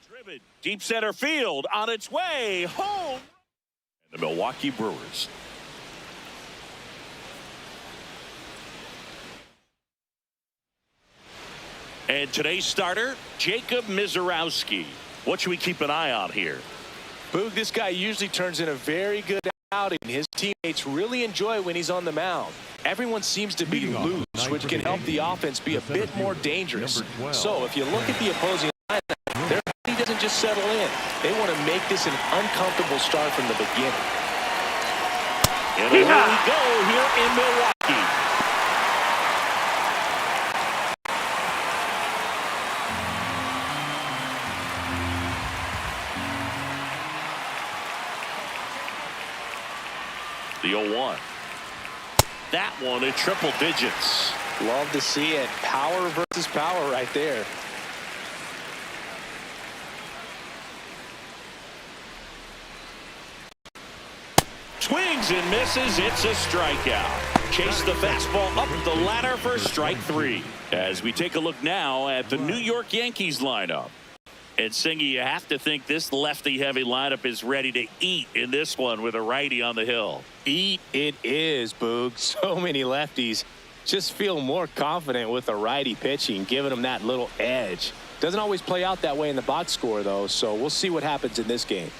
Driven deep center field on its way home. The Milwaukee Brewers. And today's starter, Jacob Mizorowski. What should we keep an eye on here? Boog, this guy usually turns in a very good outing. His teammates really enjoy when he's on the mound. Everyone seems to be loose, which can help the offense be a bit more dangerous. So if you look at the opposing lineup, their body doesn't just settle in. They want to make this an uncomfortable start from the beginning. And here we go here in Milwaukee. The 0-1. That one in triple digits. Love to see it. Power versus power right there. Swings and misses. It's a strikeout. Chase the fastball up the ladder for strike 3. As we take a look now at the New York Yankees lineup. And Singy, you have to think this lefty-heavy lineup is ready to eat in this one with a righty on the hill. Eat it is, Boog. So many lefties just feel more confident with a righty pitching, giving them that little edge. Doesn't always play out that way in the box score, though, so we'll see what happens in this game.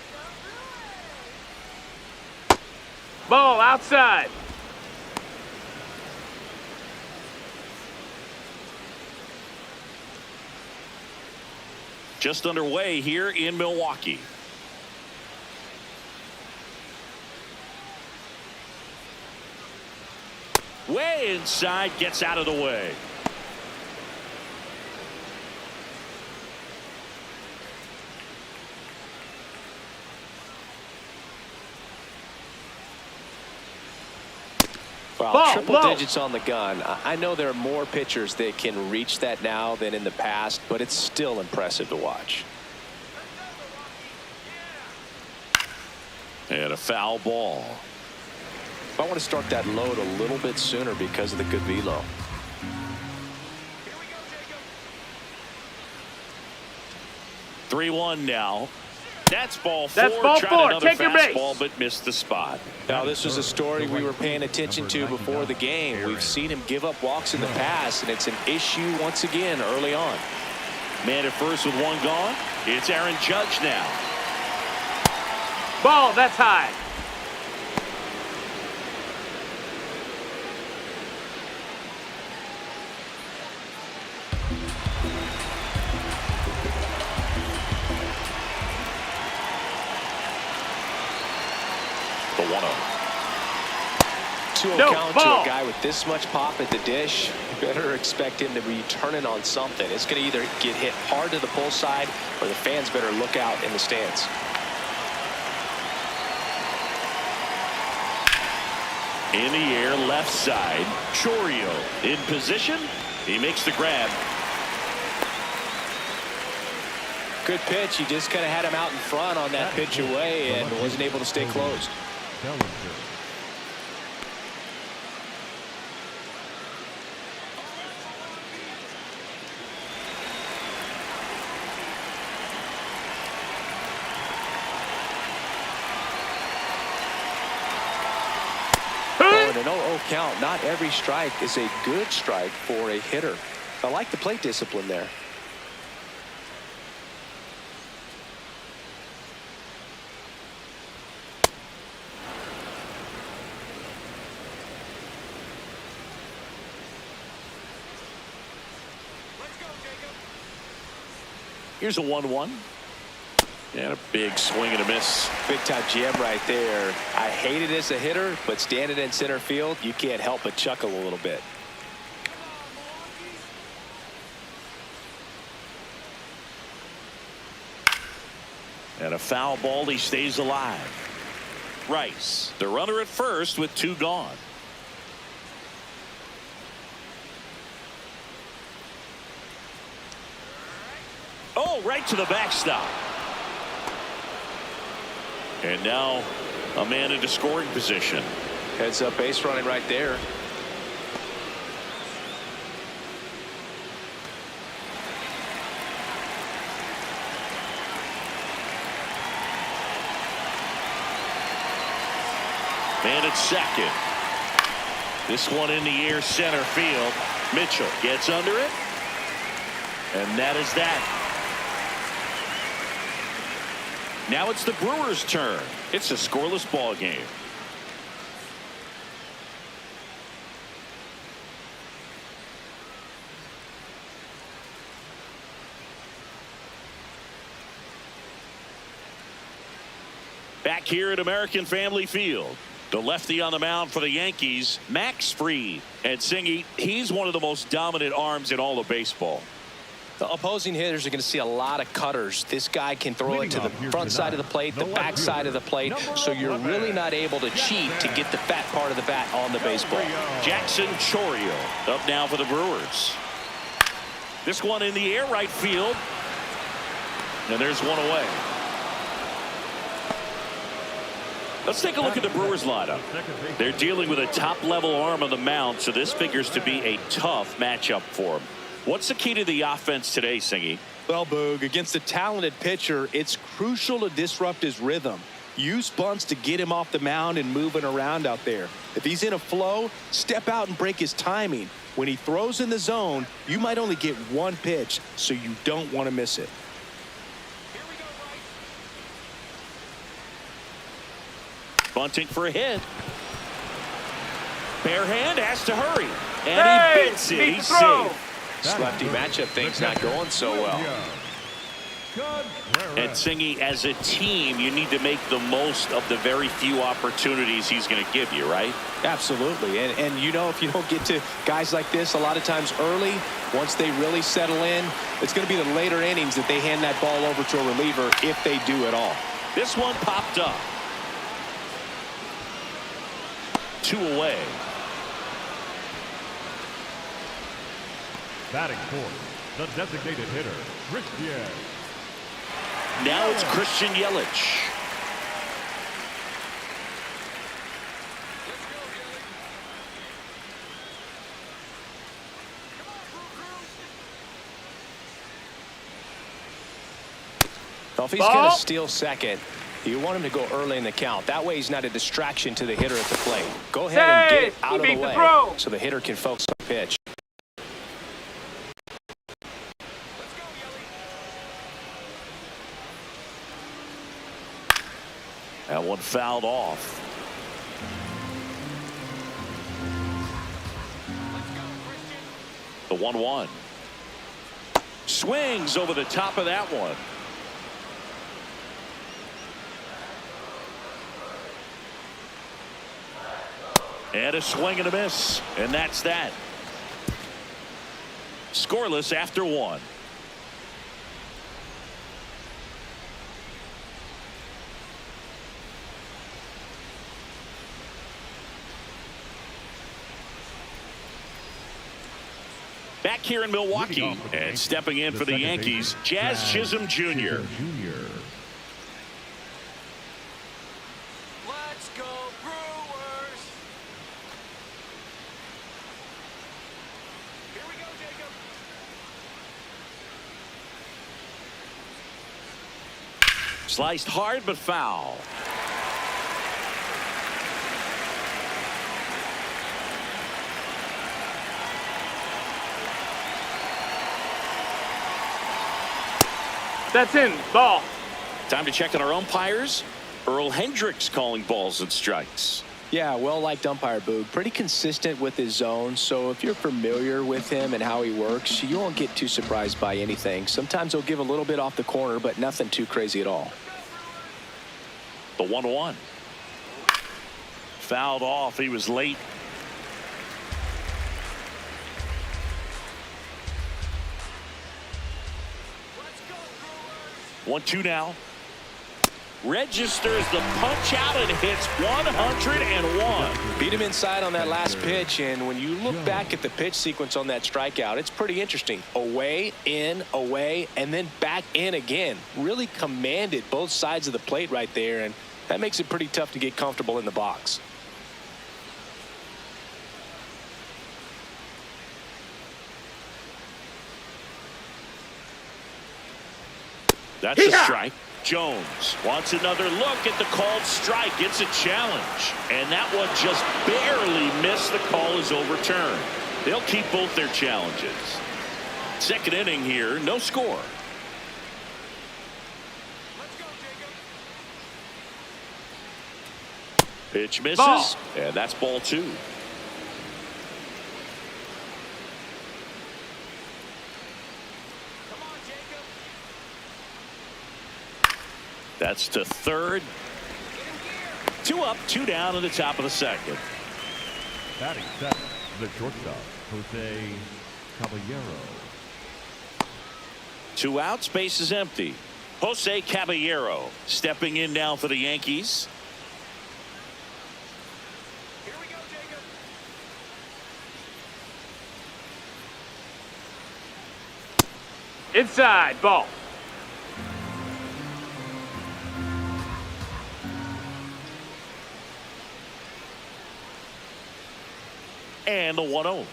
Ball outside. Just underway here in Milwaukee. Way inside, gets out of the way. Well, triple digits on the gun. I know there are more pitchers that can reach that now than in the past, but it's still impressive to watch. And a foul ball. I want to start that load a little bit sooner because of the good velo. Here we go, Jacob. 3-1 now. That's ball 4. That's ball 4. Take your base. Fastball, but missed the spot. Now, this was a story we were paying attention to before the game. We've seen him give up walks in the past, and it's an issue once again early on. Man at first with one gone. It's Aaron Judge now. Ball, that's high. The 1-0. 2-0 count to a guy with this much pop at the dish. You better expect him to be turning on something. It's going to either get hit hard to the pull side, or the fans better look out in the stands. In the air, left side. Chourio in position. He makes the grab. Good pitch. He just kind of had him out in front on that pitch away and wasn't able to stay closed. An 0-0 count. Not every strike is a good strike for a hitter. I like the plate discipline there. Here's a 1-1. And a big swing and a miss. Big time jam right there. I hate it as a hitter, but standing in center field, you can't help but chuckle a little bit. And a foul ball. He stays alive. Rice, the runner at first with 2 gone. Oh, right to the backstop. And now a man into scoring position. Heads up base running right there. And it's second. This one in the air center field. Mitchell gets under it. And that is that. Now it's the Brewers' turn. It's a scoreless ball game. Back here at American Family Field, the lefty on the mound for the Yankees, Max Fried. And Singy, he's one of the most dominant arms in all of baseball. The opposing hitters are going to see a lot of cutters. This guy can throw it to the front side of the plate, the back side of the plate, so you're really not able to cheat to get the fat part of the bat on the baseball. Jackson Chourio up now for the Brewers. This one in the air right field. And there's one away. Let's take a look at the Brewers lineup. They're dealing with a top-level arm on the mound, so this figures to be a tough matchup for them. What's the key to the offense today, Singy? Well, Boog, against a talented pitcher, it's crucial to disrupt his rhythm. Use bunts to get him off the mound and moving around out there. If he's in a flow, step out and break his timing. When he throws in the zone, you might only get one pitch, so you don't want to miss it. Bunting for a hit. Bare hand has to hurry. And he bits it. He's safe. Lefty matchup thing's not going so well. And Singy, as a team, you need to make the most of the very few opportunities he's going to give you, right? Absolutely. And you know, if you don't get to guys like this a lot of times early, once they really settle in, it's going to be the later innings that they hand that ball over to a reliever if they do at all. This one popped up. 2 away. Batting fourth, the designated hitter, Christian. Now it's Christian Yelich. Well, if he's going to steal second, you want him to go early in the count. That way he's not a distraction to the hitter at the plate. Go ahead and get it out of the way so the hitter can focus on the pitch. That one fouled off. The 1-1. Swings over the top of that one. And a swing and a miss. And that's that. Scoreless after 1. Back here in Milwaukee and stepping in for the Yankees, Jazz Chisholm Jr. Let's go Brewers! Here we go, Jacob. Sliced hard but foul. That's in. Ball. Time to check on our umpires. Earl Hendricks calling balls and strikes. Yeah, well-liked umpire, Boog. Pretty consistent with his zone, so if you're familiar with him and how he works, you won't get too surprised by anything. Sometimes he'll give a little bit off the corner, but nothing too crazy at all. The 1-1. Fouled off. He was late. Let's go Brewers! 1-2 now. Registers the punch out and hits 101. Beat him inside on that last pitch, and when you look back at the pitch sequence on that strikeout, it's pretty interesting. Away, in, away, and then back in again. Really commanded both sides of the plate right there, and that makes it pretty tough to get comfortable in the box. That's a strike. Jones wants another look at the called strike. It's a challenge. And that one just barely missed. The call is overturned. They'll keep both their challenges. Second inning here, no score. Pitch misses, Ball. and that's ball 2. That's to third. 2 up, 2 down in the top of the second. Batting seventh, the shortstop, Jose Caballero. 2 outs, base is empty. Jose Caballero stepping in now for the Yankees. Here we go, Jacob. Inside, ball. And the 1-0.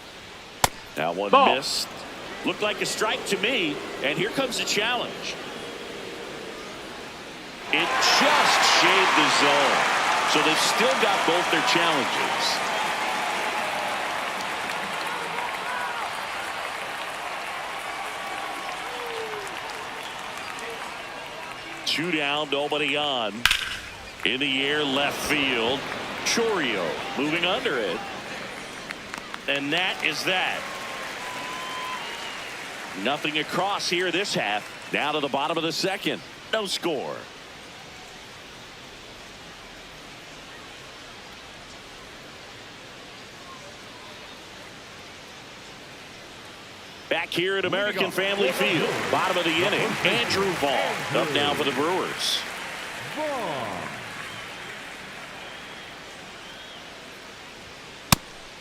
That one Ball. missed. Looked like a strike to me. And here comes the challenge. It just shaved the zone. So they've still got both their challenges. Two down, nobody on. In the air, left field. Chorio moving under it. And that is that. Nothing across here this half. Down to the bottom of the second. No score. Back here at American Family Field. Bottom of the inning. Andrew Vaughn up now for the Brewers.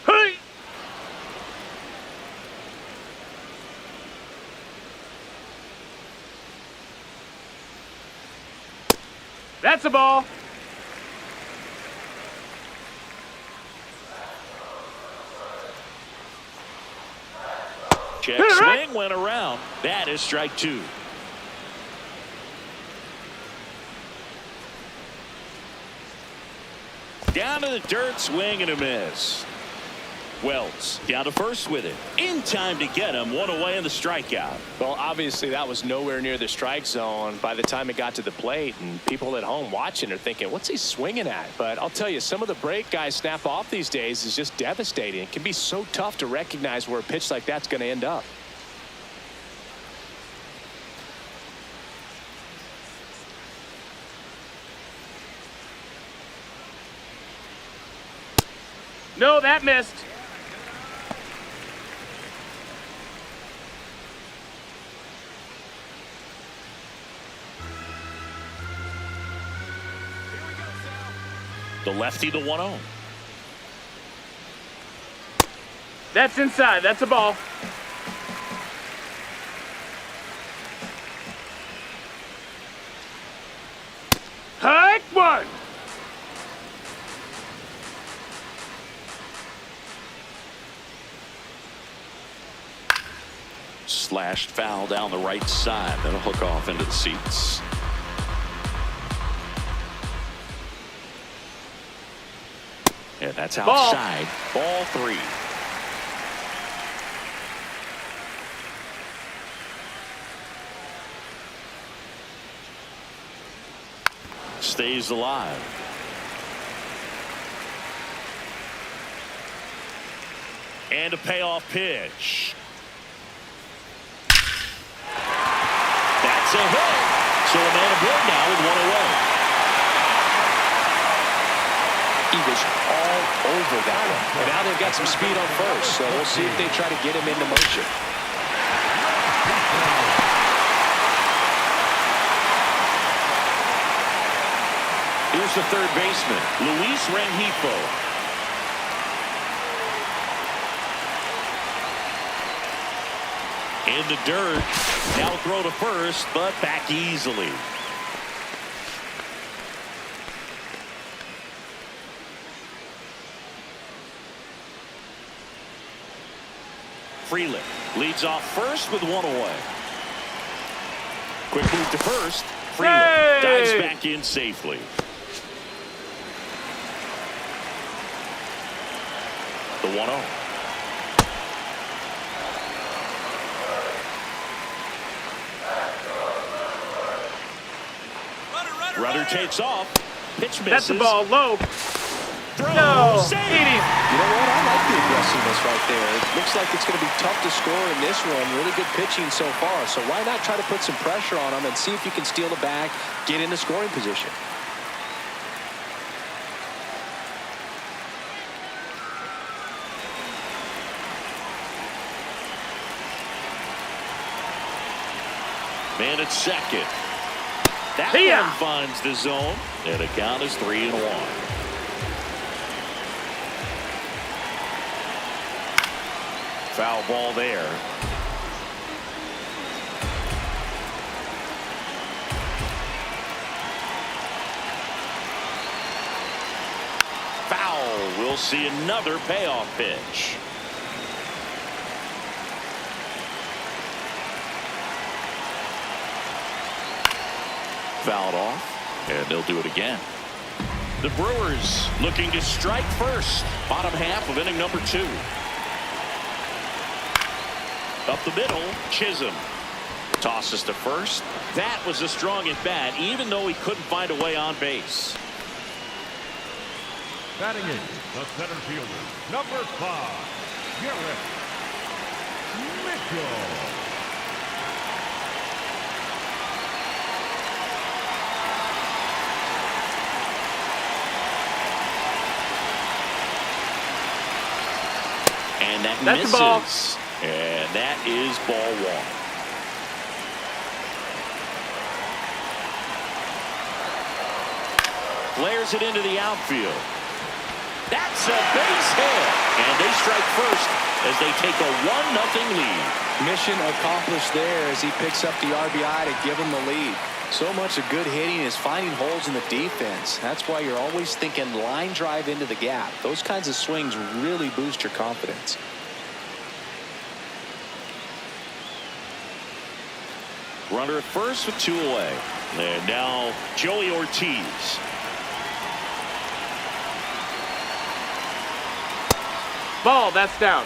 Hey! That's a ball. Check swing went around. That is strike 2. Down to the dirt, swing and a miss. Wells down to first with it. In time to get him. One away in the strikeout. Well, obviously that was nowhere near the strike zone by the time it got to the plate, and people at home watching are thinking, what's he swinging at? But I'll tell you, some of the break guys snap off these days is just devastating. It can be so tough to recognize where a pitch like that's going to end up. No, that missed. The lefty, the 1-0. That's inside. That's a ball. Hike one. Slashed foul down the right side. That'll hook off into the seats. And that's outside. Ball 3. Stays alive. And a payoff pitch. That's a hit. So a man aboard now with 1 away. He was all over that one. And now they've got some speed on first, so we'll see if they try to get him into motion. Here's the third baseman, Luis Rengifo. In the dirt. Now throw to first, but back easily. Freeland leads off first with 1 away. Quick move to first. freeway. Hey! Dives back in safely. The 1-0. Runner takes off. Pitch misses. That's the ball low. Throw. No. Save. Eat him. You know what? I like the aggressiveness right there. It looks like it's going to be tough to score in this one. Really good pitching so far. So why not try to put some pressure on him and see if you can steal the bag, get into scoring position. Man at second. That Yeah. one finds the zone, and the count is 3-1. Foul ball there. Foul. We'll see another payoff pitch. Fouled off, and they'll do it again. The Brewers looking to strike first. Bottom half of inning number 2. Up the middle, Chisholm tosses to first. That was a strong at bat, even though he couldn't find a way on base. Batting in, the center fielder, number 5, Garrett Mitchell. And that That's misses. the ball. And that is ball 1. Flares it into the outfield. That's a base hit. And they strike first as they take a 1-0 lead. Mission accomplished there as he picks up the RBI to give him the lead. So much of good hitting is finding holes in the defense. That's why you're always thinking line drive into the gap. Those kinds of swings really boost your confidence. Runner at first with 2 away. And now Joey Ortiz. Ball, that's down.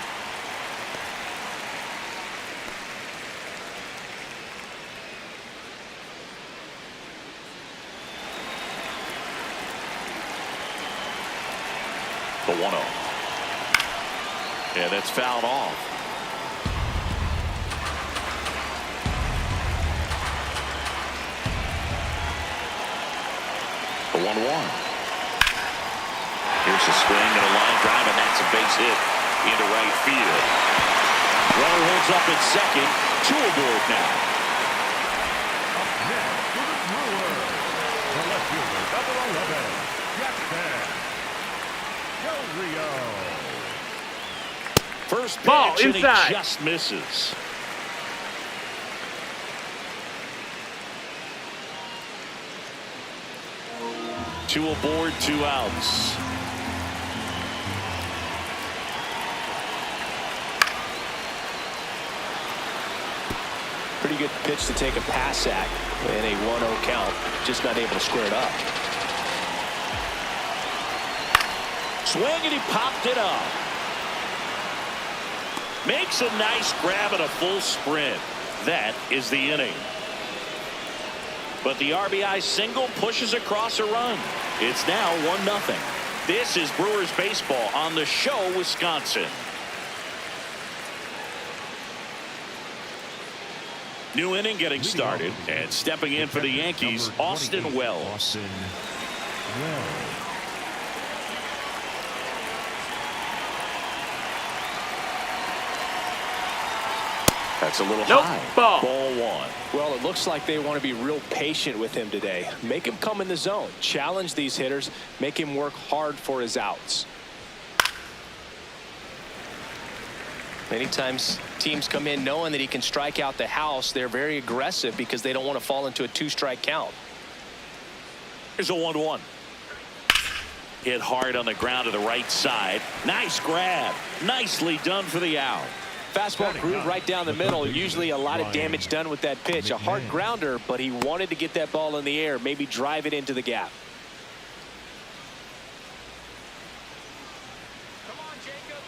The 1-0. And that's fouled off. The 1-1. Here's a swing and a line drive, and that's a base hit into right field. Runner holds up at second. 2 aboard now. Up next to the Brewers, the left fielder, number 11, Este. Rio. First pitch, Ball and inside. he just misses. Two aboard, 2 outs. Pretty good pitch to take a pass sack in a 1-0 count. Just not able to square it up. Swing, and he popped it up. Makes a nice grab and a full sprint. That is the inning. But the RBI single pushes across a run. It's now 1-0. This is Brewers baseball on the Show, Wisconsin. New inning getting started, and stepping in for the Yankees, Austin Wells. That's a little Nope. high. Ball. Ball 1. Well, it looks like they want to be real patient with him today. Make him come in the zone. Challenge these hitters. Make him work hard for his outs. Many times teams come in knowing that he can strike out the house. They're very aggressive because they don't want to fall into a 2-strike count. Here's a 1-1. Hit hard on the ground to the right side. Nice grab. Nicely done for the out. Fastball groove right down the middle. Usually a lot of damage done with that pitch. A hard grounder, but he wanted to get that ball in the air, maybe drive it into the gap. Come on, Jacob.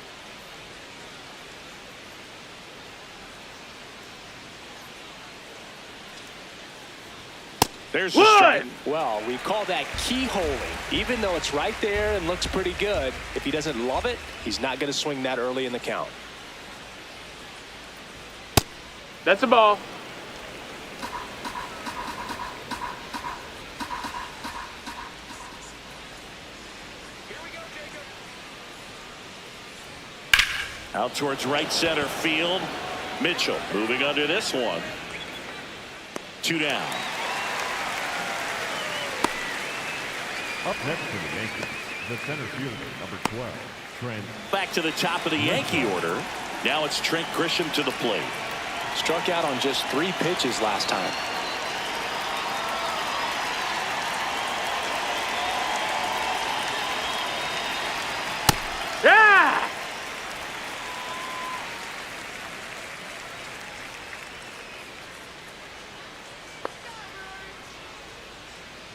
There's the strike. Well, we call that keyholing. Even though it's right there and looks pretty good, if he doesn't love it, he's not going to swing that early in the count. That's a ball. Here we go, Jacob. Out towards right center field. Mitchell moving under this one. 2 down. Up next for the Yankees, the center fielder, number 12, Trent. Back to the top of the Yankee order. Now it's Trent Grisham to the plate. Struck out on just 3 pitches last time. Yeah!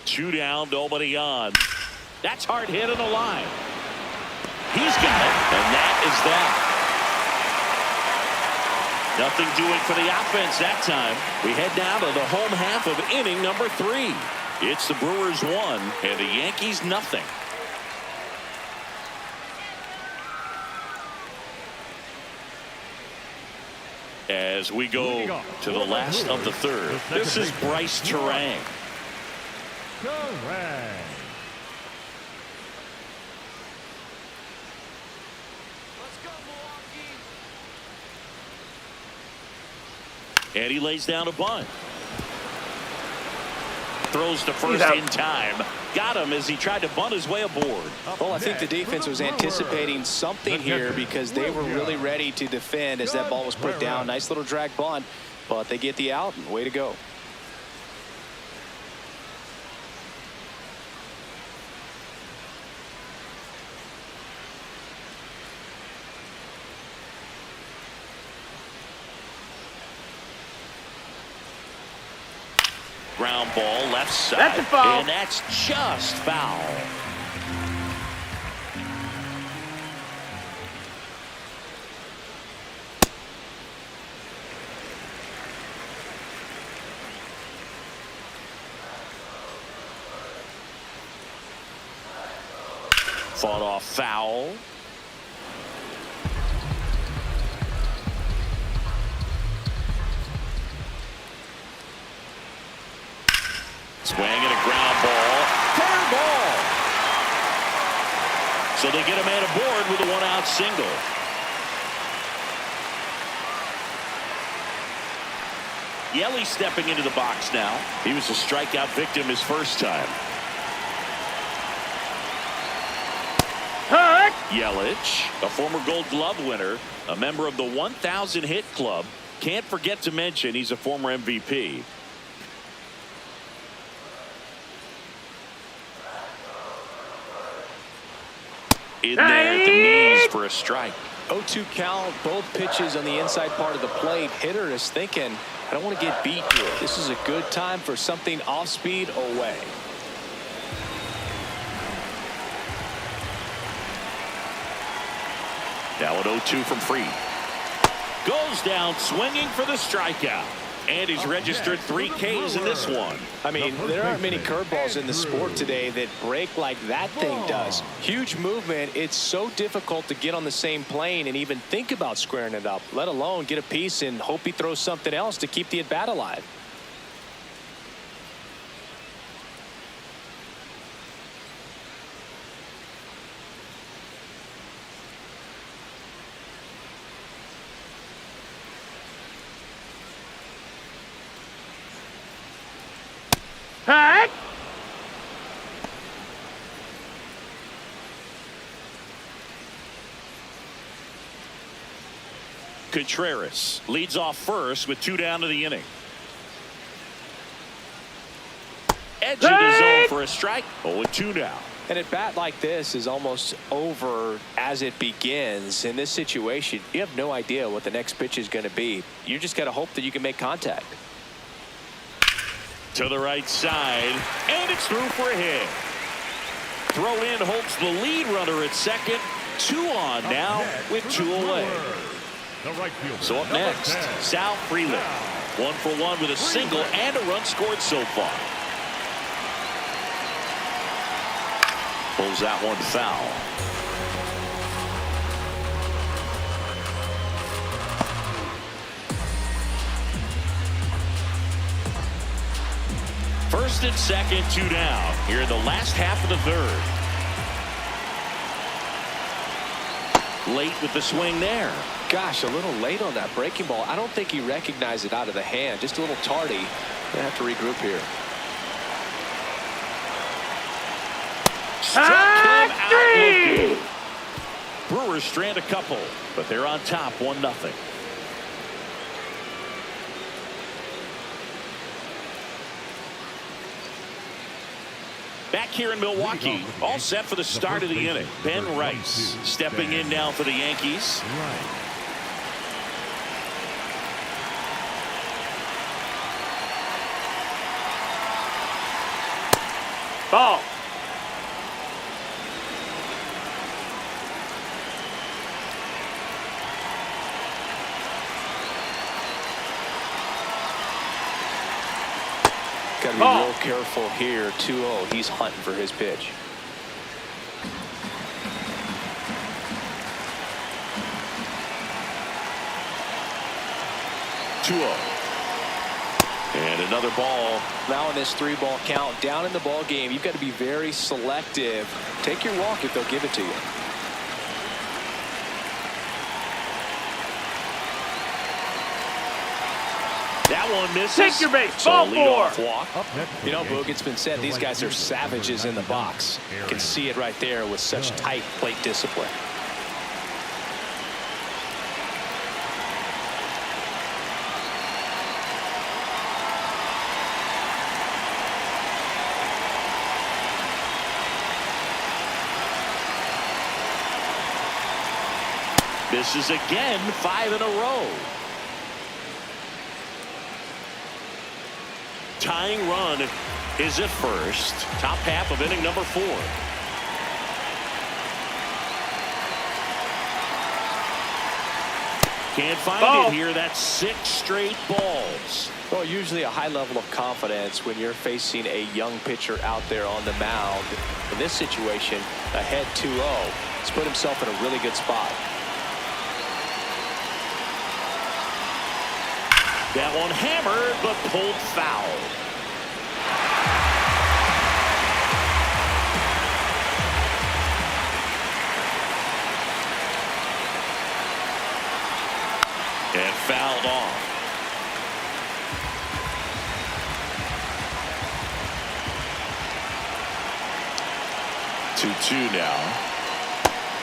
Two down, nobody on. That's hard hit on the line. He's got it, and that is that. Nothing doing for the offense that time. We head down to the home half of inning number 3. It's the Brewers 1 and the Yankees nothing. As we go to the last of the 3rd, this is Bryce Terang. Correct. Let's go, Milwaukee. And he lays down a bunt. Throws to first in time. Got him as he tried to bunt his way aboard. Well, I think the defense was anticipating something here because they were really ready to defend as that ball was put down. Nice little drag bunt, but they get the out, and way to go. Ground ball left side. That's a foul. And that's just foul. Fought off foul. Swing and a ground ball. Fair ball. So they get a man aboard with a 1-out single. Yelly stepping into the box now. He was a strikeout victim his first time. Hut! Yelich, a former Gold Glove winner, a member of the 1,000 hit club. Can't forget to mention he's a former MVP. In there at the knees for a strike. 0-2 count, both pitches on the inside part of the plate. Hitter is thinking, I don't want to get beat here. This is a good time for something off speed away. Now an 0-2 from Fried. Goes down swinging for the strikeout. And he's registered 3 Ks in this one. I mean, there aren't many curveballs in the sport today that break like that thing does. Huge movement. It's so difficult to get on the same plane and even think about squaring it up, let alone get a piece and hope he throws something else to keep the at-bat alive. Hut! Contreras leads off first with 2 down to the inning. Edge of the zone for a strike. 0-2 now. An at-bat like this is almost over as it begins. In this situation, you have no idea what the next pitch is going to be. You just got to hope that you can make contact. To the right side, and it's through for a hit. Throw in holds the lead runner at second. 2 on now with 2 away. So up next, Sal Freeland. 1 for 1 with a single and a run scored so far. Pulls that one foul. First and second, 2 down here in the last half of the third. Late with the swing there. Gosh, a little late on that breaking ball. I don't think he recognized it out of the hand. Just a little tardy. They have to regroup here. Struck him out looking. Brewers strand a couple, but they're on top 1-0. Back here in Milwaukee, all set for the start of the inning. Ben Rice stepping in now for the Yankees. Ball. Got to be real careful here. 2-0. He's hunting for his pitch. And another ball. Now in this 3-ball count, down in the ball game, you've got to be very selective. Take your walk if they'll give it to you. That one misses. Take your base. So Ball leadoff 4. walk. You know, Boog, it's been said these guys are savages in the box. You can see it right there with such tight plate discipline. Misses again, 5 in a row. Tying run is at first. Top half of inning number 4. Can't find it here. That's 6 straight balls. Well, usually a high level of confidence when you're facing a young pitcher out there on the mound. In this situation, ahead 2-0. He's put himself in a really good spot. That one hammered, but pulled foul. And fouled off. 2-2 now.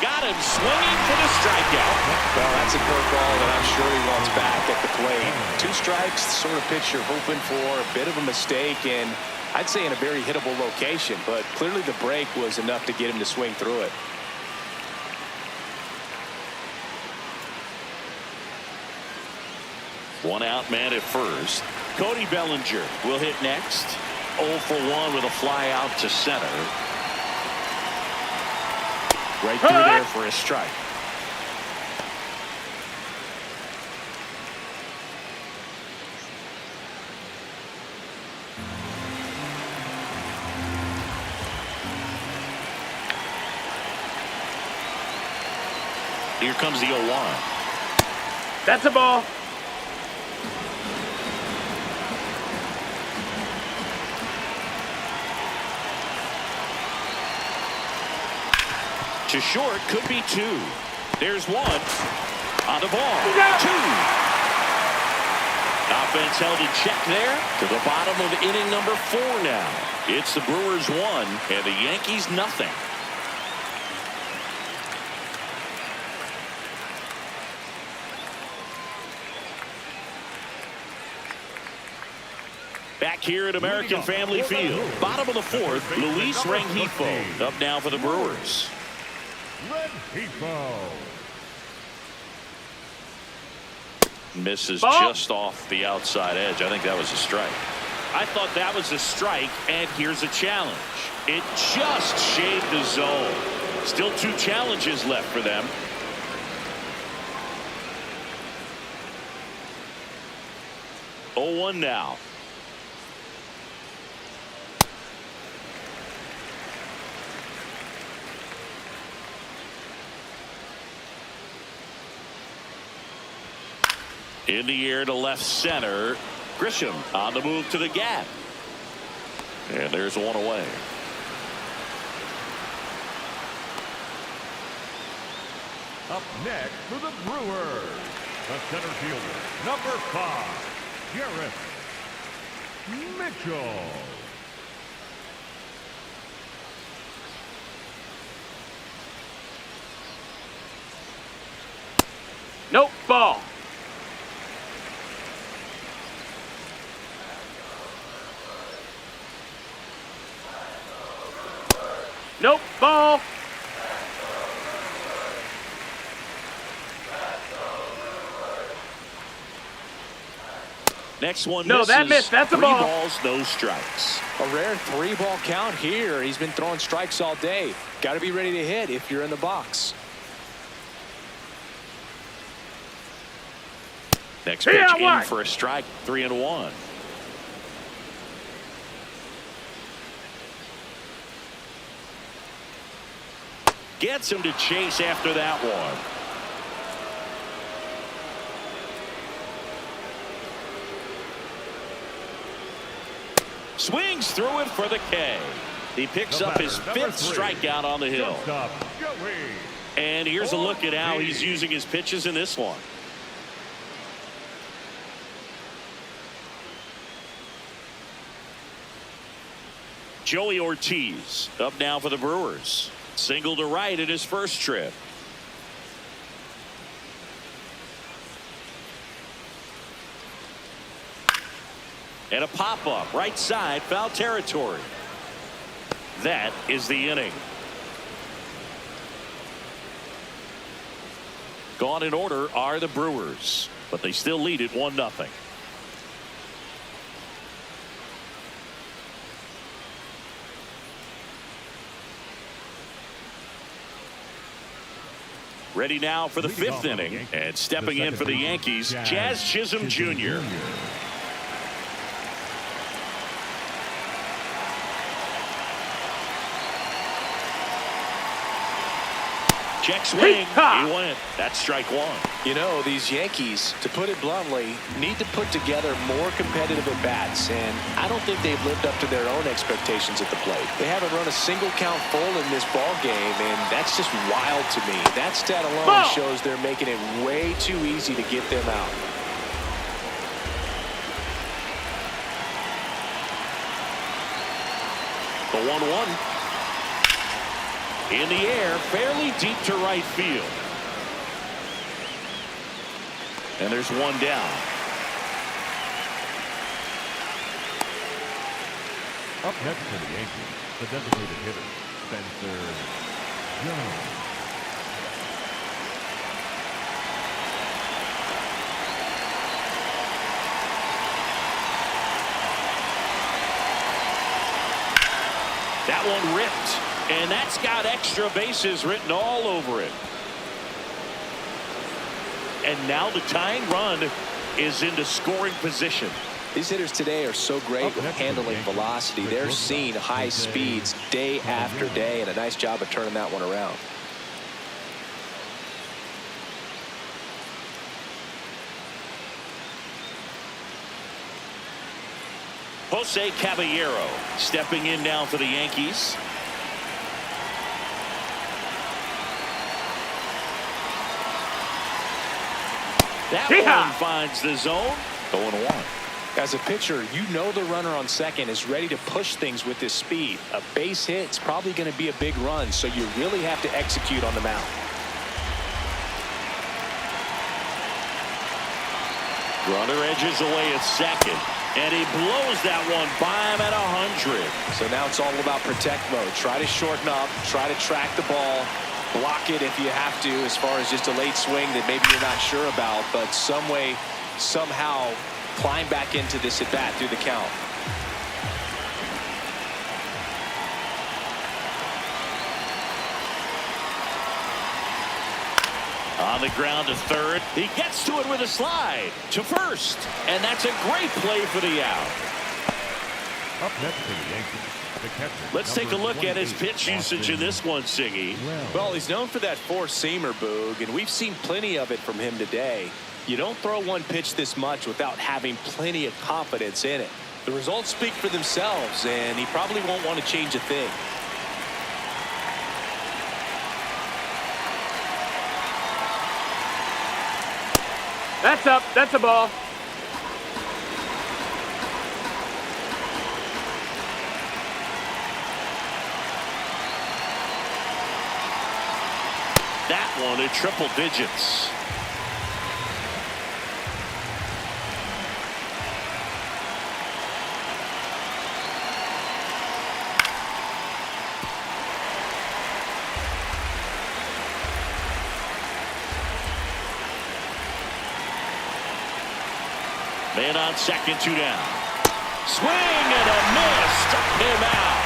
Got him swinging for the strikeout. Well, that's a curveball that I'm sure he wants back at the plate. 2 strikes, the sort of pitch you're hoping for. A bit of a mistake, and I'd say in a very hittable location. But clearly the break was enough to get him to swing through it. One out man at first. Cody Bellinger will hit next. 0 for 1 with a fly out to center. Right through there for a strike. Here comes the 0-1. That's a ball. To short, could be 2. There's 1 on the ball. 2. Offense held in check there to the bottom of inning number 4 now. It's the Brewers 1 and the Yankees nothing. Back here at American Family Field, bottom of the fourth, Luis Rengifo up now for the Brewers. Rengifo. Misses Ball. just off the outside edge. I think that was a strike. I thought that was a strike, and here's a challenge. It just shaved the zone. Still 2 challenges left for them. Oh, 1 now. In the air to left center. Grisham on the move to the gap. And there's 1 away. Up next for the Brewers, the center fielder, number 5, Garrett Mitchell. Nope, ball. Nope, ball. Next one No, misses. that missed. That's a 3 ball. balls, no strikes. A rare 3-ball count here. He's been throwing strikes all day. Got to be ready to hit if you're in the box. Next pitch Yeah, in what? for a strike. 3-1. Gets him to chase after that one. Swings through it for the K. He picks up his 5th strikeout on the hill. Shortstop, Joey. And here's a look at how he's using his pitches in this one. Joey Ortiz up now for the Brewers. Single to right at his first trip. And a pop-up right side, foul territory. That is the inning. Gone in order are the Brewers, but they still lead it 1-0. Ready now for the 5th inning, and stepping in for the Yankees, Jazz Chisholm Jr. Check swing. He went. That's strike 1. You know, these Yankees, to put it bluntly, need to put together more competitive at-bats, and I don't think they've lived up to their own expectations at the plate. They haven't run a single count full in this ball game, and that's just wild to me. That stat alone shows they're making it way too easy to get them out. The 1-1. In the air, fairly deep to right field. And there's 1 down. Up next for the Yankees, the designated hitter, Spencer Jones. That one ripped. And that's got extra bases written all over it. And now the tying run is into scoring position. These hitters today are so great with handling velocity. They're seeing high speeds day after day, and a nice job of turning that one around. Jose Caballero stepping in now for the Yankees. That one finds the zone. 0-1. As a pitcher, you know the runner on second is ready to push things with his speed. A base hit is probably going to be a big run, so you really have to execute on the mound. Runner edges away at second. And he blows that one by him at 100. So now it's all about protect mode. Try to shorten up, try to track the ball, block it if you have to, as far as just a late swing that maybe you're not sure about, but some way, somehow climb back into this at bat through the count. On the ground to third. He gets to it with a slide to first. And that's a great play for the out. Up next for the Yankees, the catcher. Let's take a look at his pitch usage in this one, Siggy. Well, he's known for that four-seamer, Boog, and we've seen plenty of it from him today. You don't throw one pitch this much without having plenty of confidence in it. The results speak for themselves, and he probably won't want to change a thing. That's up. That's a ball. That one in triple digits. Man on second, 2 down. Swing and a miss. Struck him out.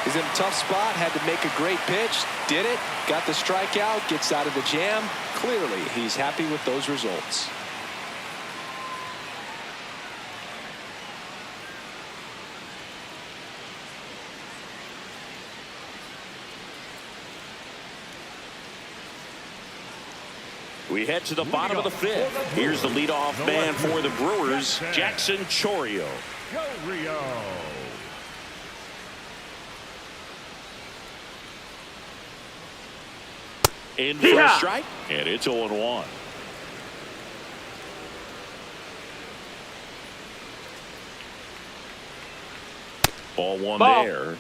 He's in a tough spot, had to make a great pitch, did it, got the strikeout, gets out of the jam. Clearly, he's happy with those results. We head to the bottom of the 5th. Here's the leadoff man for the Brewers, Jackson Chourio. Go Rio. In for a strike, and it's 0-1. Ball one there.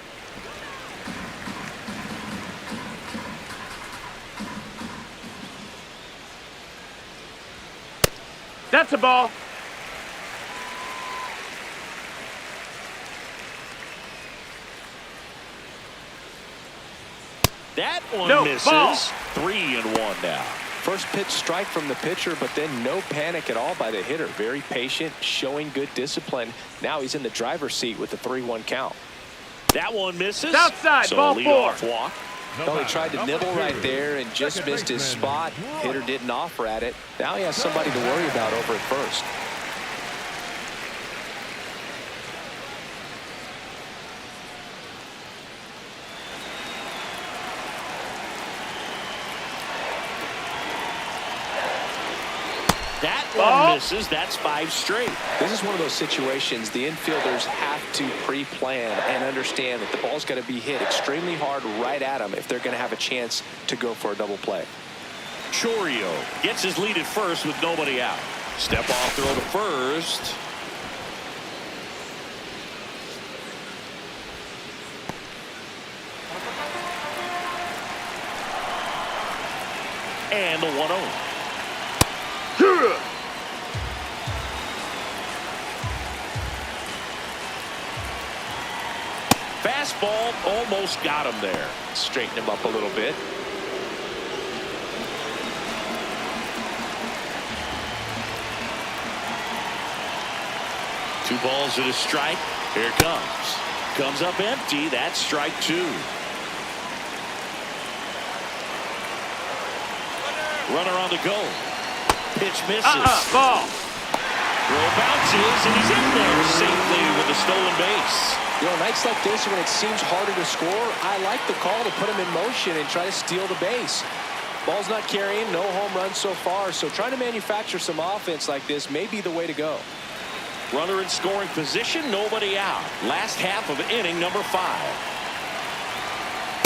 That's a ball. That one No, misses. ball. 3-1 now. First pitch strike from the pitcher, but then no panic at all by the hitter. Very patient, showing good discipline. Now he's in the driver's seat with the 3-1 count. That one misses. Outside, so ball leadoff 4. walk. Well, he tried to nibble right there and just missed his spot. Hitter didn't offer at it. Now he has somebody to worry about over at first. That one misses. That's 5 straight. This is one of those situations the infielders have to pre-plan and understand that the ball's going to be hit extremely hard right at them if they're going to have a chance to go for a double play. Chourio gets his lead at first with nobody out. Step off throw to first. And the 1-0. Fastball almost got him there. Straighten him up a little bit. Two balls and a strike. Here it comes. Comes up empty. That's strike 2. Runner on the go. Pitch misses. Ball. Throw bounces, and he's in there safely with a stolen base. You know, nights like this when it seems harder to score, I like the call to put him in motion and try to steal the base. Ball's not carrying, no home runs so far, so trying to manufacture some offense like this may be the way to go. Runner in scoring position, nobody out. Last half of inning number 5.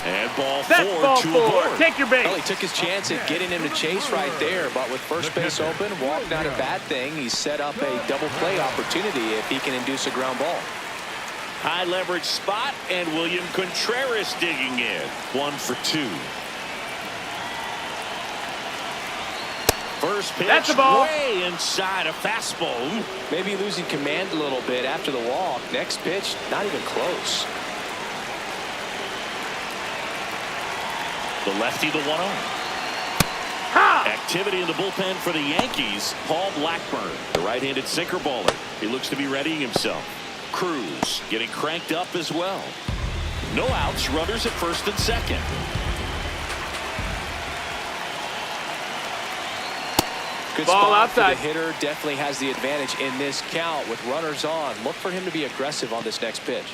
And ball 4 Ball to 4. aboard. Take your base. Well, he took his chance at getting him to chase right there, but with first base open, walk not a bad thing. He set up a double play opportunity if he can induce a ground ball. High leverage spot, and William Contreras digging in. 1 for 2. First pitch, That's a ball. way inside a fastball. Maybe losing command a little bit after the walk. Next pitch, not even close. The lefty, the 1-0. Activity in the bullpen for the Yankees. Paul Blackburn, the right-handed sinker baller. He looks to be readying himself. Cruz getting cranked up as well. No outs, runners at first and second. Good Ball spot outside. for the hitter. Definitely has the advantage in this count with runners on. Look for him to be aggressive on this next pitch.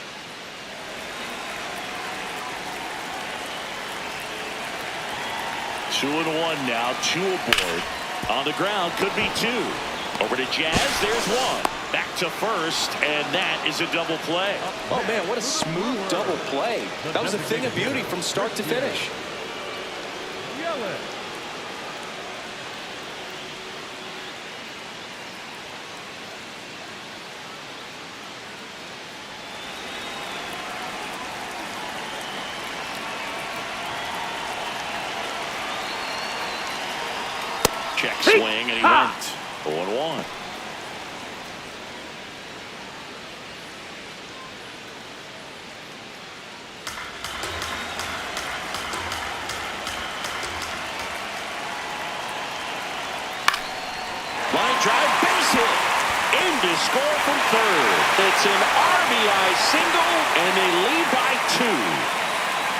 Two and one now, 2 aboard. On the ground, could be 2. Over to Jazz, there's 1. Back to first, and that is a double play. Oh, man, what a smooth double play. That was a thing of beauty from start to finish. Yelich. Check swing, and he went 0-1. Line drive, base hit. In to score from third. It's an RBI single, and they lead by 2.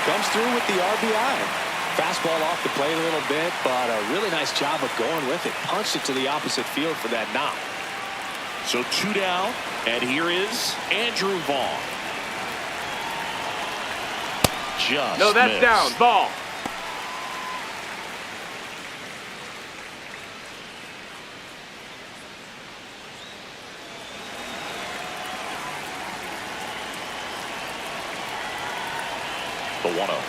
Comes through with the RBI. Fastball off the plate a little bit, but a really nice job of going with it. Punched it to the opposite field for that knock. So 2 down, and here is Andrew Vaughn. Just No, that's missed. down. Ball. The 1-0.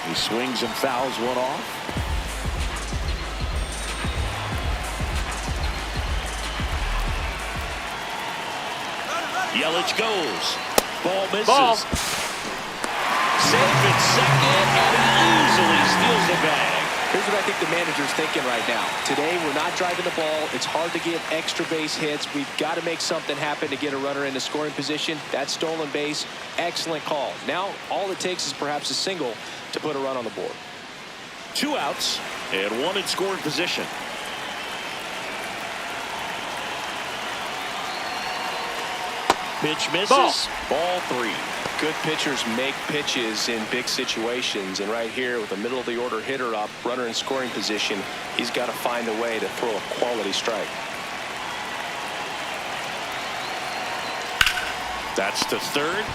He swings and fouls one off. Yelich goes. Ball misses. Ball. Safe at second, and he easily steals the bag. Here's what I think the manager's thinking right now. Today, we're not driving the ball. It's hard to get extra base hits. We've got to make something happen to get a runner into scoring position. That stolen base, excellent call. Now, all it takes is perhaps a single to put a run on the board. 2 outs and 1 in scoring position. Pitch misses. Ball 3. Good pitchers make pitches in big situations, and right here with a middle of the order hitter up, runner in scoring position, he's got to find a way to throw a quality strike. That's to third.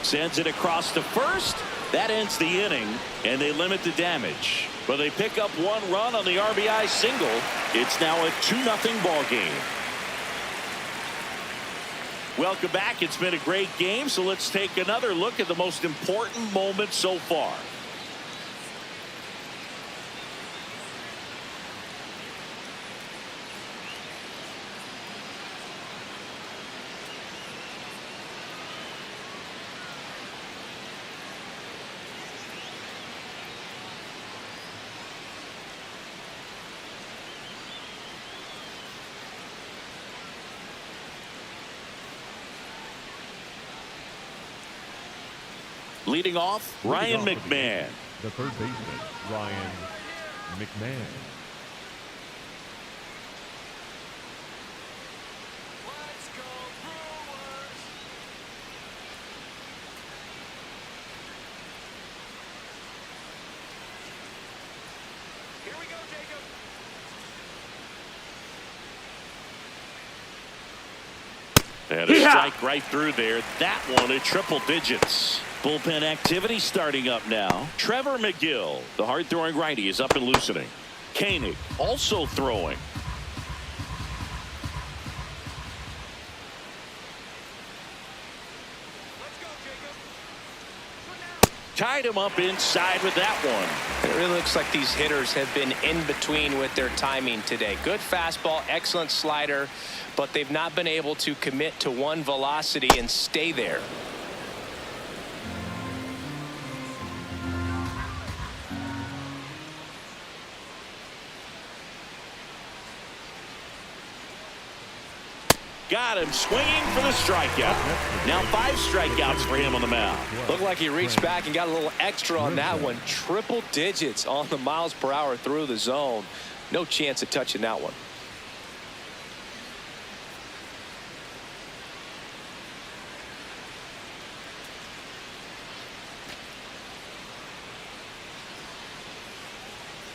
Sends it across to first. That ends the inning, and they limit the damage. But they pick up 1 run on the RBI single. It's now a 2-0 ball game. Welcome back. It's been a great game, so let's take another look at the most important moment so far. Leading off, Ryan McMahon. The third baseman, Ryan McMahon. Let's go Brewers! Here we go, Jacob. And a strike right through there. That one at triple digits. Bullpen activity starting up now. Trevor McGill, the hard-throwing righty, is up and loosening. Koenig also throwing. Let's go, Jacob. Tied him up inside with that one. It really looks like these hitters have been in between with their timing today. Good fastball, excellent slider, but they've not been able to commit to one velocity and stay there. Got him swinging for the strikeout. Now 5 strikeouts for him on the mound. Looked like he reached back and got a little extra on that one. Triple digits on the miles per hour through the zone. No chance of touching that one.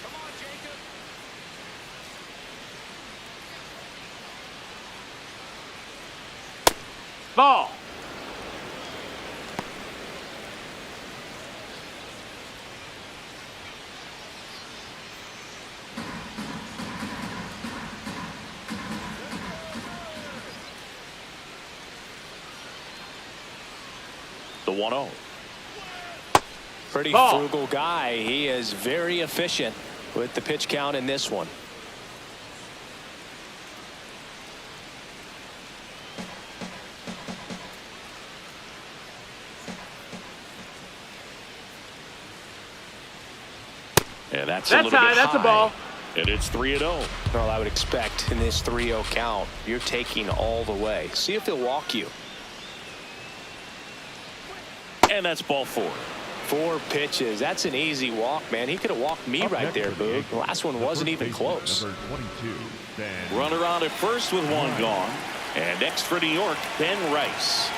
Come on, Jacob. Ball. The 1-0. Pretty Ball. frugal guy. He is very efficient with the pitch count in this one. Yeah, that's That's a little high. bit That's a high. ball. And it's 3-0. Well, I would expect in this 3-0 count, you're taking all the way. See if he'll walk you. And that's ball 4. 4 pitches. That's an easy walk, man. He could have walked me right there, Boog. The last one wasn't even close. Number 22, Ben. Runner on at first with 1 gone. And next for New York, Ben Rice.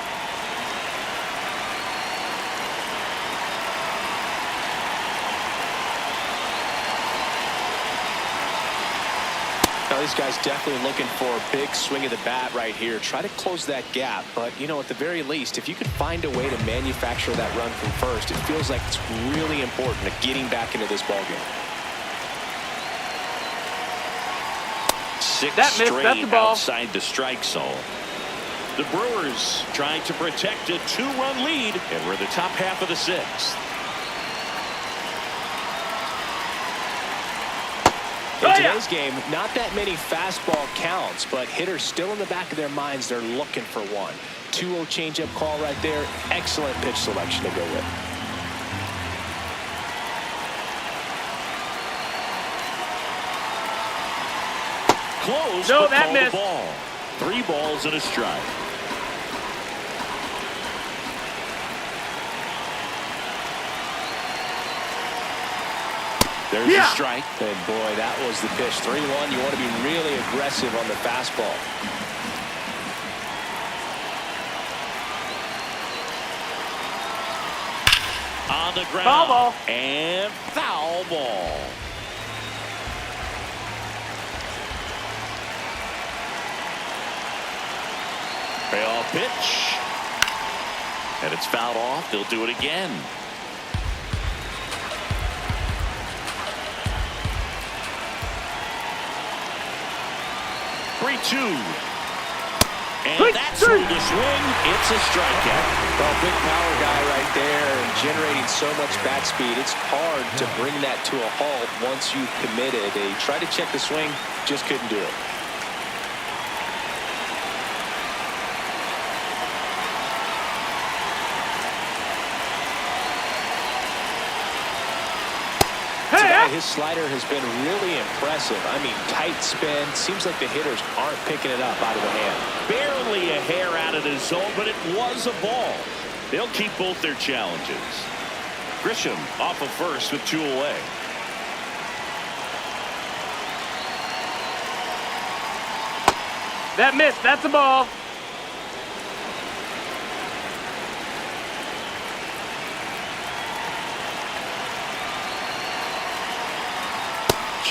Now, this guy's definitely looking for a big swing of the bat right here. Try to close that gap. But, you know, at the very least, if you could find a way to manufacture that run from first, it feels like it's really important to getting back into this ballgame. 6 That missed. straight That's the ball. outside the strike zone. The Brewers trying to protect a 2-run lead, and we're in the top half of the 6th. In today's game, not that many fastball counts, but hitters still in the back of their minds, they're looking for one. 2-0 changeup call right there. Excellent pitch selection to go with. Close, No, but that called the missed. ball. 3 balls and a strike. There's a strike. And boy, that was the pitch. 3-1. You want to be really aggressive on the fastball. On the ground. Foul ball. And foul ball. Payoff pitch. And it's fouled off. They'll do it again. And that's through the swing. It's a strikeout. Well, big power guy right there and generating so much bat speed. It's hard to bring that to a halt once you've committed. They tried to check the swing, just couldn't do it. Today, his slider has been really impressive. I mean, tight spin. Seems like the hitters aren't picking it up out of the hand. Barely a hair out of the zone, but it was a ball. They'll keep both their challenges. Grisham off of first with 2 away. That missed. That's a ball.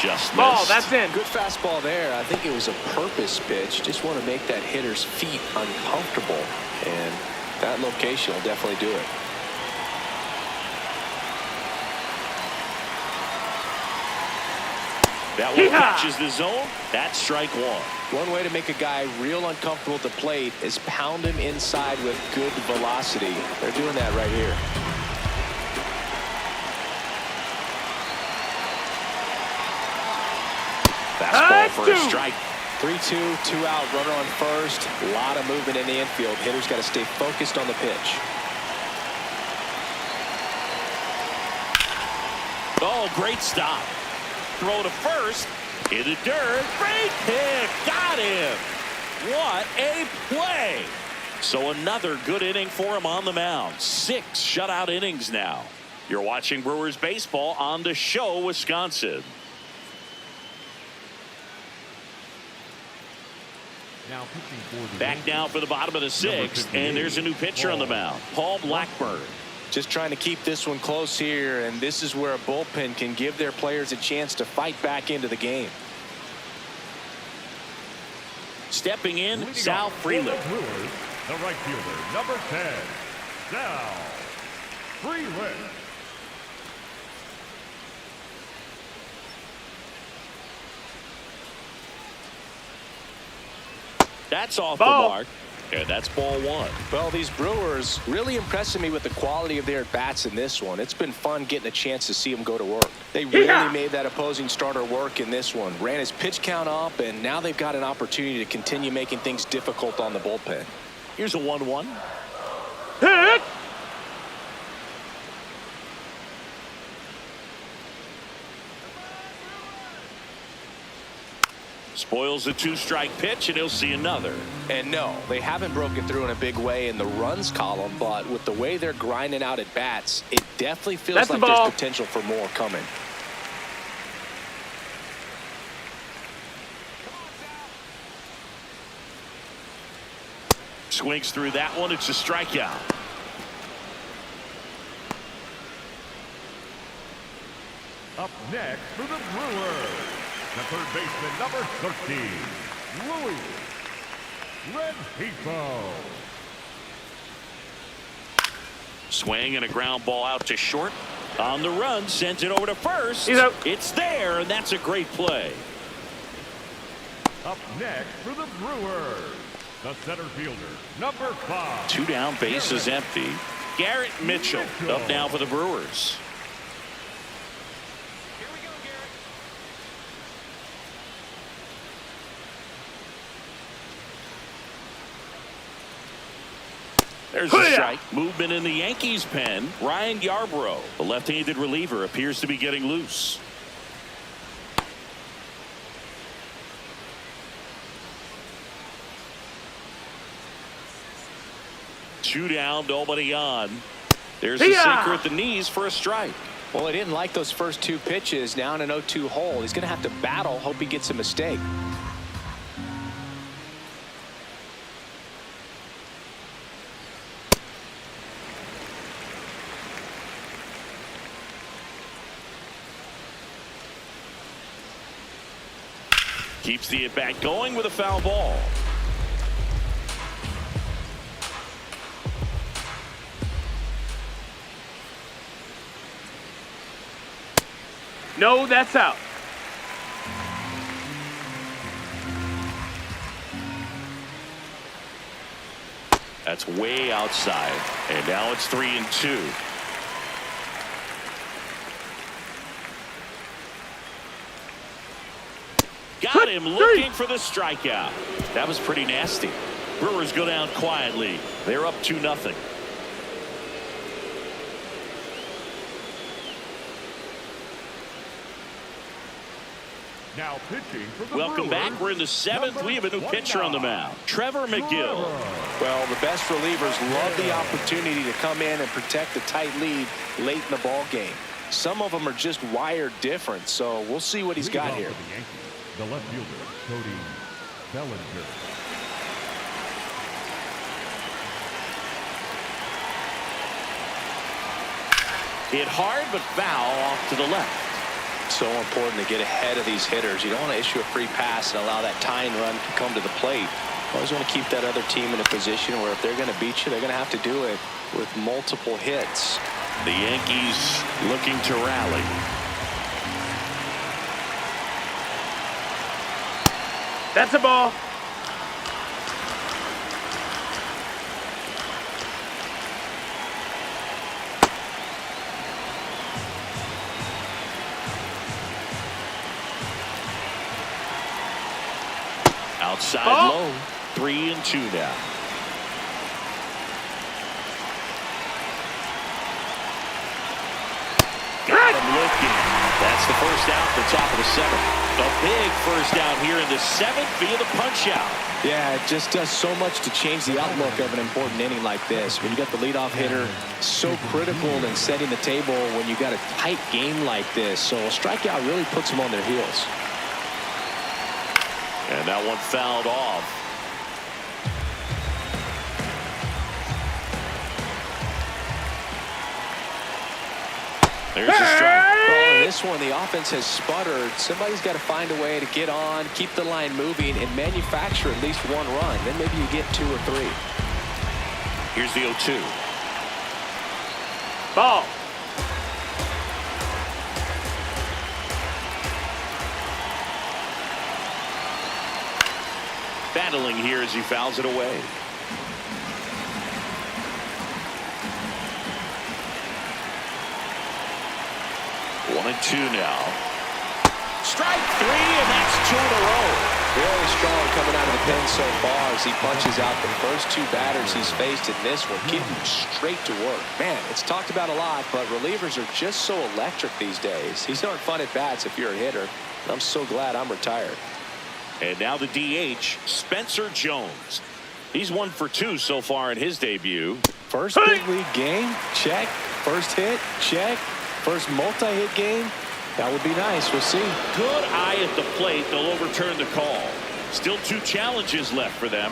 Just Ball. missed. That's in. Good fastball there. I think it was a purpose pitch. Just want to make that hitter's feet uncomfortable. And that location will definitely do it. That one catches the zone. That's strike 1. One way to make a guy real uncomfortable at the plate is pound him inside with good velocity. They're doing that right here. Fastball for a strike. 3-2, 2 out, runner on first. A lot of movement in the infield. Hitters got to stay focused on the pitch. Oh, great stop. Throw to first. In the dirt. Great pick. Got him. What a play. So another good inning for him on the mound. 6 shutout innings now. You're watching Brewers baseball on The Show, Wisconsin. Back now for the bottom of the 6th, and there's a new pitcher on the mound, Paul Blackburn. Just trying to keep this one close here, and this is where a bullpen can give their players a chance to fight back into the game. Stepping in, Sal Freeland. The right fielder, number 10, Sal Freeland. That's off the mark, and that's ball 1. Well, these Brewers really impressing me with the quality of their at-bats in this one. It's been fun getting a chance to see them go to work. They really made that opposing starter work in this one. Ran his pitch count up, and now they've got an opportunity to continue making things difficult on the bullpen. Here's a 1-1. Hit. Spoils a 2-strike pitch, and he'll see another. And no, they haven't broken through in a big way in the runs column, but with the way they're grinding out at bats, it definitely feels like there's potential for more coming. Swings through that one. It's a strikeout. Up next for the Brewers, the third baseman, number 13, Louis Renfifo. Swing and a ground ball out to short. On the run, sends it over to first. He's out. It's there, and that's a great play. Up next for the Brewers, the center fielder, number 5. 2 down, base is empty. Garrett Mitchell up now for the Brewers. Here we go, Garrett. There's a strike. Movement in the Yankees pen. Ryan Yarbrough, the left-handed reliever, appears to be getting loose. Two down, nobody on. There's a sinker at the knees for a strike. Well, he didn't like those first 2 pitches. Now in an 0-2 hole, he's going to have to battle. Hope he gets a mistake. Keeps the at-bat going with a foul ball. No, that's out. That's way outside, and now it's 3-2. Got him looking for the strikeout. That was pretty nasty. Brewers go down quietly. They're up 2-0. Now pitching for the Welcome Brewers, back. We're in the 7th. We have a new pitcher on the mound, Trevor McGill. Well, the best relievers love the opportunity to come in and protect a tight lead late in the ball game. Some of them are just wired different, so we'll see what he's got here. The Yankees, the left fielder, Cody Bellinger. Hit hard, but foul off to the left. So important to get ahead of these hitters. You don't want to issue a free pass and allow that tying run to come to the plate. You always want to keep that other team in a position where if they're going to beat you, they're going to have to do it with multiple hits. The Yankees looking to rally. That's a ball. Outside low. 3-2 now. Got him looking. That's the first out at the top of the seventh. A big first down here in the seventh via the punch out. Yeah, it just does so much to change the outlook of an important inning like this. When you got the leadoff hitter, so critical in setting the table when you got a tight game like this. So a strikeout really puts them on their heels. And that one fouled off. There's a strike. Well, in this one, the offense has sputtered. Somebody's got to find a way to get on, keep the line moving, and manufacture at least one run. Then maybe you get 2 or 3. Here's the 0-2. Ball. Battling here as he fouls it away. One and two now. Strike 3, and that's 2 in a row. Very strong coming out of the pen so far as he punches out the first 2 batters he's faced in this one, keeping him straight to work. Man, it's talked about a lot, but relievers are just so electric these days. These aren't fun at bats if you're a hitter. And I'm so glad I'm retired. And now the DH, Spencer Jones. He's 1 for 2 so far in his debut. First big league game, check. First hit, check. First multi-hit game, that would be nice. We'll see. Good eye at the plate. They'll overturn the call. Still 2 challenges left for them.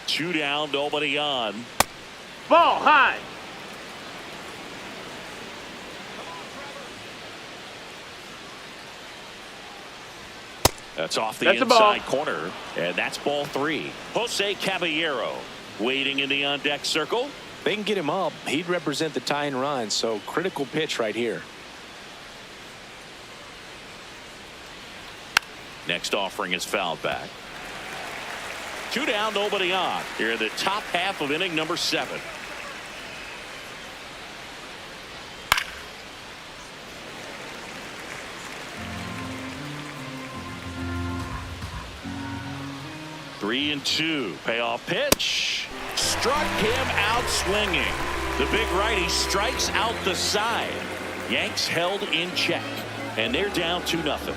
Two down, nobody on. Ball high. That's off the That's a ball. inside corner, and that's ball 3. Jose Caballero waiting in the on-deck circle. They can get him up. He'd represent the tying run, so critical pitch right here. Next offering is fouled back. 2 down, nobody on. Here in the top half of inning number 7. Three and 2. Payoff pitch. Struck him out swinging. The big righty strikes out the side. Yanks held in check. And they're down 2-0.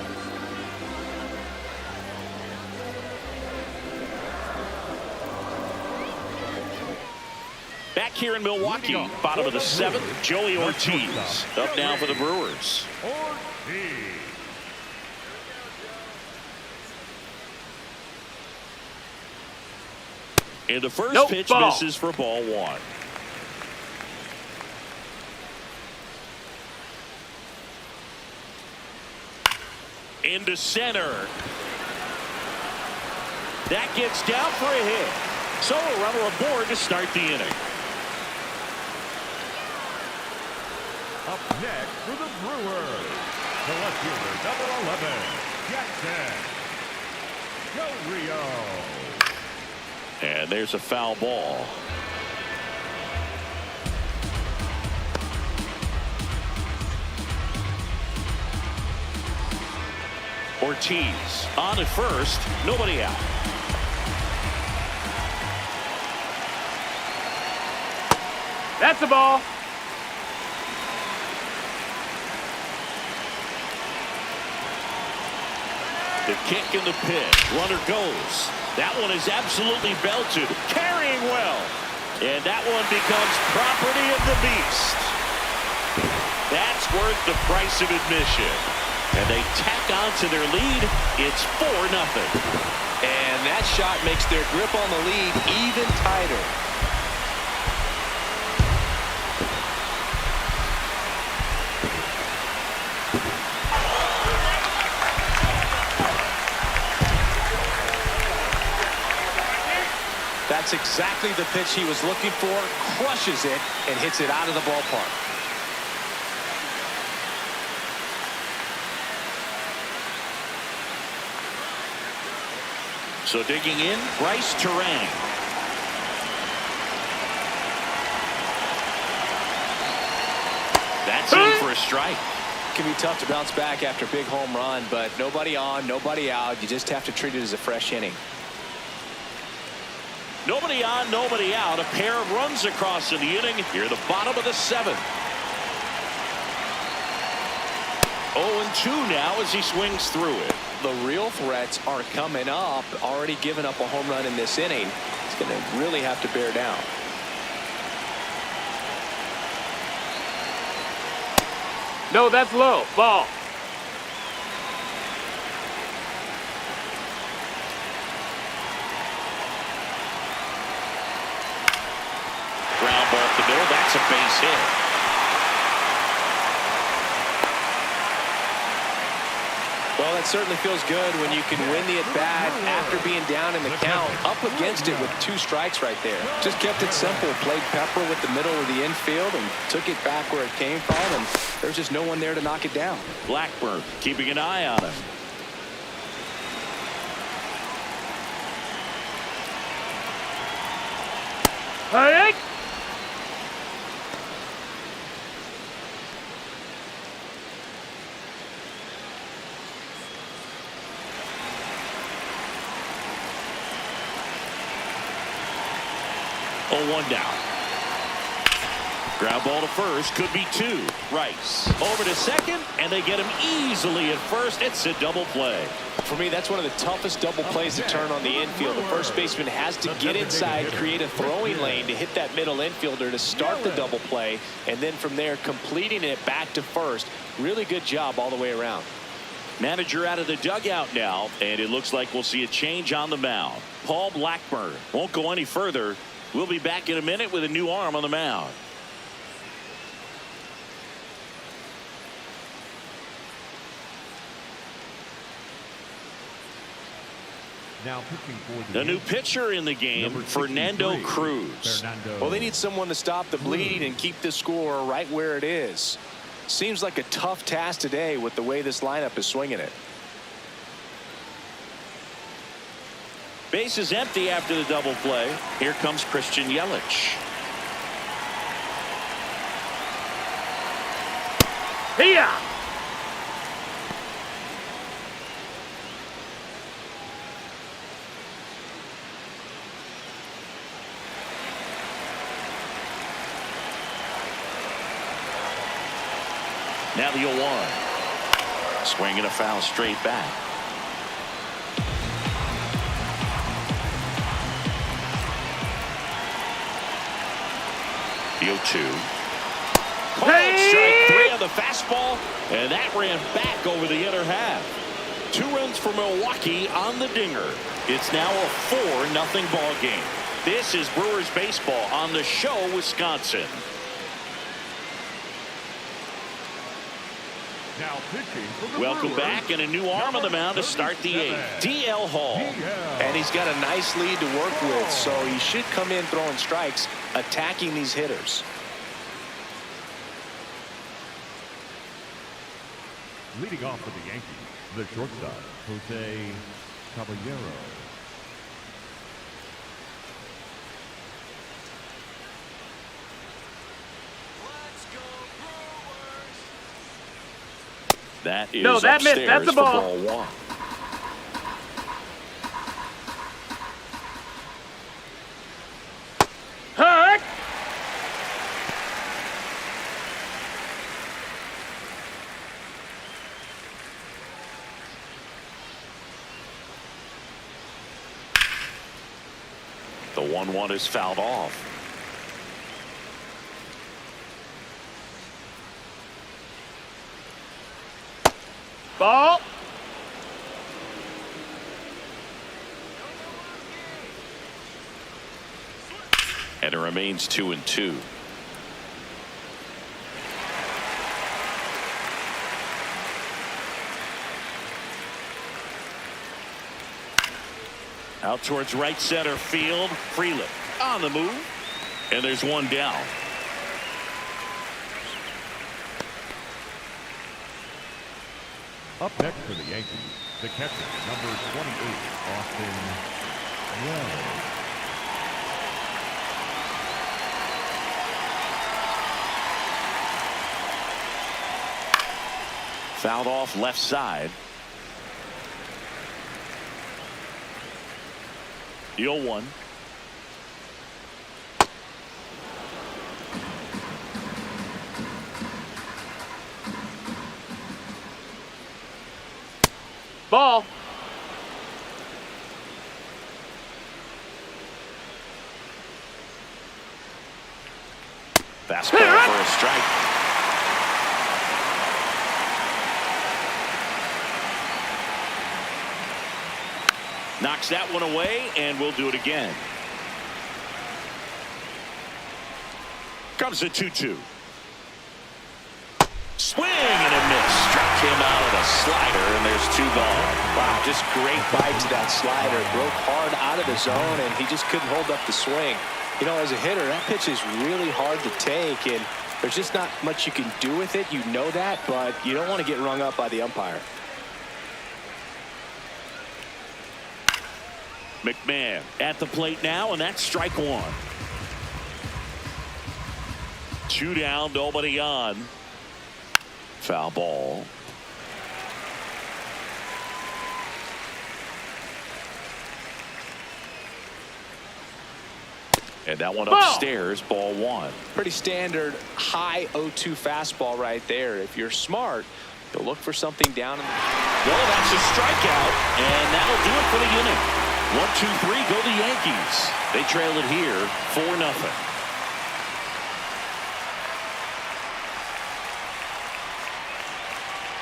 Back here in Milwaukee, bottom of the 7th, Joey Ortiz up now for the Brewers. And the first pitch ball. misses for ball 1. Into center. That gets down for a hit. So a runner aboard to start the inning. Up next for the Brewers, the left fielder, number 11, Jackson Del Rio. And there's a foul ball. Ortiz on at first, nobody out. That's the ball. The kick and the pitch. Runner goes. That one is absolutely belted. Carrying well. And that one becomes property of the beast. That's worth the price of admission. And they tack on to their lead. It's 4-0. And that shot makes their grip on the lead even tighter. That's exactly the pitch he was looking for. Crushes it and hits it out of the ballpark. So digging in, Bryce Terang. That's in for a strike. can be tough to bounce back after a big home run, but nobody on, nobody out. You just have to treat it as a fresh inning. Nobody on, nobody out. A pair of runs across in the inning. Here at the bottom of the 7th. 0-2 now as he swings through it. The real threats are coming up. Already given up a home run in this inning. It's going to really have to bear down. No, that's low. Ball. Ground ball up the middle. That's a base hit. Well, that certainly feels good when you can win the at-bat after being down in the count. Up against it with 2 strikes right there. Just kept it simple. Played pepper with the middle of the infield and took it back where it came from. And there's just no one there to knock it down. Blackburn keeping an eye on him. Hey! Oh, 1 down. Ground ball to first. Could be 2. Rice over to second, and they get him easily at first. It's a double play. For me, that's one of the toughest double plays to turn on the infield. The first baseman has to get inside, create a throwing lane to hit that middle infielder to start the double play, and then from there completing it back to first. Really good job all the way around. Manager out of the dugout now, and it looks like we'll see a change on the mound. Paul Blackburn won't go any further. We'll be back in a minute with a new arm on the mound. Now pitching for The new pitcher in the game, Fernando Cruz. Well, they need someone to stop the bleeding and keep the score right where it is. Seems like a tough task today with the way this lineup is swinging it. Base is empty after the double play. Here comes Christian Yelich. Here! Now the 0-1. Swinging a foul straight back. The 0-2. Called strike 3 on the fastball, and that ran back over the inner half. 2 runs for Milwaukee on the dinger. It's now a 4-0 ball game. This is Brewers baseball on the show, Wisconsin. Now pitching for the Welcome Brewers, back, and a new arm on the mound to start the 8th. DL Hall. And he's got a nice lead to work with, so he should come in throwing strikes, attacking these hitters. Leading off for the Yankees, the shortstop, Jose Caballero. Let's go, Brewers! That is No, that missed. upstairs That's the for ball. ball 1. Hurt! The 1-1 is fouled off. Ball. And it remains 2-2. Out towards right center field. Freeland on the move. And there's 1 down. Up next for the Yankees, the catcher, number 28, Austin Wells. Fouled off left side. The 0-1. Ball. Fastball for a strike. Knocks that one away, and we'll do it again. Comes a 2-2. Swing and a miss. Struck him out of a slider, and there's 2 gone. Wow, just great bite to that slider. Broke hard out of the zone, and he just couldn't hold up the swing. You know, as a hitter, that pitch is really hard to take, and there's just not much you can do with it. You know that, but you don't want to get rung up by the umpire. McMahon at the plate now, and that's strike 1. 2 down, nobody on. Foul ball. And that one upstairs, ball 1. Pretty standard high 0-2 fastball right there. If you're smart, you'll look for something down. Well, that's a strikeout, and that'll do it for the inning. 1-2-3, go the Yankees. They trail it here 4-0.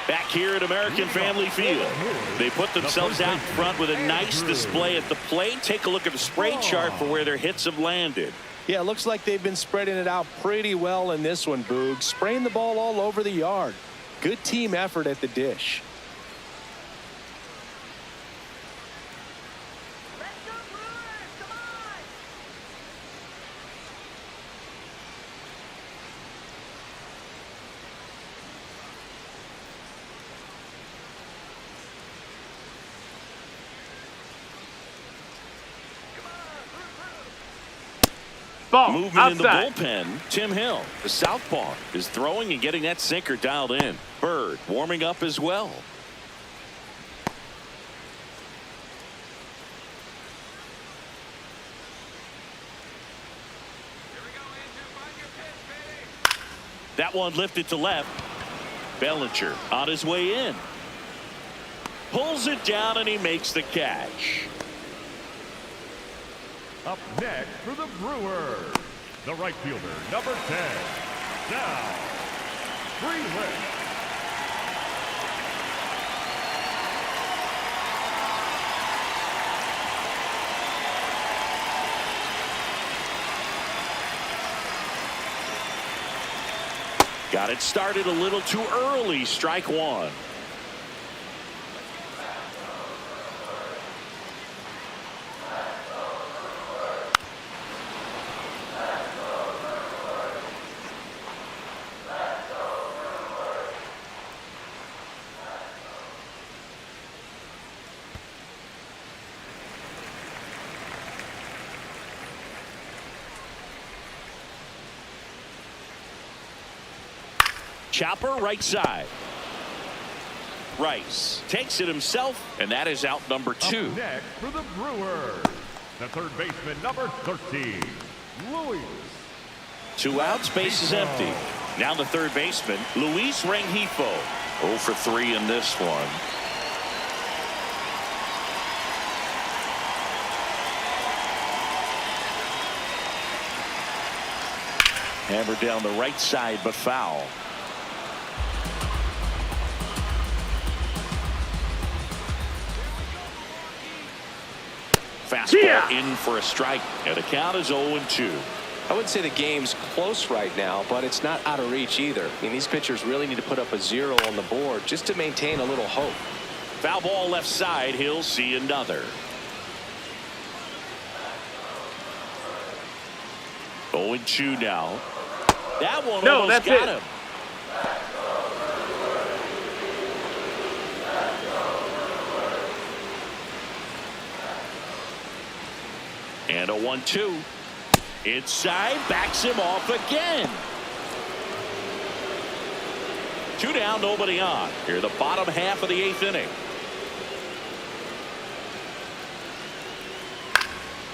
Back here at American Family Field, they put themselves out front with a nice display at the plate. Take a look at the spray chart for where their hits have landed. Yeah, it looks like they've been spreading it out pretty well in this one, Boog. Spraying the ball all over the yard. Good team effort at the dish. Ball. Movement in the Outside. bullpen. Tim Hill, the southpaw, is throwing and getting that sinker dialed in. Bird warming up as well. That one lifted to left. Bellinger on his way in. Pulls it down and he makes the catch. Up next for the Brewers, the right fielder, number 10, Now, Freeland. Got it started a little too early. Strike 1. Chopper right side. Rice takes it himself, and that is out number 2. Up next for the Brewers, the third baseman, number 13, Luis. 2 outs, base is empty. Now the third baseman, Luis Rengifo. 0 for 3 in this one. Hammered down the right side, but foul. Fastball in for a strike, and the count is 0-2. I wouldn't say the game's close right now, but it's not out of reach either. I mean, these pitchers really need to put up a 0 on the board just to maintain a little hope. Foul ball left side. He'll see another. 0-2 now. That one almost got him. And a 1-2. Inside, backs him off again. Two down, nobody on. Here, the bottom half of the 8th inning.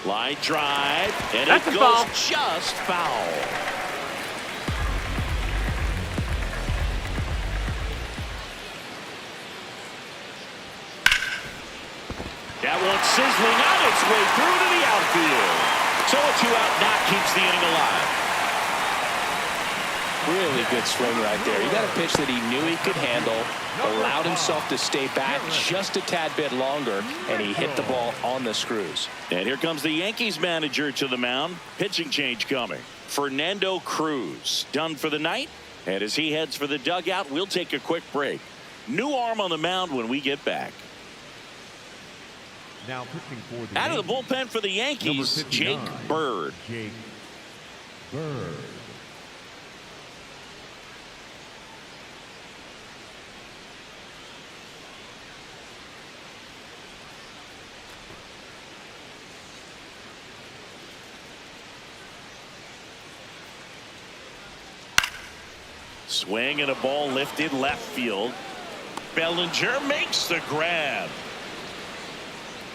Line drive, and That's it a goes foul. just foul. That one sizzling on its way through to the outfield. So a 2-out knock keeps the inning alive. Really good swing right there. He got a pitch that he knew he could handle, allowed himself to stay back just a tad bit longer, and he hit the ball on the screws. And here comes the Yankees manager to the mound. Pitching change coming. Fernando Cruz done for the night. And as he heads for the dugout, we'll take a quick break. New arm on the mound when we get back. Now pitching for the Out of the Yankees, bullpen for the Yankees, number Jake 59, Bird. Jake Bird. Swing and a ball lifted left field. Bellinger makes the grab.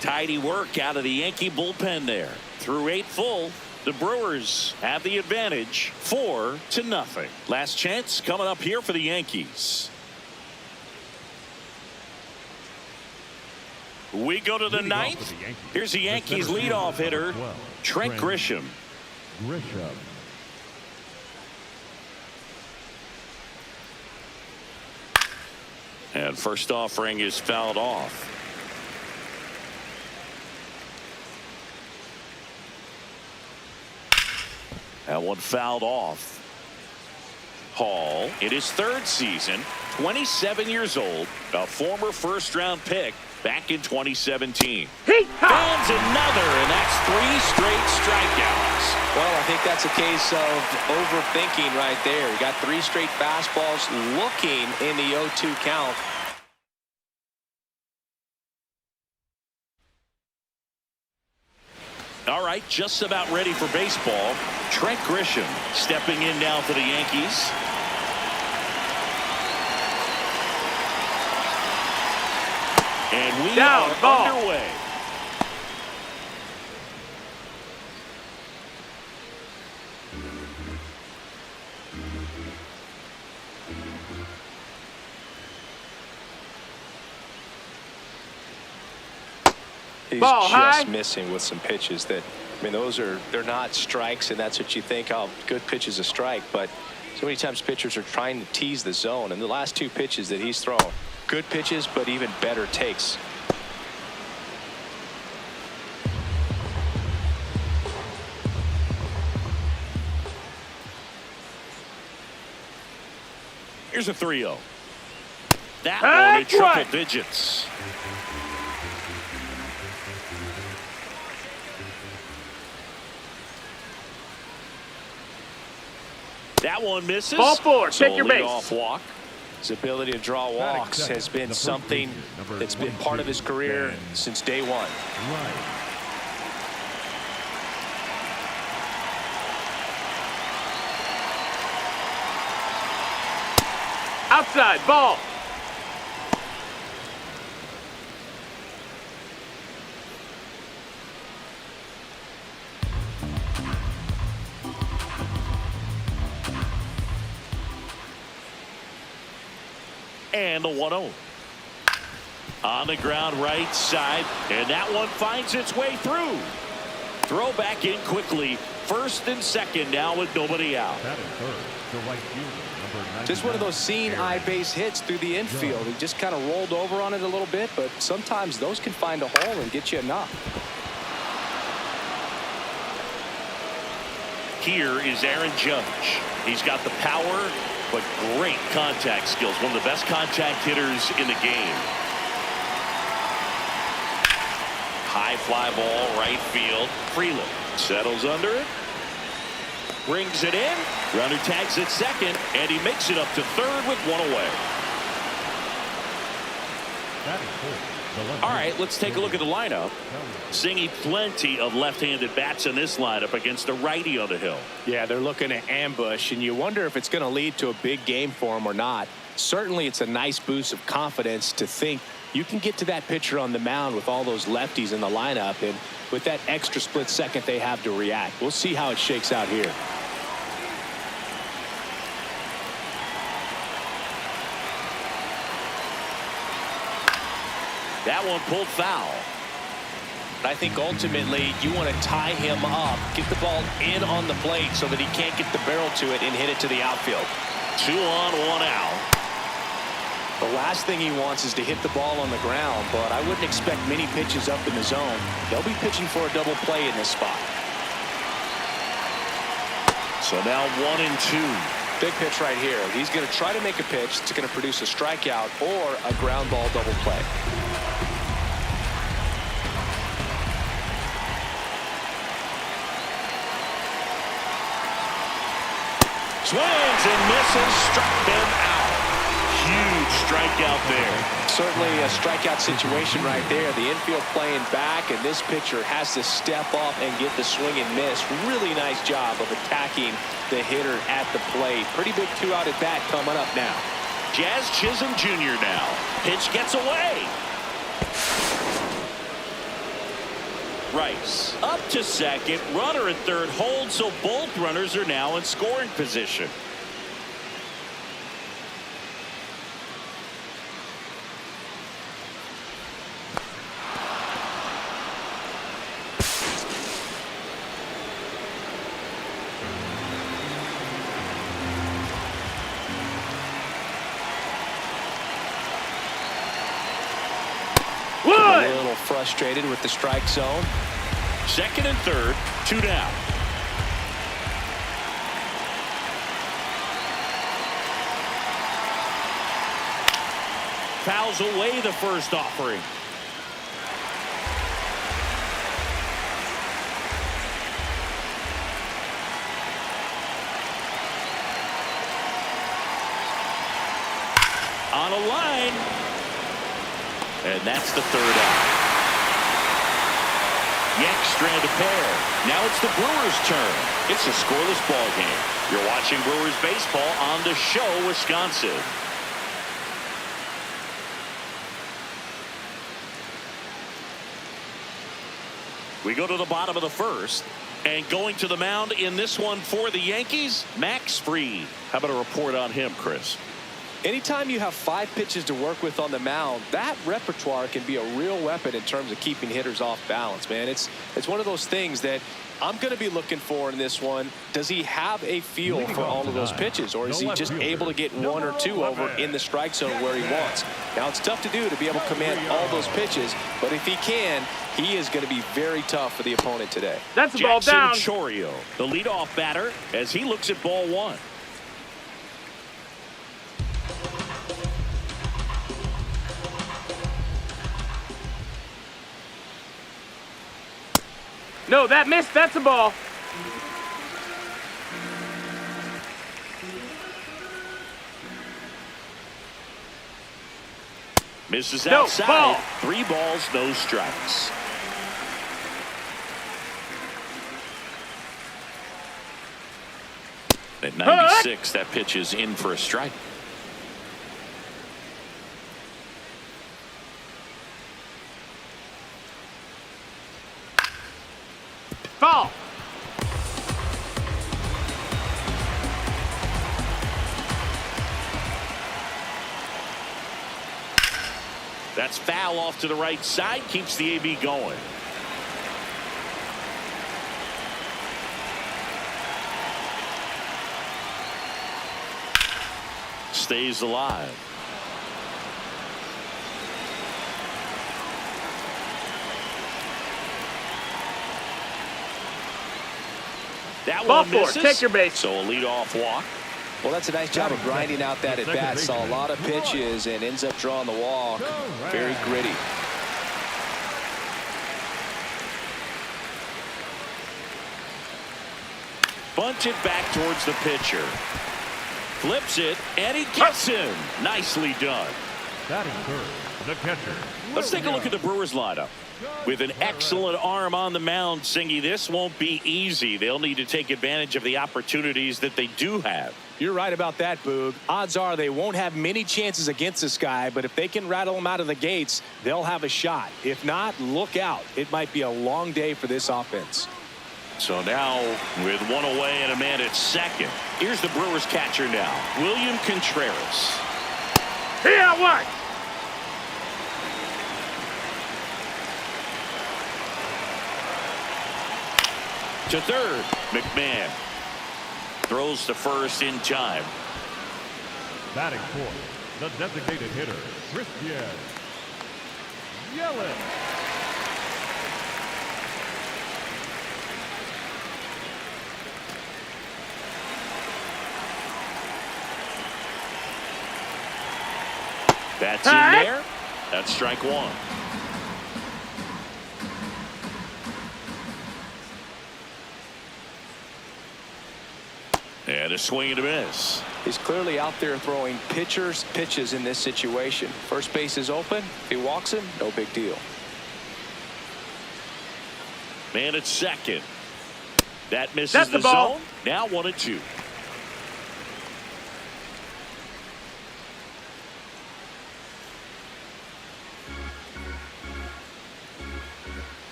Tidy work out of the Yankee bullpen there. Through 8 full, the Brewers have the advantage 4-0. Last chance coming up here for the Yankees. We go to the Leading off 9th. for the Yankees, Here's the Yankees center leadoff fielder, hitter, number 12, Trent Grisham. Grisham. And first offering is fouled off. That one fouled off. Hall, in his 3rd season, 27 years old, a former first-round pick back in 2017. Fans another, and that's 3 straight strikeouts. Well, I think that's a case of overthinking right there. He got 3 straight fastballs looking in the 0-2 count. All right, just about ready for baseball. Trent Grisham stepping in now for the Yankees. And we Down, are ball. underway. He's Ball just high. missing with some pitches that, I mean, they're not strikes, and that's what you think, oh, good pitch is a strike. But so many times pitchers are trying to tease the zone, and the last 2 pitches that he's thrown, good pitches, but even better takes. Here's a 3-0. That That's one in triple right. digits. That one misses. Ball 4, So take your base. leadoff walk. His ability to draw walks has been something that's been part of his career since day one. Right. Outside, ball. And the 1-0. On the ground right side, and that one finds its way through. Throw back in quickly. First and second now with nobody out. Batting third, the right fielder, number 99. Just one of those seeing eye base hits through the infield. He just kind of rolled over on it a little bit, but sometimes those can find a hole and get you enough. Here is Aaron Judge. He's got the power, but great contact skills. One of the best contact hitters in the game. High fly ball, right field. Freeland settles under it. Brings it in. Runner tags at second, and he makes it up to third with one away. Batting fourth, the left All right, fielder, let's take a look at the lineup. Kelly. Seeing plenty of left-handed bats in this lineup against a righty on the hill. Yeah, they're looking to ambush, and you wonder if it's going to lead to a big game for him or not. Certainly, it's a nice boost of confidence to think you can get to that pitcher on the mound with all those lefties in the lineup and with that extra split second they have to react. We'll see how it shakes out here. That one pulled foul. I think ultimately you want to tie him up, get the ball in on the plate so that he can't get the barrel to it and hit it to the outfield. 2 on, 1 out. The last thing he wants is to hit the ball on the ground, but I wouldn't expect many pitches up in the zone. They'll be pitching for a double play in this spot. So now 1-2. Big pitch right here. He's going to try to make a pitch that's going to produce a strikeout or a ground ball double play. Swings and misses, struck them out. Huge strikeout there. Certainly a strikeout situation right there. The infield playing back, and this pitcher has to step up and get the swing and miss. Really nice job of attacking the hitter at the plate. Pretty big 2-out at bat coming up now. Jazz Chisholm Jr. now. Pitch gets away. Rice up to second. Runner at third holds, so both runners are now in scoring position. A little frustrated with the strike zone. Second and third, 2 down. Fouls away the first offering. On a line. And that's the 3rd out. Yanks strand a pair. Now it's the Brewers' turn. It's a scoreless ball game. You're watching Brewers baseball on The Show, Wisconsin. We go to the bottom of the first. And going to the mound in this one for the Yankees, Max Fried. How about a report on him, Chris? Anytime you have 5 pitches to work with on the mound, that repertoire can be a real weapon in terms of keeping hitters off balance, man. It's one of those things that I'm going to be looking for in this one. Does he have a feel for all of those pitches, or is he just able to get 1 or 2 over in the strike zone where he wants? Now, it's tough to do to be able to command all those pitches, but if he can, he is going to be very tough for the opponent today. That's a ball down. Chorio, the leadoff batter, as he looks at ball 1. No, that missed. That's a ball. Misses No, outside. ball. 3 balls, no strikes. At 96, that pitch is in for a strike. Ball. That's foul off to the right side. Keeps the AB going. Stays alive. That Ball one four. misses. Take your base. So a leadoff walk. Well, that's a nice job of grinding out that at bat. Saw a lot of pitches and ends up drawing the walk. Very gritty. Bunted back towards the pitcher. Flips it, and he gets him. Nicely done. Batting third, the catcher. Let's take a look at the Brewers lineup. With an excellent arm on the mound, Singy, this won't be easy. They'll need to take advantage of the opportunities that they do have. You're right about that, Boog. Odds are they won't have many chances against this guy, but if they can rattle him out of the gates, they'll have a shot. If not, look out. It might be a long day for this offense. So now with one away and a man at second, here's the Brewers catcher now, William Contreras. Here, what? To third, McMahon throws to first in time. Batting fourth, the designated hitter, Christian Yelich. That's in there. That's strike one. And a swing and a miss. He's clearly out there throwing pitches in this situation. First base is open. If he walks him, no big deal. Man at second. That misses That's the the ball. zone. Now 1-2.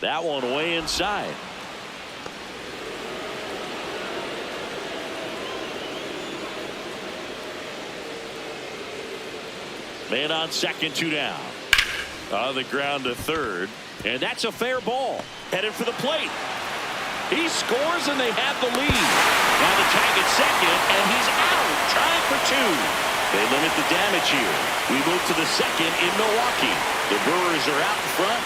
That one way inside. Man on second, 2 down. On the ground to third. And that's a fair ball. Headed for the plate. He scores and they have the lead. Now the tag at second and he's out. Trying for 2. They limit the damage here. We move to the second in Milwaukee. The Brewers are out in front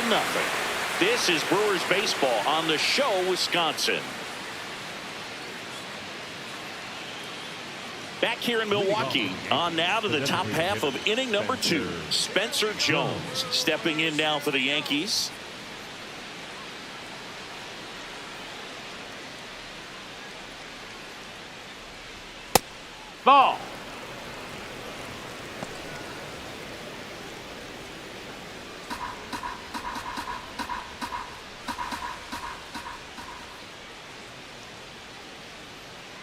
1-0. This is Brewers baseball on the show, Wisconsin. Back here in Milwaukee, on now to the top half of inning number 2. Spencer Jones stepping in now for the Yankees. Ball.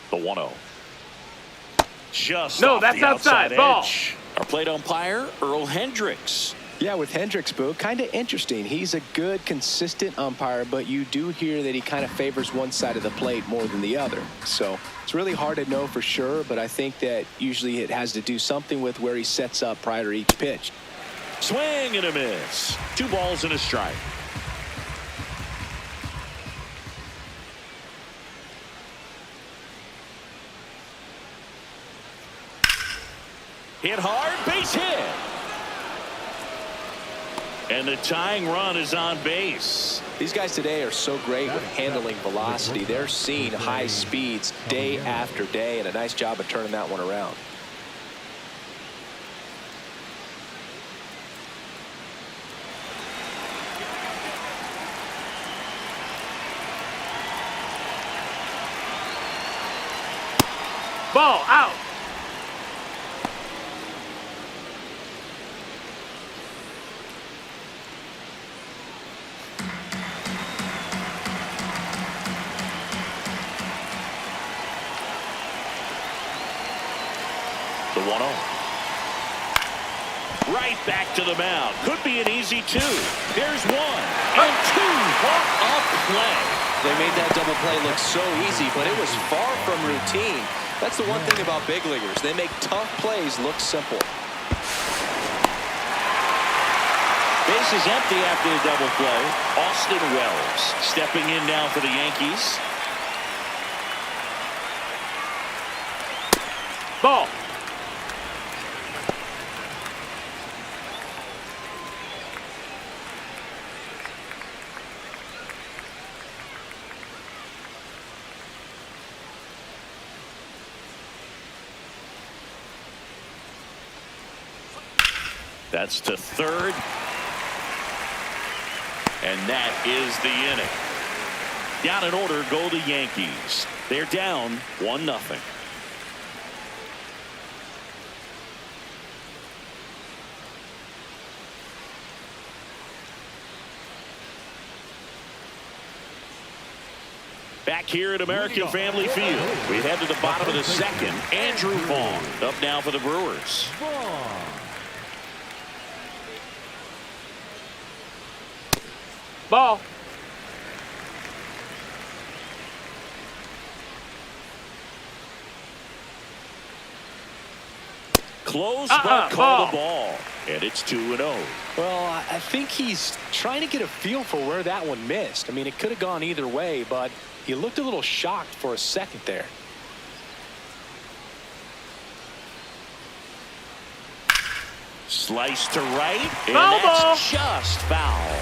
The 1-0. Just No, off that's the outside outside. Ball. edge. Our plate umpire, Earl Hendricks. Yeah, with Hendricks, Boo, kind of interesting. He's a good, consistent umpire, but you do hear that he kind of favors one side of the plate more than the other. So it's really hard to know for sure, but I think that usually it has to do something with where he sets up prior to each pitch. Swing and a miss. 2 balls and a strike. Hit hard, base hit. And the tying run is on base. These guys today are so great with handling velocity. They're seeing high speeds day after day, and a nice job of turning that one around. Ball out. The 1-0. Right back to the mound. Could be an easy 2. There's 1 and 2. What a play. They made that double play look so easy, but it was far from routine. That's the one thing about big leaguers. They make tough plays look simple. Base is empty after the double play. Austin Wells stepping in now for the Yankees. Ball. That's to third. And that is the inning. Down in order go the Yankees. They're down 1-0. Back here at American Family Field, we head to the bottom of the second. Andrew Vaughn up now for the Brewers. Ball. Close, but call the ball. And it's 2-0. Well, I think he's trying to get a feel for where that one missed. I mean, it could have gone either way, but he looked a little shocked for a second there. Slice to right, and Foul that's ball. just foul.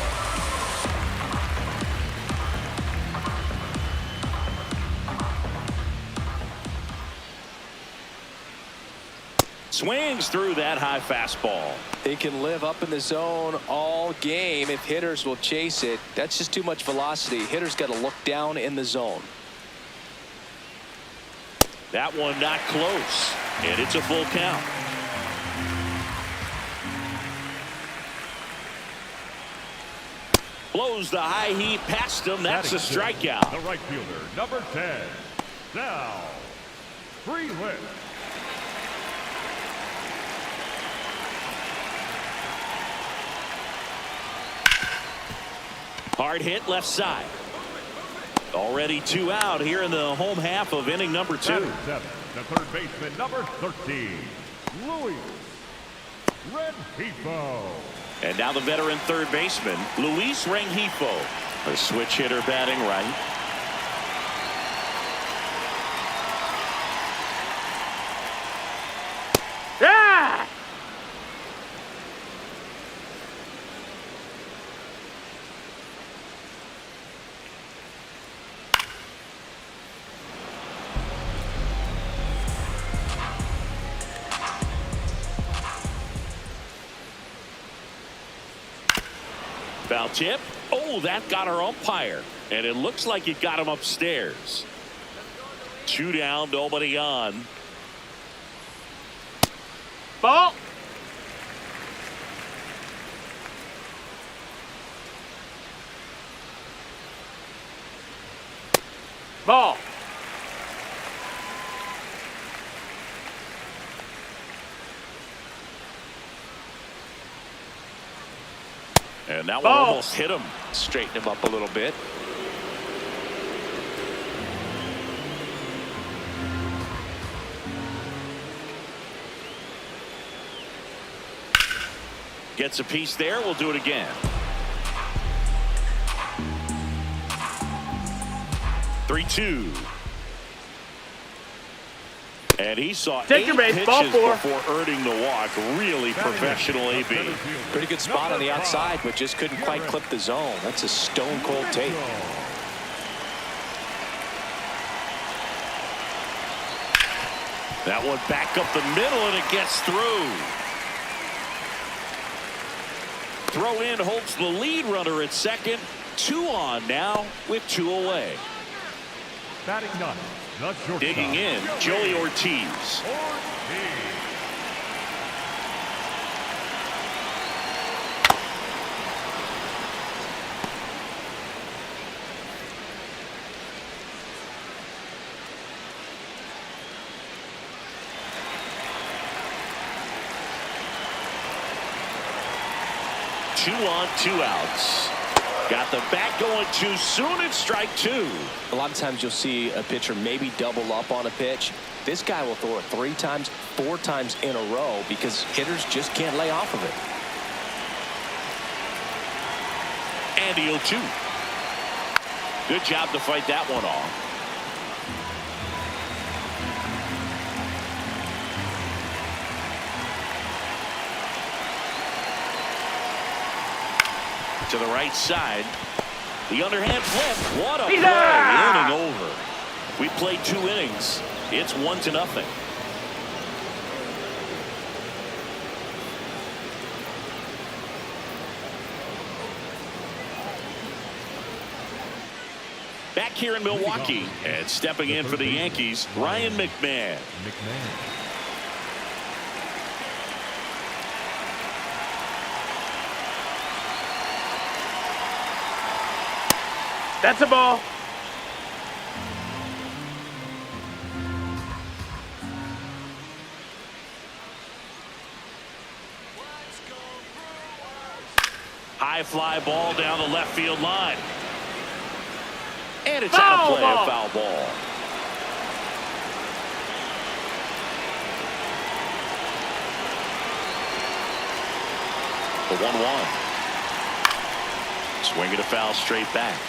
Swings through that high fastball. They can live up in the zone all game if hitters will chase it. That's just too much velocity. Hitters got to look down in the zone. That one not close, and it's a full count. Blows the high heat past him. That's a strikeout. The right fielder, number 10, now, free hit. Hard hit left side. Already 2 out here in the home half of inning number 2. Batting seventh, the third baseman, number 13, Luis Rengifo. And now the veteran third baseman, Luis Rengifo. A switch hitter batting right. Yeah! Foul tip. Oh, that got our umpire. And it looks like it got him upstairs. 2 down, nobody on. Ball. Ball. And that one Ball. almost hit him. Straighten him up a little bit. Gets a piece there. We'll do it again. 3-2. And he saw Take 8 your base, pitches ball 4. before earning the walk. Really professional AB. Pretty good spot on the outside, but just couldn't quite clip the zone. That's a stone cold take. That one back up the middle, and it gets through. Throw in holds the lead runner at second. 2 on now with 2 away. Batting ninth, the shortstop. Digging in, Joey Ortiz. Two on, 2 outs. Got the bat going too soon. It's strike 2. A lot of times you'll see a pitcher maybe double up on a pitch. This guy will throw it 3 times, 4 times in a row because hitters just can't lay off of it. And he'll 2. Good job to fight that one off. To the right side. The underhand flip. What a play. Inning over. We played 2 innings. It's 1-0. Back here in Milwaukee and stepping in for the Yankees, Ryan McMahon. That's a ball. High fly ball down the left field line. And it's out of play, a foul ball. The 1-1. Swinging a foul straight back.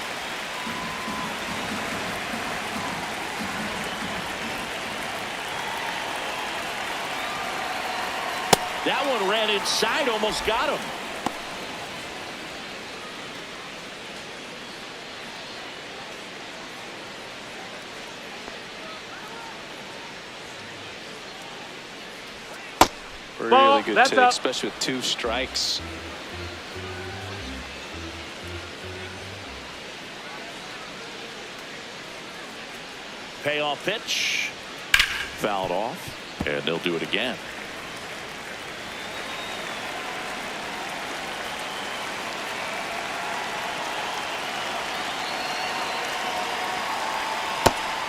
That one ran inside, almost got him. Really good take, up. especially with 2 strikes. Payoff pitch. Fouled off, and they'll do it again.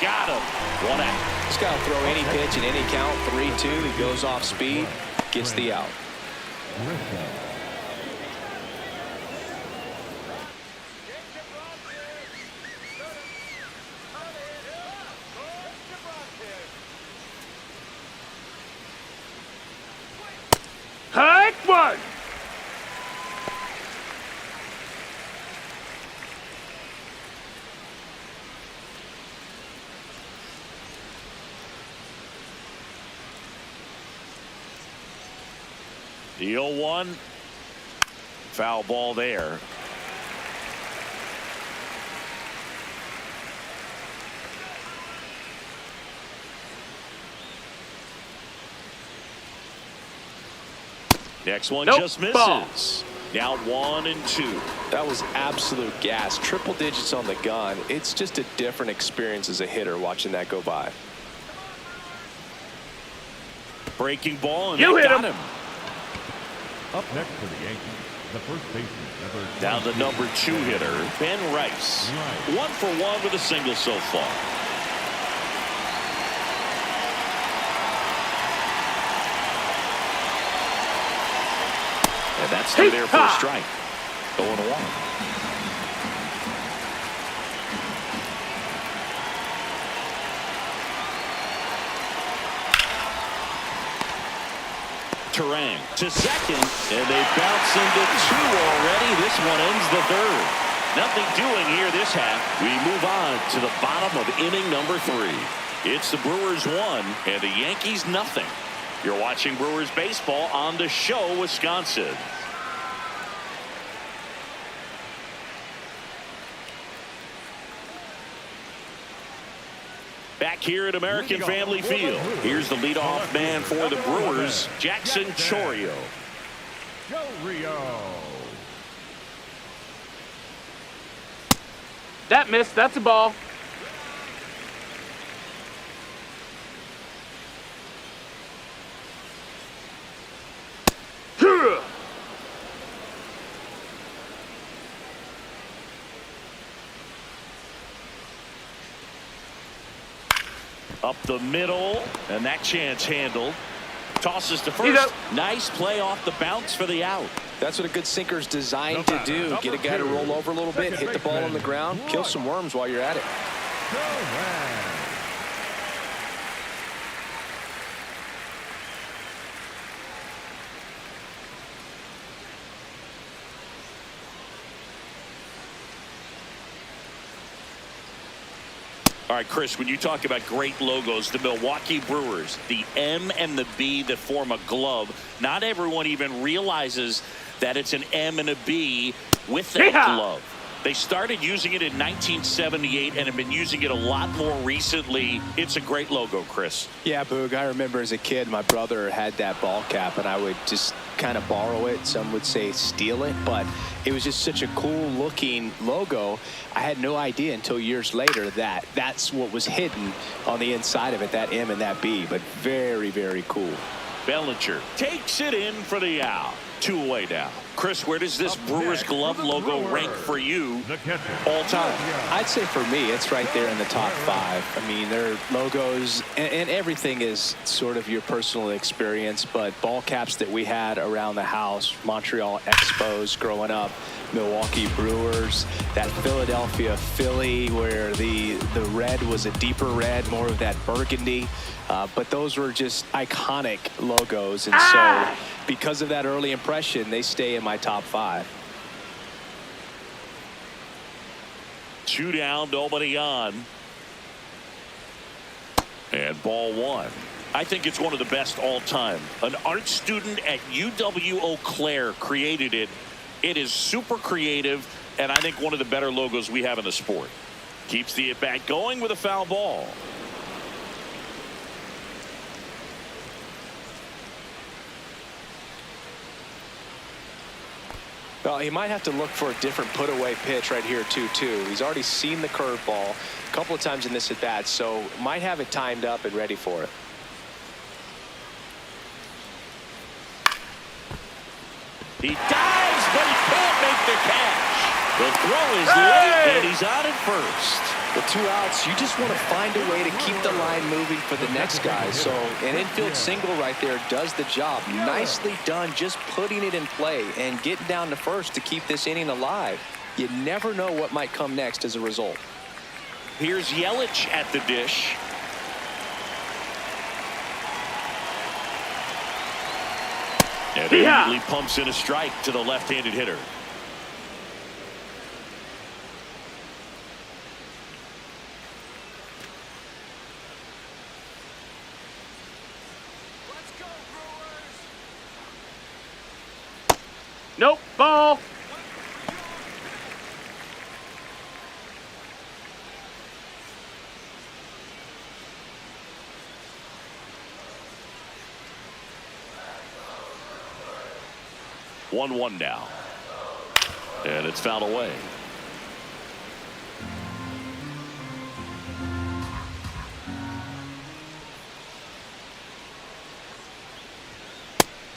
Got him. 1 out. He's got to throw any pitch in any count. 3-2. He goes off speed, gets the out. Hike one. The 0-1. Foul ball there. Next one just misses. Ball. Now 1 and 2. That was absolute gas. Triple digits on the gun. It's just a different experience as a hitter watching that go by. Breaking ball, and You they hit got him. Up next for the Yankees, the first baseman, number Down the number 2 hitter, Ben Rice. 1 for 1 with a single so far. And that's through there for a strike. 0-1. Terang to second, and they bounce into 2 already. This one ends the 3rd. Nothing doing here this half. We move on to the bottom of inning number 3. It's the Brewers 1 and the Yankees nothing. You're watching Brewers baseball on The Show, Wisconsin. Back here at American Family Field, here's the leadoff man for the Brewers, Jackson Chourio. That missed. That's a ball. Up the middle, and that chance handled. Tosses to first. Nice play off the bounce for the out. That's what a good sinker is designed to do. Get a guy to roll over a little bit, hit the ball on the ground, kill some worms while you're at it. All right, Chris, when you talk about great logos, the Milwaukee Brewers, the M and the B that form a glove, not everyone even realizes that it's an M and a B with that glove. They started using it in 1978 and have been using it a lot more recently. It's a great logo, Chris. Yeah, Boog, I remember as a kid, my brother had that ball cap, and I would just kind of borrow it. Some would say steal it, but it was just such a cool looking logo. I had no idea until years later that that's what was hidden on the inside of it, that M and that B, but very, very cool. Bellinger takes it in for the out. 2 away now. Chris, where does this Brewers glove logo rank for you all time? I'd say for me, it's right there in the top 5. I mean, their logos and everything is sort of your personal experience, but ball caps that we had around the house, Montreal Expos growing up, Milwaukee Brewers, that Philadelphia Philly where the red was a deeper red, more of that burgundy. But those were just iconic logos. And so because of that early impression, they stay in my top 5. 2 down, nobody on. And ball 1. I think it's one of the best all time. An art student at UW Eau Claire created it. It is super creative, and I think one of the better logos we have in the sport. Keeps the at-bat going with a foul ball. Well, he might have to look for a different put-away pitch right here, 2-2. He's already seen the curveball a couple of times in this at-bat, so might have it timed up and ready for it. He dives, but he can't make the catch. The throw is late, and he's out at first. With 2 outs, you just want to find a way to keep the line moving for the next guy. So an infield single right there does the job. Nicely done, just putting it in play and getting down to first to keep this inning alive. You never know what might come next as a result. Here's Yelich at the dish. And immediately pumps in a strike to the left-handed hitter. Let's go, Brewers! Nope, ball. 1-1 now. And it's fouled away.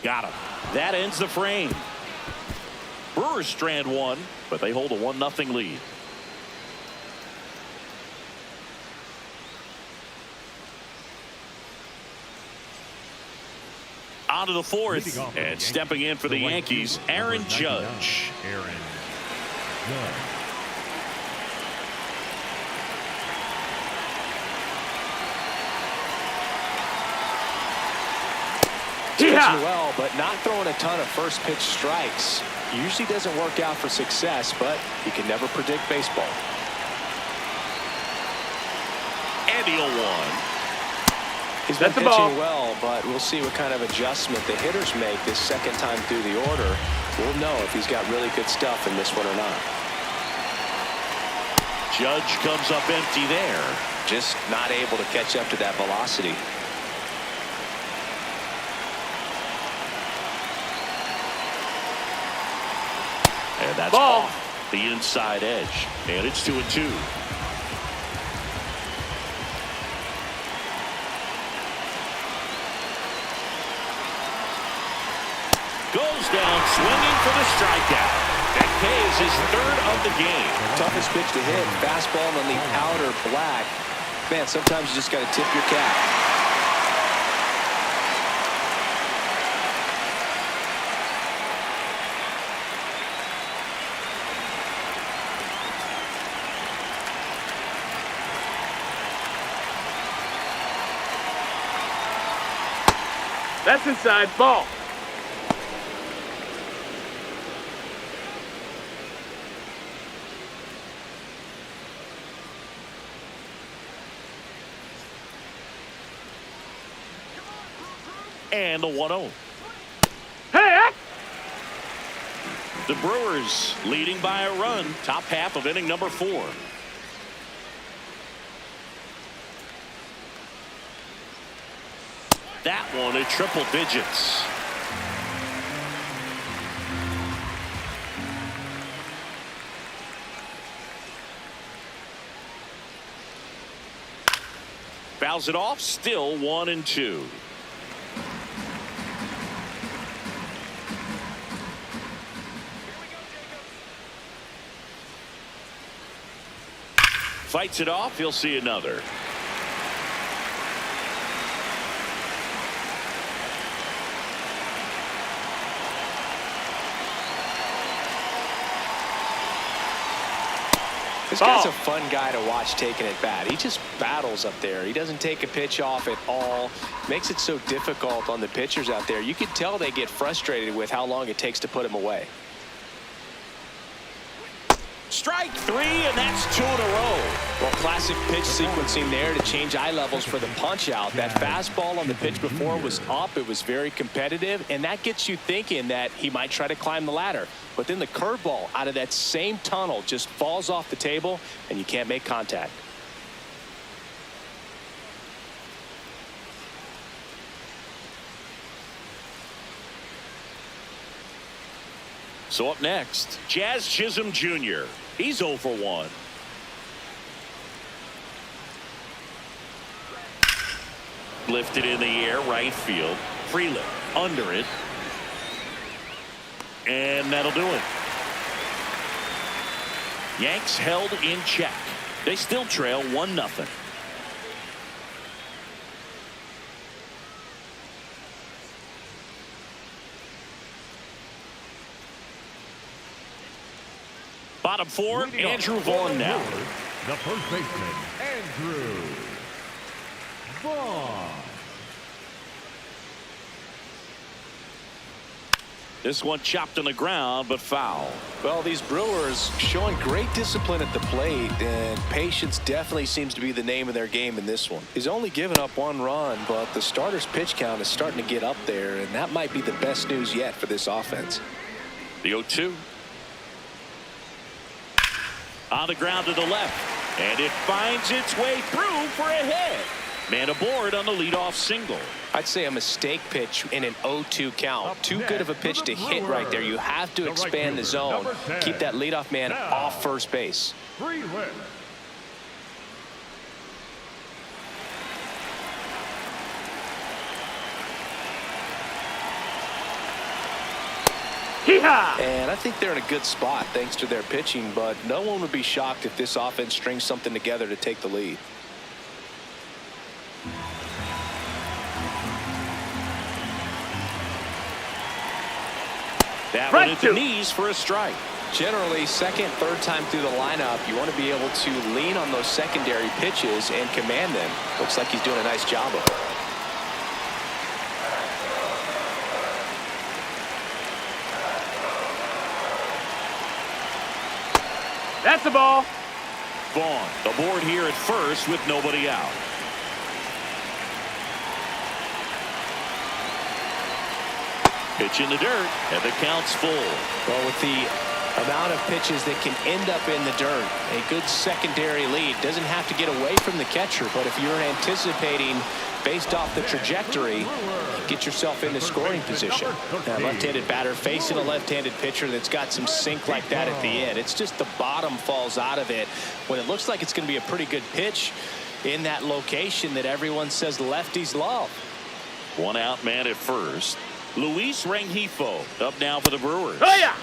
Got him. That ends the frame. Brewers strand 1, but they hold a 1-0 lead. On to the 4th, and stepping in for the Yankees, Aaron Judge. Pitching well, but not throwing a ton of first pitch strikes. Usually doesn't work out for success, but you can never predict baseball. And he'll 1. He's been pitching well, but we'll see what kind of adjustment the hitters make this second time through the order. We'll know if he's got really good stuff in this one or not. Judge comes up empty there. Just not able to catch up to that velocity. And that's off the inside edge. And it's 2-2. Goes down swinging for the strikeout. That pays his 3rd of the game. Toughest pitch to hit, fastball on the outer black. Man, sometimes you just got to tip your cap. That's inside, ball. And the 1-0. Hey! The Brewers leading by a run. Top half of inning number 4. That one at triple digits. Fouls it off. Still 1-2. fights it off. He'll see another. This guy's a fun guy to watch taking at bat. He just battles up there. He doesn't take a pitch off at all. Makes it so difficult on the pitchers out there. You can tell they get frustrated with how long it takes to put him away. Strike three, and that's 2 in a row. Well, classic pitch sequencing there to change eye levels for the punch out. That fastball on the pitch before was up. It was very competitive, and that gets you thinking that he might try to climb the ladder. But then the curveball out of that same tunnel just falls off the table, and you can't make contact. So up next, Jazz Chisholm Jr. He's 0 for 1. Lifted in the air, right field. Freeland under it. And that'll do it. Yanks held in check. They still trail 1-0. Bottom 4, Andrew Vaughn now. The first baseman, Andrew Vaughn. This one chopped on the ground, but foul. Well, these Brewers showing great discipline at the plate, and patience definitely seems to be the name of their game in this one. He's only given up 1 run, but the starter's pitch count is starting to get up there, and that might be the best news yet for this offense. The 0-2. On the ground to the left, and it finds its way through for a hit. Man aboard on the leadoff single. I'd say a mistake pitch in an 0-2 count. Too good of a pitch to hit right there. You have to expand the zone. Keep that leadoff man off first base. Freeland. Hee-haw! And I think they're in a good spot thanks to their pitching, but no one would be shocked if this offense strings something together to take the lead. That one at the knees for a strike. Generally, second, third time through the lineup, you want to be able to lean on those secondary pitches and command them. Looks like he's doing a nice job of it. That's a ball. Vaughn aboard here at first with nobody out. Pitch in the dirt, and the count's full. Well, with the amount of pitches that can end up in the dirt, a good secondary lead doesn't have to get away from the catcher, but if you're anticipating based off the trajectory, get yourself into scoring position. That left-handed batter facing a left-handed pitcher that's got some sink like that at the end. It's just the bottom falls out of it when it looks like it's going to be a pretty good pitch in that location that everyone says lefties love. 1 out man at first. Luis Rengifo up now for the Brewers. Oh, yeah.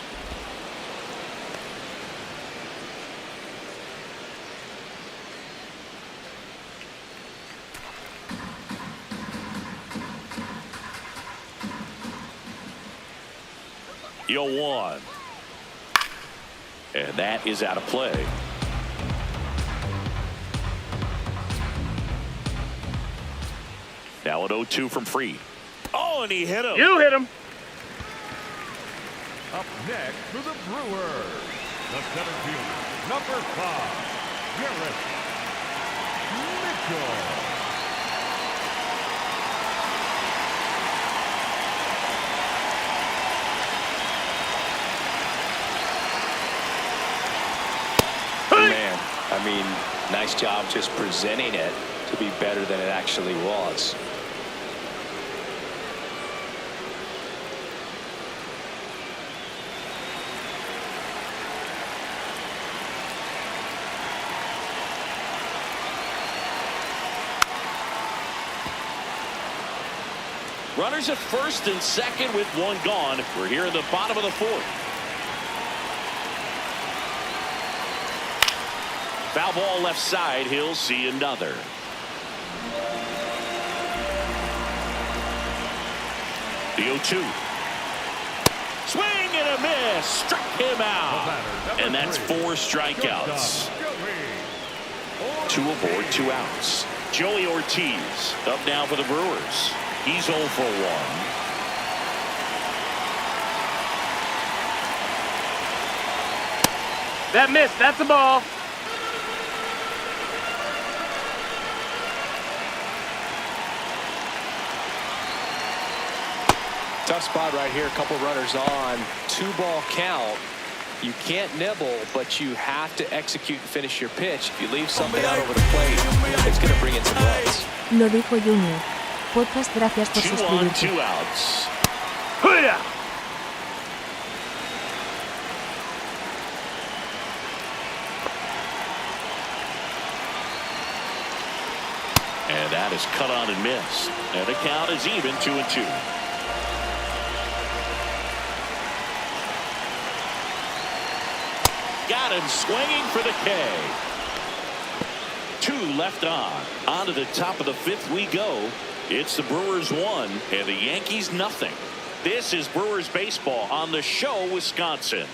The 0-1. And that is out of play. Now an 0-2 from Free. Oh, and he hit him. You hit him. Up next for the Brewers, the center fielder, number 5, Garrett Mitchell. Man, I mean, nice job just presenting it to be better than it actually was. Runners at first and second with 1 gone. We're here in the bottom of the 4th. Foul ball left side. He'll see another. The 0-2. Swing and a miss. Struck him out. And that's 4 strikeouts. 2 aboard, 2 outs. Joey Ortiz up now for the Brewers. He's 0 for 1. That missed. That's a ball. Tough spot right here. A couple runners on. 2-ball count. You can't nibble, but you have to execute and finish your pitch. If you leave something out over the plate, it's going to bring in some runs. Lo dijo Junior. Podcast, gracias por 2 on, suscribirte. 2 outs. Hoo-yah! And that is cut on and missed. And the count is even 2-2. Got him swinging for the K. 2 left on. On to the top of the 5th we go. It's the Brewers 1 and the Yankees nothing. This is Brewers baseball on the show, Wisconsin.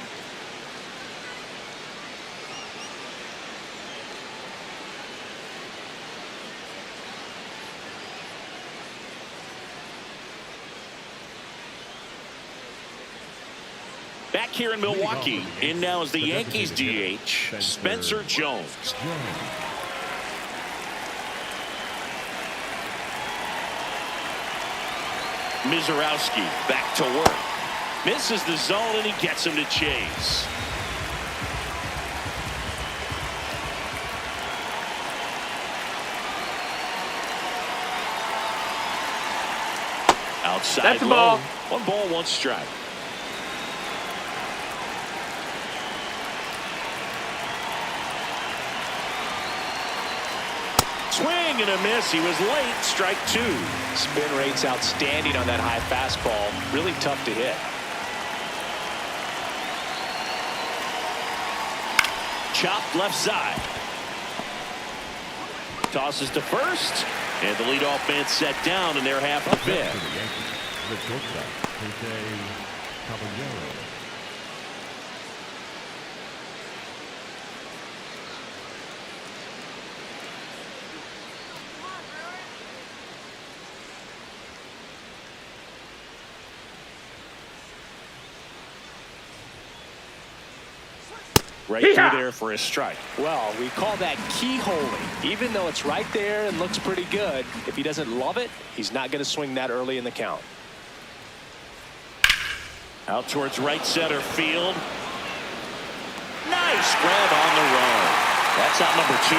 Back here in Milwaukee, in now is the Yankees DH, Spencer Jones. Mizorowski back to work. Misses the zone and he gets him to chase. Outside That's a low. ball. 1 ball, 1 strike. Swing and a miss. He was late. Strike 2. Spin rate's outstanding on that high fastball. Really tough to hit. Chopped left side. Tosses to first. And the leadoff man set down in their half of the 5th. Right through there for a strike. Well, we call that keyholing. Even though it's right there and looks pretty good, if he doesn't love it, he's not going to swing that early in the count. Out towards right center field. Nice grab on the run. That's out number 2.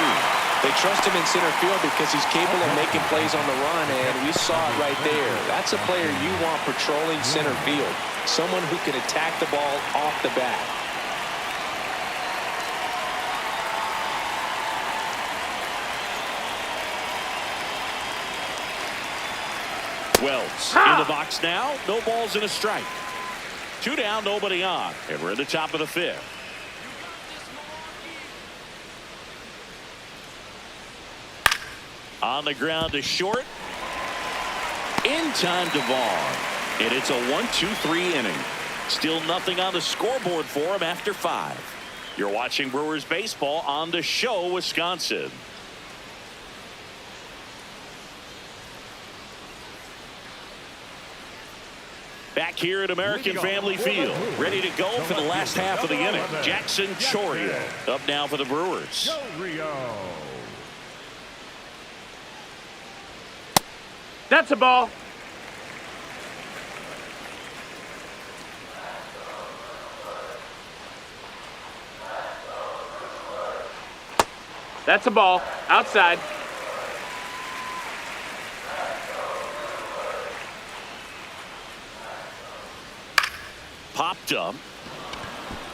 They trust him in center field because he's capable of making plays on the run, and we saw it right there. That's a player you want patrolling center field. Someone who can attack the ball off the bat. Wells in the box now. No balls and a strike. 2 down, nobody on. And we're at the top of the 5th. On the ground to short. In time to Vaughn. And it's a 1-2-3 inning. Still nothing on the scoreboard for him after 5. You're watching Brewers baseball on the show, Wisconsin. Back here at American Family Field, ready to go for the last half of the inning. Jackson Chourio up now for the Brewers. That's a ball. That's a ball. Outside. Popped up.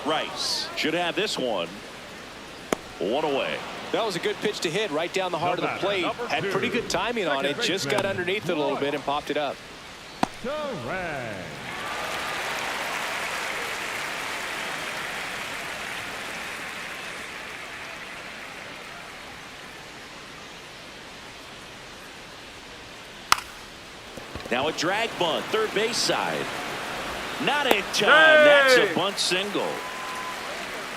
Rice should have this one. 1 away. That was a good pitch to hit right down the heart of the plate. Had pretty good timing on it. Just got underneath it a little bit and popped it up. Now a drag bunt, third base side. Not in time. That's a bunt single.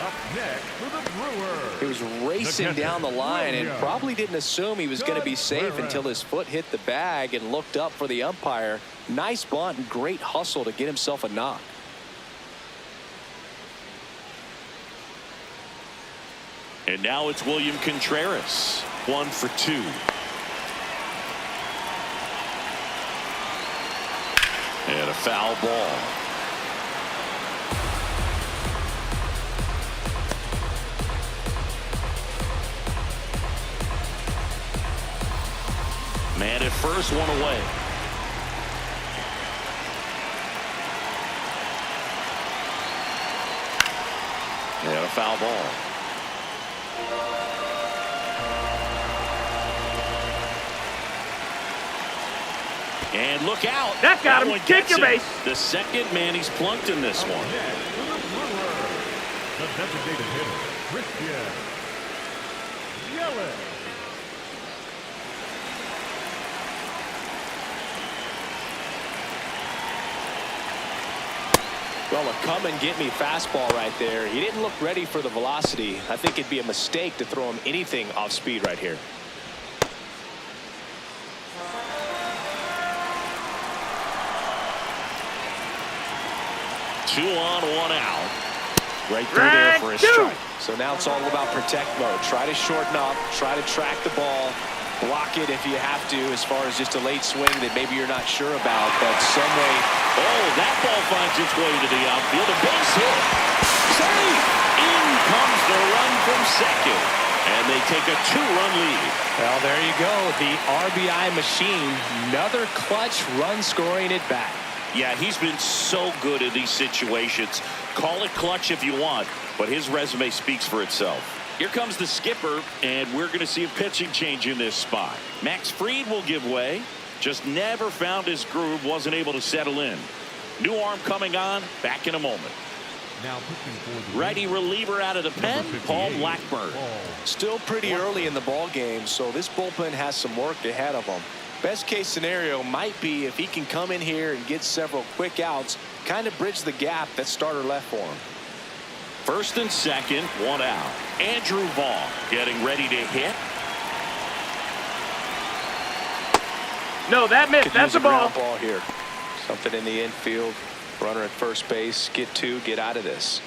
Up next for the Brewers. He was racing down the line and probably didn't assume he was going to be safe until his foot hit the bag and looked up for the umpire. Nice bunt and great hustle to get himself a knock. And now it's William Contreras. 1 for 2. And a foul ball. Man at first, one away. And a foul ball. And look out. That got him. one Kick gets your him. base. The second man he's plunked in this one. Next for the Brewers. The designated hitter, Christian Yelich. Well, a come and get me fastball right there. He didn't look ready for the velocity. I think it'd be a mistake to throw him anything off speed right here. Two on, one out. Right through there for a strike. So now it's all about protect mode. Try to shorten up, try to track the ball, block it if you have to, as far as just a late swing that maybe you're not sure about, but some way. Oh, that ball finds its way to the outfield. A base hit. Save. In comes the run from second. And they take a 2-run lead. Well, there you go. The RBI machine. Another clutch run scoring at bat. Yeah, he's been so good in these situations. Call it clutch if you want, but his resume speaks for itself. Here comes the skipper, and we're going to see a pitching change in this spot. Max Fried will give way. Just never found his groove, wasn't able to settle in. New arm coming on, back in a moment. Now pitching for the Righty reliever out of the pen, Paul Blackburn. Still pretty early in the ball game, so this bullpen has some work ahead of them. Best case scenario might be if he can come in here and get several quick outs, kind of bridge the gap that starter left for him. First and second, one out. Andrew Vaughn getting ready to hit. No, that missed. Could That's use a ball. ground ball here. Something in the infield. Runner at first base. Get two. Get out of this.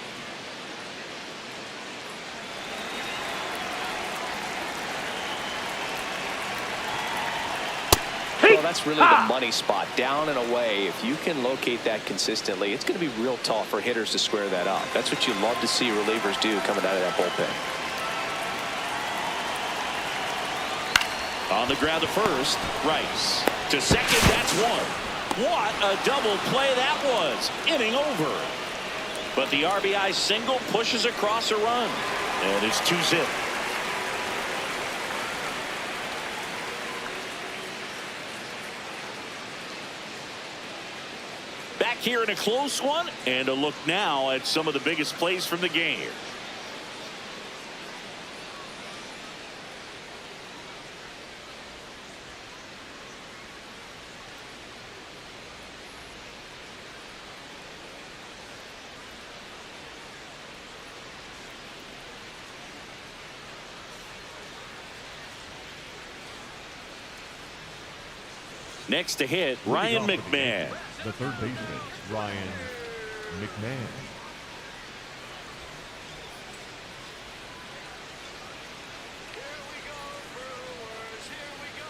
Well, that's really the money spot, down and away. If you can locate that consistently, it's going to be real tough for hitters to square that up. That's what you love to see relievers do coming out of that bullpen. On the ground to first, Rice. To second, that's one. What a double play that was. Inning over. But the RBI single pushes across a run. And it's 2-zip. Back here in a close one, and a look now at some of the biggest plays from the game. Next to hit, Ryan McMahon. The third baseman, Ryan McMahon. Here we go, Brewers. Here we go.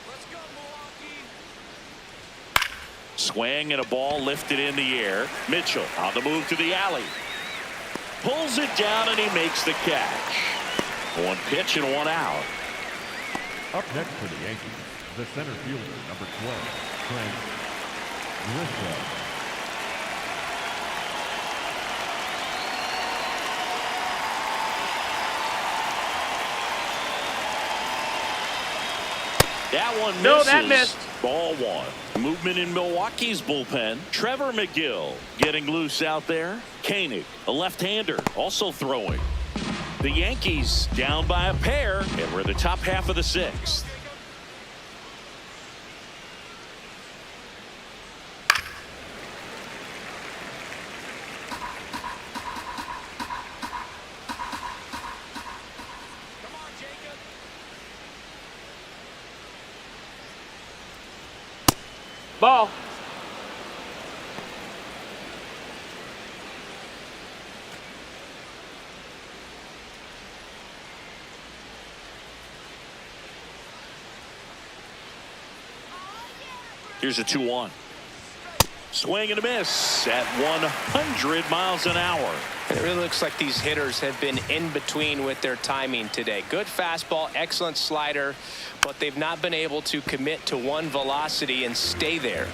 Let's go, Milwaukee. Swing and a ball lifted in the air. Mitchell on the move to the alley. Pulls it down and he makes the catch. One pitch and one out. Up next for the Yankees, the center fielder, number 12, Trent Grisham. That one misses. No, that missed. Ball one. Movement in Milwaukee's bullpen. Trevor McGill getting loose out there. Koenig, a left-hander, also throwing. The Yankees down by a pair, and we're in the top half of the sixth. Ball. Here's a 2-1. Swing and a miss at 100 miles an hour. It really looks like these hitters have been in between with their timing today. Good fastball, excellent slider, but they've not been able to commit to one velocity and stay there.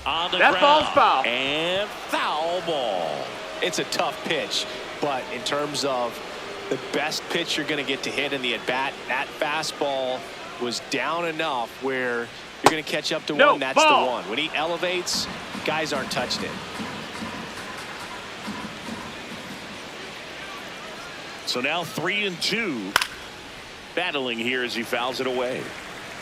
On the That ground. ball's foul. And foul ball. It's a tough pitch, but in terms of the best pitch you're going to get to hit in the at-bat, that fastball was down enough where you're going to catch up to No, one. That's ball. the one. When he elevates, guys aren't touching it. So now 3-2. Battling here as he fouls it away.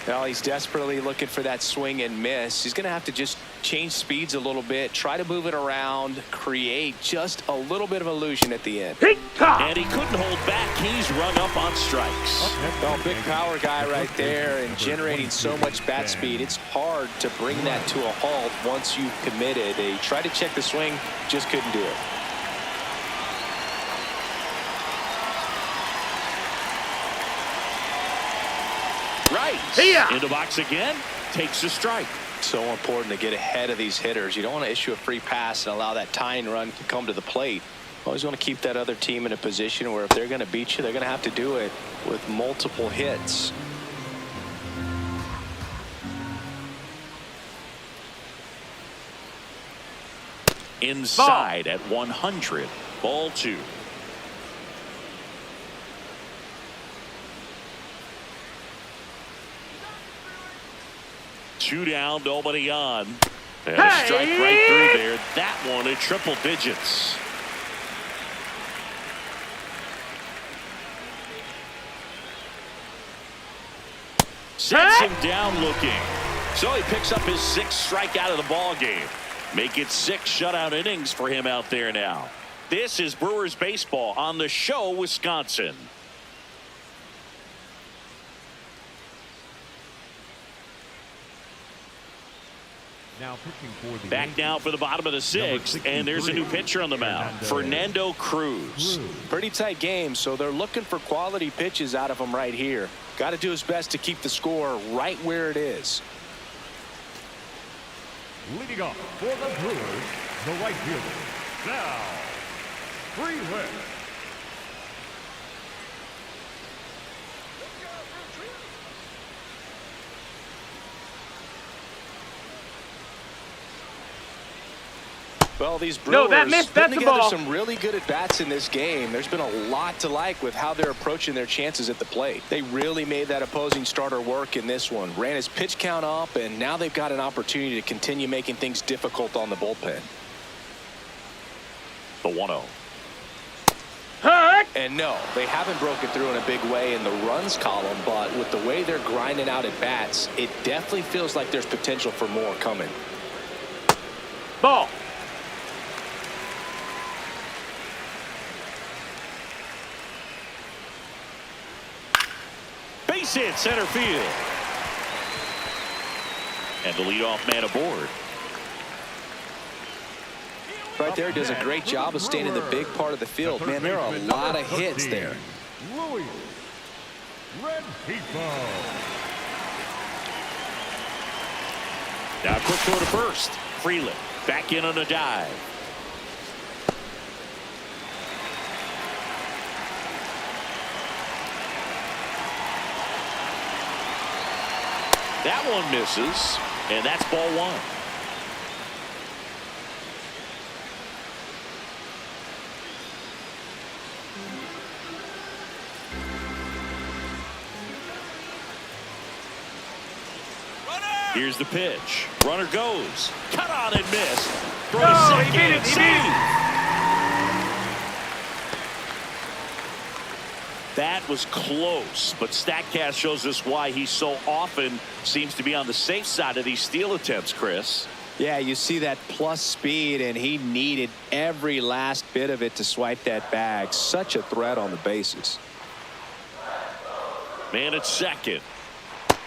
Well, he's desperately looking for that swing and miss. He's going to have to just change speeds a little bit, try to move it around, create just a little bit of illusion at the end. And he couldn't hold back. He's rung up on strikes. Well, big power guy right there and generating so much bat speed. It's hard to bring that to a halt once you've committed. He tried to check the swing, just couldn't do it. Right. Yeah. Into box again. Takes a strike. So important to get ahead of these hitters. You don't want to issue a free pass and allow that tying run to come to the plate. Always want to keep that other team in a position where if they're going to beat you, they're going to have to do it with multiple hits. Inside at 100. Ball two. Two down, nobody on. And a strike right through there. That one at triple digits. Sets him down looking. So he picks up his sixth strikeout of the ball game. Make it 6 shutout innings for him out there now. This is Brewers baseball on the show, Wisconsin. Now pitching for the Back Yankees, now for the bottom of the sixth, and there's a new pitcher on the mound, Fernando Cruz. Pretty tight game, so they're looking for quality pitches out of him right here. Got to do his best to keep the score right where it is. Leading off for the Brewers, the right fielder, now, Freeland. Well, these Brewers that missed. That's putting the together ball. some really good at-bats in this game. There's been a lot to like with how they're approaching their chances at the plate. They really made that opposing starter work in this one. Ran his pitch count up, and now they've got an opportunity to continue making things difficult on the bullpen. The 1-0. And no, they haven't broken through in a big way in the runs column, but with the way they're grinding out at bats, it definitely feels like there's potential for more coming. Ball. Base hit center field. And the leadoff man aboard. Right there, does a great job of staying in the big part of the field. Man, there are a lot of hits there. Louis Renfro. Now quick throw to first. Freeland back in on a dive. That one misses, and that's ball one. Here's the pitch. Runner goes. Cut on and miss. Throw No, to he second. beat it, he beat Save. it. That was close, but StatCast shows us why he so often seems to be on the safe side of these steal attempts, Chris. Yeah, you see that plus speed, and he needed every last bit of it to swipe that bag. Such a threat on the bases. Man at second.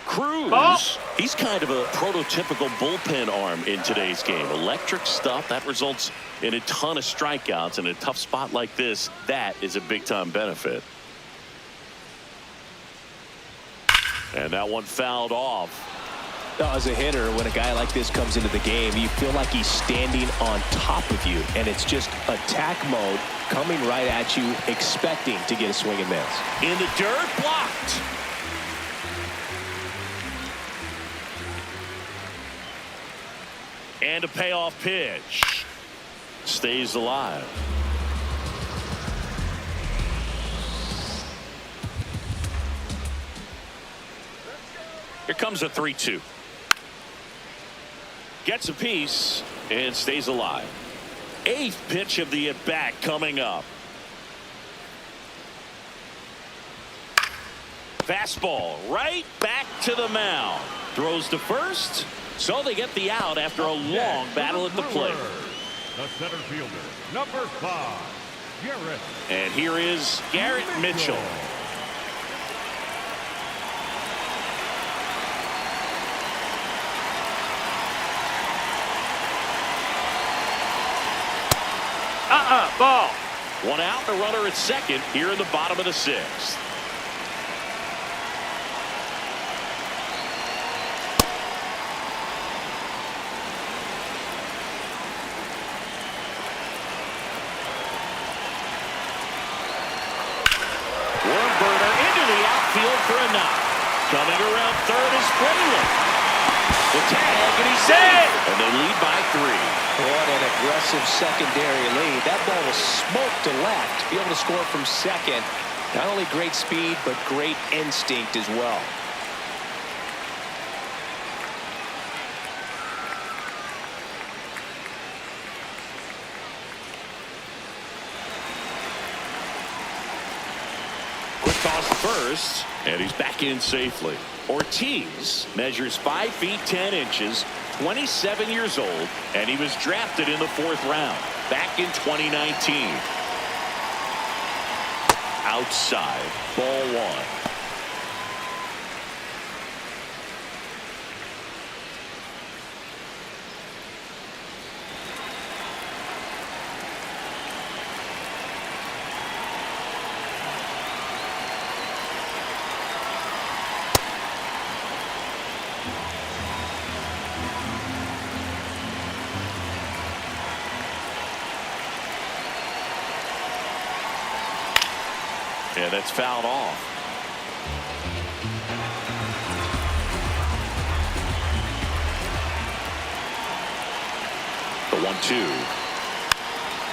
Cruz. Ball. He's kind of a prototypical bullpen arm in today's game. Electric stuff that results in a ton of strikeouts. In a tough spot like this, that is a big-time benefit. And that one fouled off. As a hitter, when a guy like this comes into the game, you feel like he's standing on top of you, and it's just attack mode coming right at you, expecting to get a swing and miss. In the dirt, blocked. And a payoff pitch. Stays alive. Here comes a 3-2. Gets a piece and stays alive. Eighth pitch of the at-bat coming up. Fastball right back to the mound. Throws to first. So they get the out after a long battle at the plate. The center fielder, number 5, Garrett. And here is Garrett Mitchell. Ball. One out, the runner at second here in the bottom of the sixth. Warren Burner into the outfield for a knock. Coming around third is Fraley. The tag, and he's safe. And they lead by 3. What an aggressive secondary lead. That ball was smoked to left. Be able to score from second. Not only great speed, but great instinct as well. Quick toss to first, and he's back in safely. Ortiz measures 5 feet 10 inches, 27 years old, and he was drafted in the 4th round back in 2019. Outside, ball 1. Yeah, that's fouled off. The 1-2.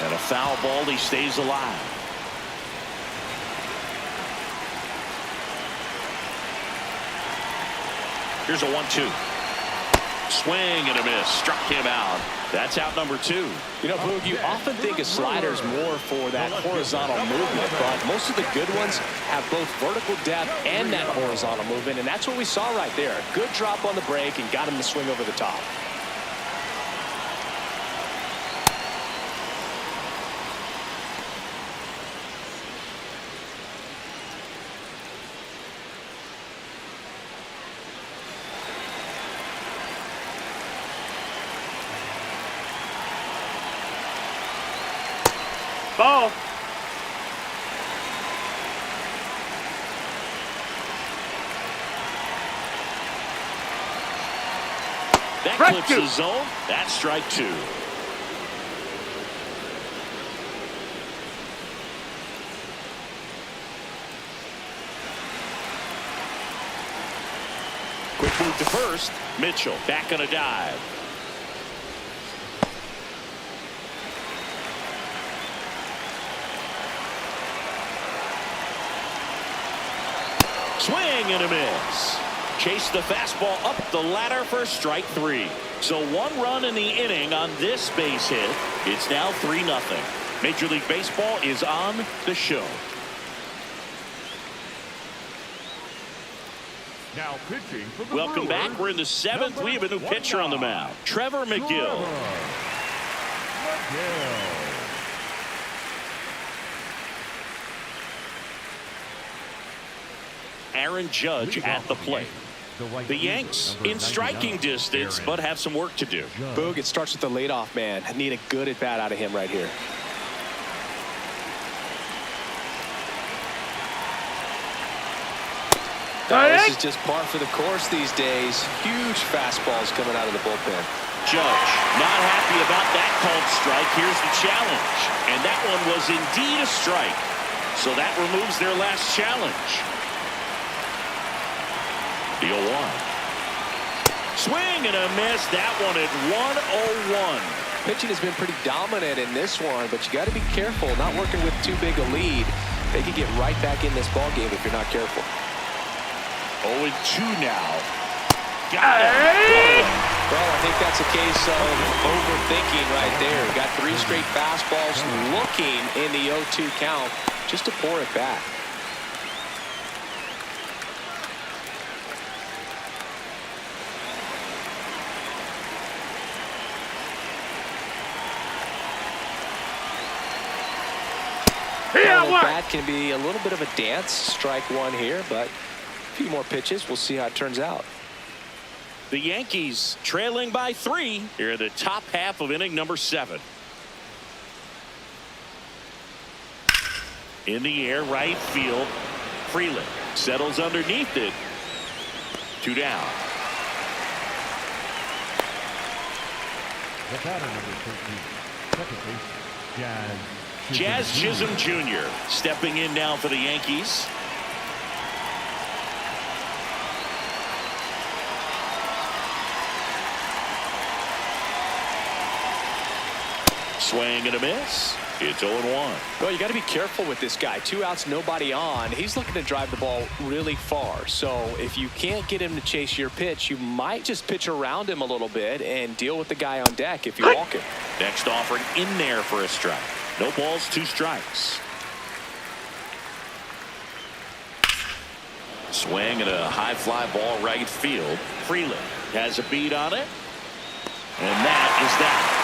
And a foul ball. He stays alive. Here's a 1-2. Swing and a miss. Struck him out. That's out number 2. You know, Boog, you often think of sliders more for that horizontal movement, but most of the good ones have both vertical depth and that horizontal movement, and that's what we saw right there. Good drop on the break and got him to swing over the top. Ball. That Strike clips 2. the zone. That's strike 2. Quick move to first. Mitchell back on a dive. Swing and a miss. Chase the fastball up the ladder for strike 3. So 1 run in the inning on this base hit. It's now 3-0. Major League Baseball is on the show. Now pitching for the Welcome Brewers, back. We're in the 7th. We have a new pitcher on the mound. Trevor McGill. Aaron Judge at the plate. The Yanks in striking distance, but have some work to do. Boog, it starts with the leadoff man. I need a good at bat out of him right here. This is just par for the course these days. Huge fastballs coming out of the bullpen. Judge not happy about that called strike. Here's the challenge, and that one was indeed a strike. So that removes their last challenge. The 0-1. Swing and a miss. That one at 1-0-1. Pitching has been pretty dominant in this one, but you got to be careful. Not working with too big a lead. They could get right back in this ball game if you're not careful. 0-2 now. Got it. Well, I think that's a case of overthinking right there. Got 3 straight fastballs looking in the 0-2 count just to pour it back. That can be a little bit of a dance. Strike 1 here, but a few more pitches. We'll see how it turns out. The Yankees trailing by 3 here in the top half of inning number 7. In the air, right field. Freeland settles underneath it. 2 down. The batter number 13, second base, Jazz Chisholm Jr. stepping in now for the Yankees. Swing and a miss. It's 0-1. Well, you got to be careful with this guy. 2 outs, nobody on. He's looking to drive the ball really far. So if you can't get him to chase your pitch, you might just pitch around him a little bit and deal with the guy on deck if you walk him. Next offering in there for a strike. No balls, 2 strikes. Swing and a high fly ball right field. Freeland has a beat on it. And that is that.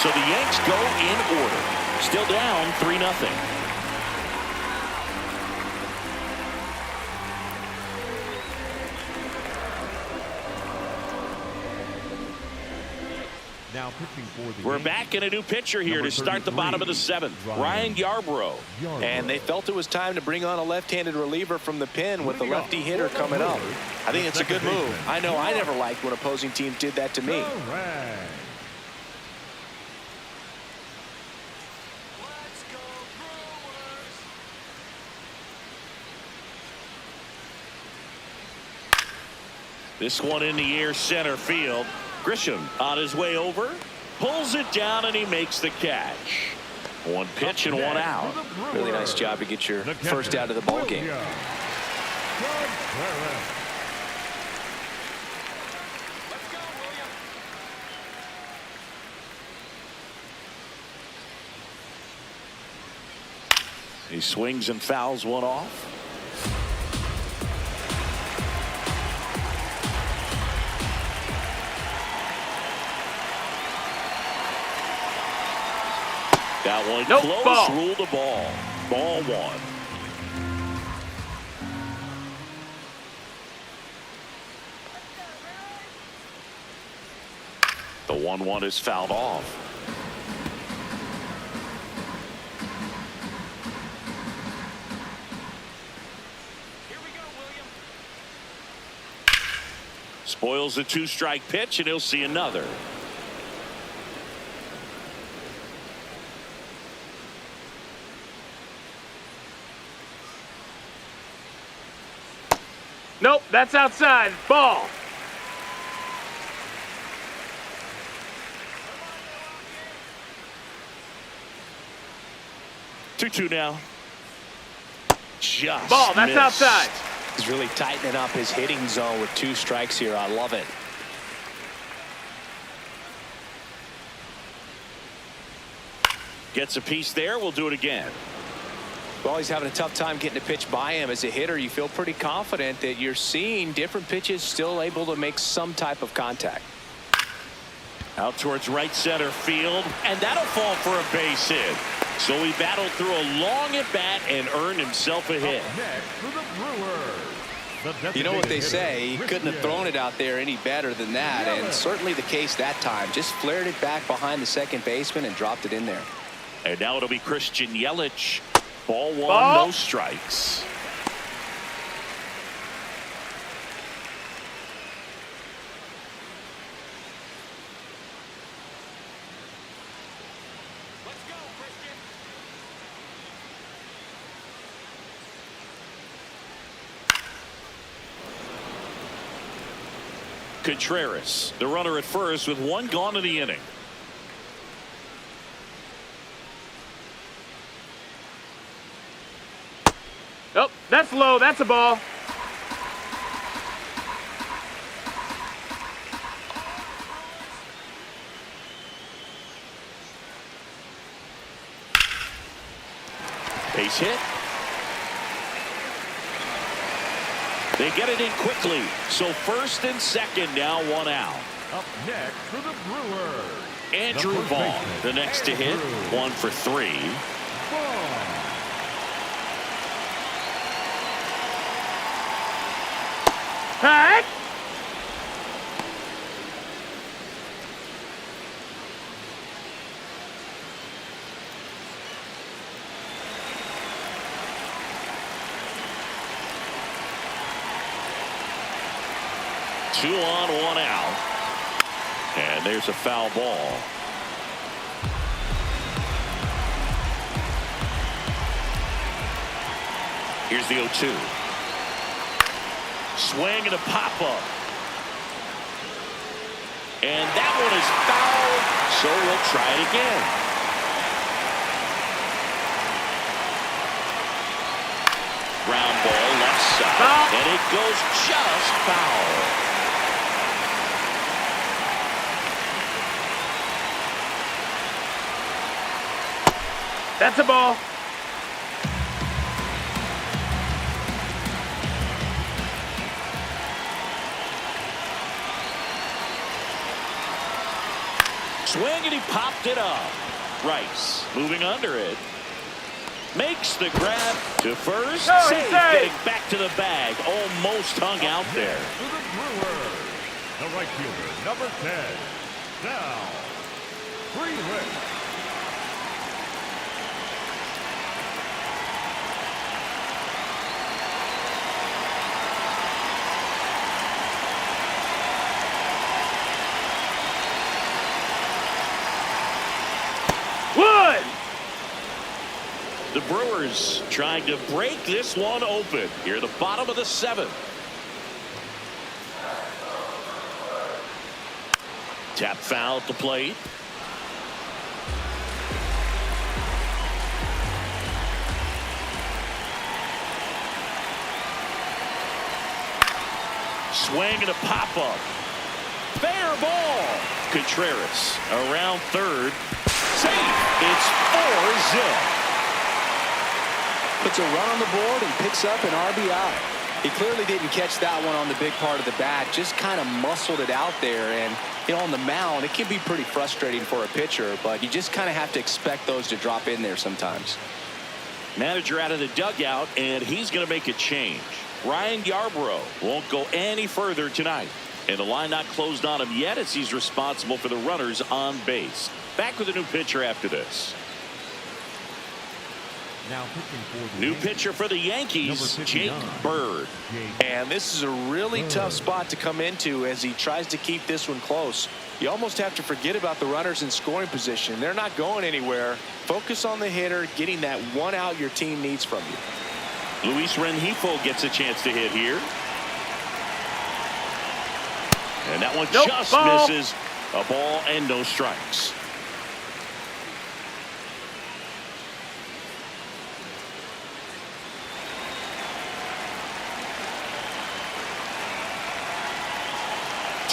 So the Yanks go in order. Still down 3-0. Now pitching for the We're Yankees, back in a new pitcher here to start the bottom of the 7th. Ryan Yarbrough. And they felt it was time to bring on a left-handed reliever from the pen with a lefty hitter coming up. I think it's a good move. I know I never liked when opposing teams did that to me. Let's go Brewers! This one in the air, center field. Grisham on his way over, pulls it down, and he makes the catch. 1 pitch and 1 out. Really nice job to get your first out of the ball game. He swings and fouls one off. That one close, ball. ruled a ball. Ball 1. The 1-1 is fouled off. Here we go, William. Spoils the 2-strike pitch, and he'll see another. Nope, that's outside. Ball. Two now. Just Ball, that's missed. outside. He's really tightening up his hitting zone with 2 strikes here. I love it. Gets a piece there. We'll do it again. Well, he's having a tough time getting a pitch by him. As a hitter, you feel pretty confident that you're seeing different pitches still able to make some type of contact. Out towards right center field, and that'll fall for a base hit. So he battled through a long at bat and earned himself a hit. Next for the Brewers. You know what they say, he couldn't have thrown it out there any better than that, and certainly the case that time. Just flared it back behind the second baseman and dropped it in there. And now it'll be Christian Yelich. Ball 1, Ball. no strikes. Contreras, the runner at first with 1 gone in the inning. Oh, that's low. That's a ball. Base hit. They get it in quickly. So first and second now, 1 out. Up next for the Brewers. Andrew The first Vaughn, baseman, the next to hit. Andrew 1 for 3. Vaughn. Hey! Two on, 1 out. And there's a foul ball. Here's the 0-2. Swing and a pop-up. And that one is fouled, so we'll try it again. Ground ball left side. Foul. And it goes just foul. That's a ball. Swing and he popped it up. Rice moving under it. Makes the grab to first. No, he's Save, safe. getting back to the bag. Almost hung out there. For the Brewers. The right fielder, number 10. Down. 3 hits. Wood! The Brewers trying to break this one open here at the bottom of the 7th. Tap foul at the plate. Swing and a pop-up. Fair ball. Contreras around third. Safe. It's 4-zip. Puts a run on the board and picks up an RBI. He clearly didn't catch that one on the big part of the bat. Just kind of muscled it out there. And, you know, on the mound, it can be pretty frustrating for a pitcher, but you just kind of have to expect those to drop in there sometimes. Manager out of the dugout, and he's going to make a change. Ryan Yarbrough won't go any further tonight. And the line not closed on him yet as he's responsible for the runners on base. Back with a new pitcher after this. Now pitching for the New Yankees. pitcher for the Yankees, Number Jake 59. Bird. And this is a really tough spot to come into as he tries to keep this one close. You almost have to forget about the runners in scoring position. They're not going anywhere. Focus on the hitter, getting that 1 out your team needs from you. Luis Rengifo gets a chance to hit here. And that one Nope, just ball. misses. A ball and no strikes.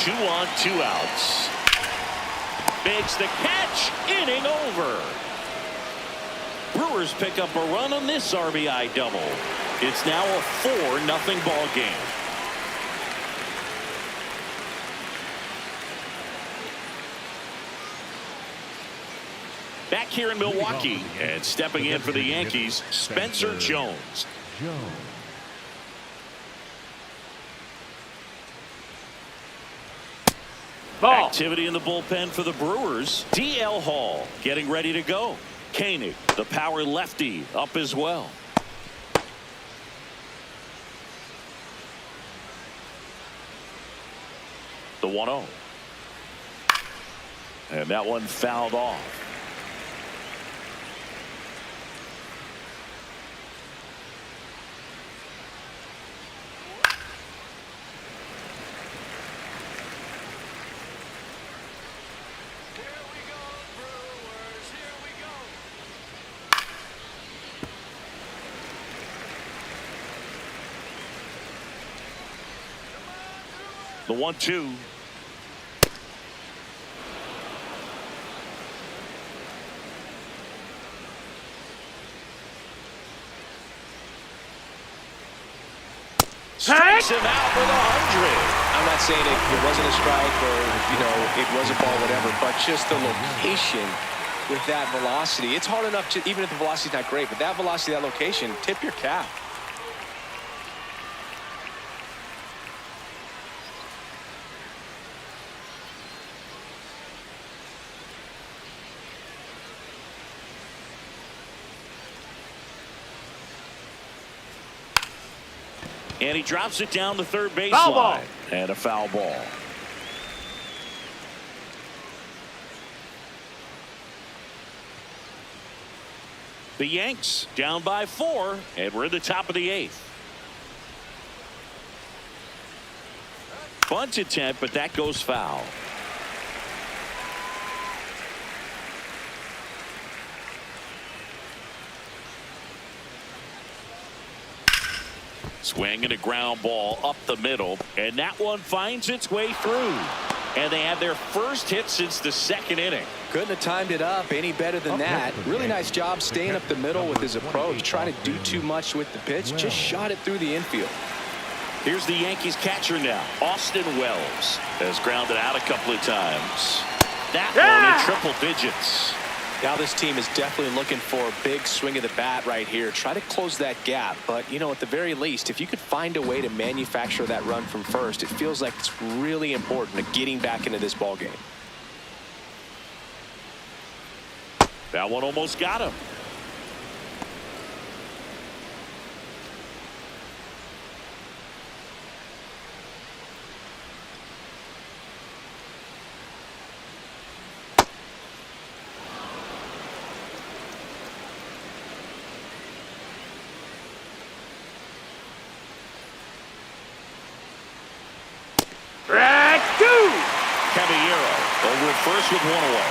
2 on, 2 outs. Makes the catch. Inning over. Brewers pick up a run on this RBI double. It's now a 4-0 ball game. Back here in Milwaukee, and stepping in for the Yankees, Spencer Jones. Ball. Activity in the bullpen for the Brewers. DL Hall getting ready to go. Koenig, the power lefty, up as well. The 1-0. And that one fouled off. The 1-2. Strikes him out with 100. I'm not saying it wasn't a strike or, it was a ball, whatever, but just the location with that velocity. It's hard enough to, even if the velocity's not great, but that velocity, that location, tip your cap. And he drops it down the third baseline. Foul ball. And a foul ball. The Yanks down by 4, and we're at the top of the 8th. Bunt attempt, but that goes foul. Swing and a ground ball up the middle, and that one finds its way through. And they have their first hit since the 2nd inning. Couldn't have timed it up any better than that. Really nice job staying up the middle with his approach. Trying to do too much with the pitch. Just shot it through the infield. Here's the Yankees catcher now. Austin Wells has grounded out a couple of times. That one in triple digits. Now this team is definitely looking for a big swing of the bat right here. Try to close that gap. But, at the very least, if you could find a way to manufacture that run from first, it feels like it's really important to getting back into this ball game. That one almost got him. Caballero over at first with 1 away.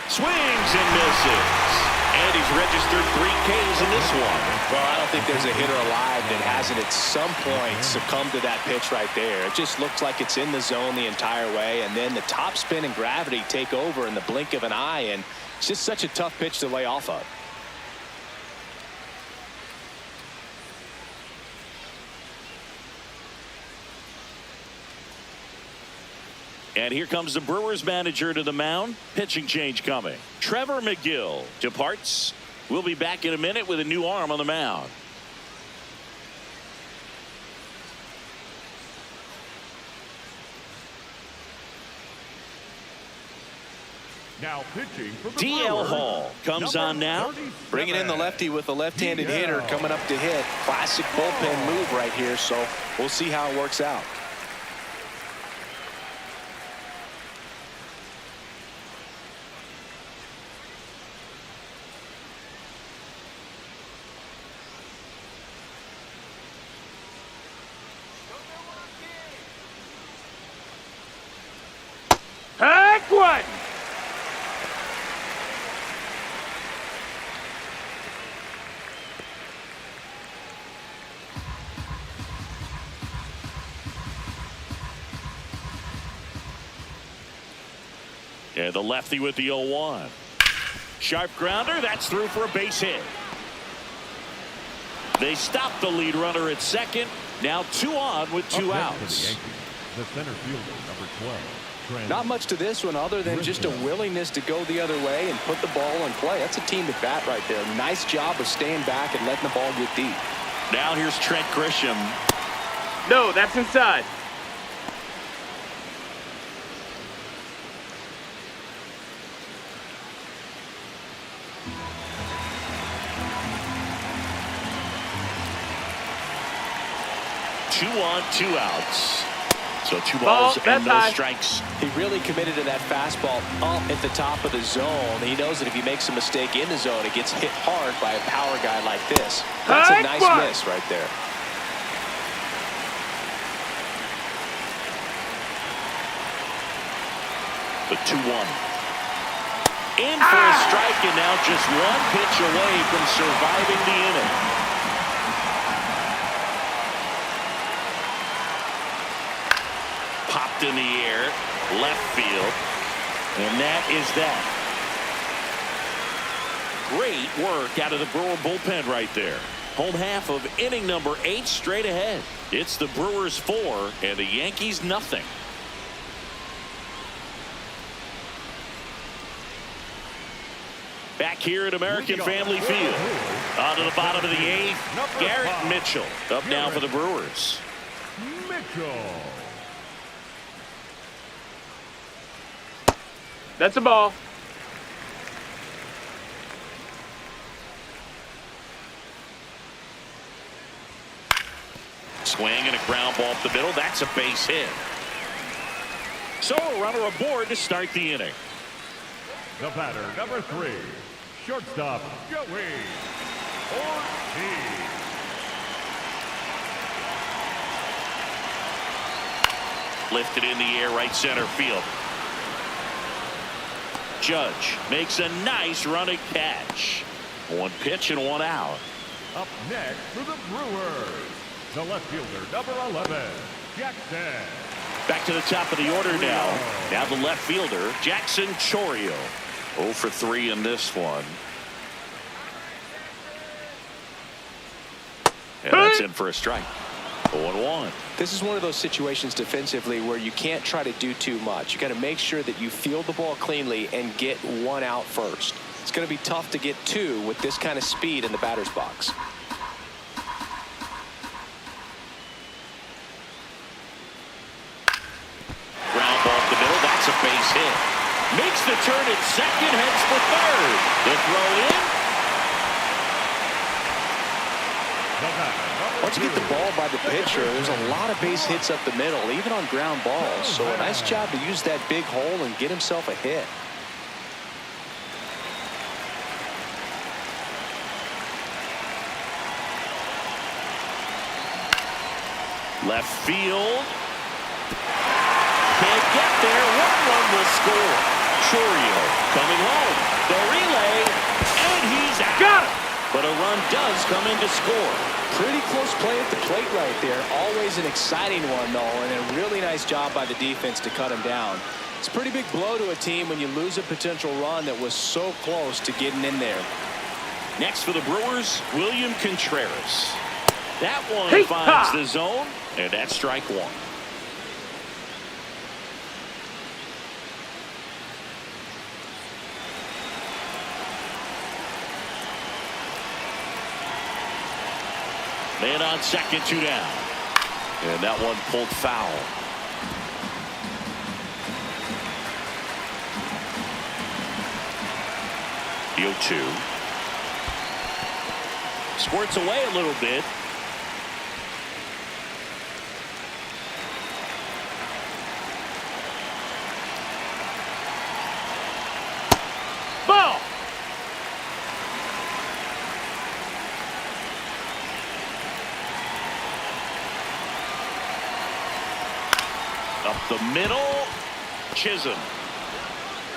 Swings and misses. And he's registered 3 Ks in this one. Well, I don't think there's a hitter alive that hasn't at some point succumbed to that pitch right there. It just looks like it's in the zone the entire way, and then the top spin and gravity take over in the blink of an eye, and it's just such a tough pitch to lay off of. And here comes the Brewers manager to the mound. Pitching change coming. Trevor McGill departs. We'll be back in a minute with a new arm on the mound. Now pitching for the DL Brewers, Hall comes on now. Bringing in the lefty with a left-handed hitter coming up to hit. Classic bullpen move right here, so we'll see how it works out. Heck one. And the lefty with the 0-1. Sharp grounder. That's through for a base hit. They stop the lead runner at second. Now 2 on with 2 outs. The center fielder, number 12. Not much to this one other than just a willingness to go the other way and put the ball in play. That's a team at bat right there. Nice job of staying back and letting the ball get deep. Now here's Trent Grisham. No, that's inside. Two on, 2 outs. So 2 Ball, balls and no high. strikes. He really committed to that fastball up at the top of the zone. He knows that if he makes a mistake in the zone, it gets hit hard by a power guy like this. That's a nice miss right there. The 2-1. In for a strike, and now just 1 pitch away from surviving the inning. Popped in the air, left field, and that is that. Great work out of the Brewer bullpen right there. Home half of inning number 8 straight ahead. It's the Brewers 4 and the Yankees nothing. Back here at American Family Field. On to the bottom of the 8th. Garrett Mitchell up now for the Brewers. Mitchell. That's a ball. Swing and a ground ball up the middle. That's a base hit. So a runner aboard to start the inning. The batter, number 3. Shortstop, Joey Ortiz. Lifted in the air, right center field. Judge makes a nice running catch. 1 pitch and 1 out. Up next for the Brewers, the left fielder, number 11, Jackson. Back to the top of the order now. Now the left fielder, Jackson Chourio. 0 for 3 in this one. And that's in for a strike. 0-1. This is one of those situations defensively where you can't try to do too much. You got to make sure that you field the ball cleanly and get 1 out first. It's going to be tough to get 2 with this kind of speed in the batter's box. Ground ball up the middle. That's a base hit. Makes the turn at second. Heads for third. The throw in. Once you get the ball by the pitcher, there's a lot of base hits up the middle, even on ground balls. So a nice job to use that big hole and get himself a hit. Left field. Can't get there. 1 run will score. Chourio coming home. The relay. And he's out. Got it. But a run does come in to score. Pretty close play at the plate right there. Always an exciting one, though, and a really nice job by the defense to cut him down. It's a pretty big blow to a team when you lose a potential run that was so close to getting in there. Next for the Brewers, William Contreras. That one Hey, finds ha! the zone, and that's strike 1. Man on second, 2 down. And that one pulled foul. The 0-2. Squirts away a little bit. Ball. Up the middle, Chisholm.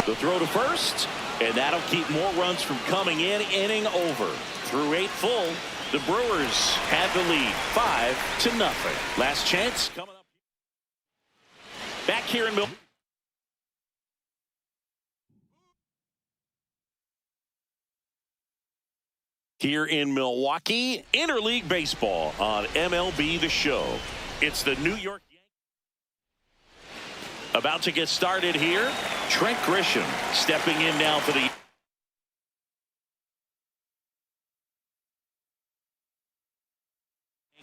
The throw to first, and that'll keep more runs from coming in. Inning over. Through 8 full, the Brewers had the lead 5-0. Last chance coming up. Back here in Milwaukee. Here in Milwaukee, interleague baseball on MLB The Show. It's the New York Yankees. About to get started here. Trent Grisham stepping in now for the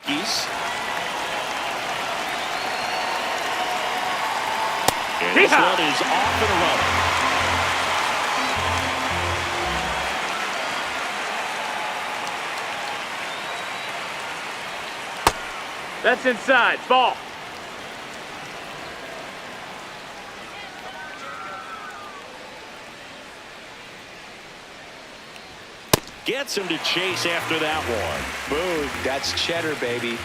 Yankees. And this one is off and running. That's inside. Ball. Gets him to chase after that one. Boom. That's cheddar, baby.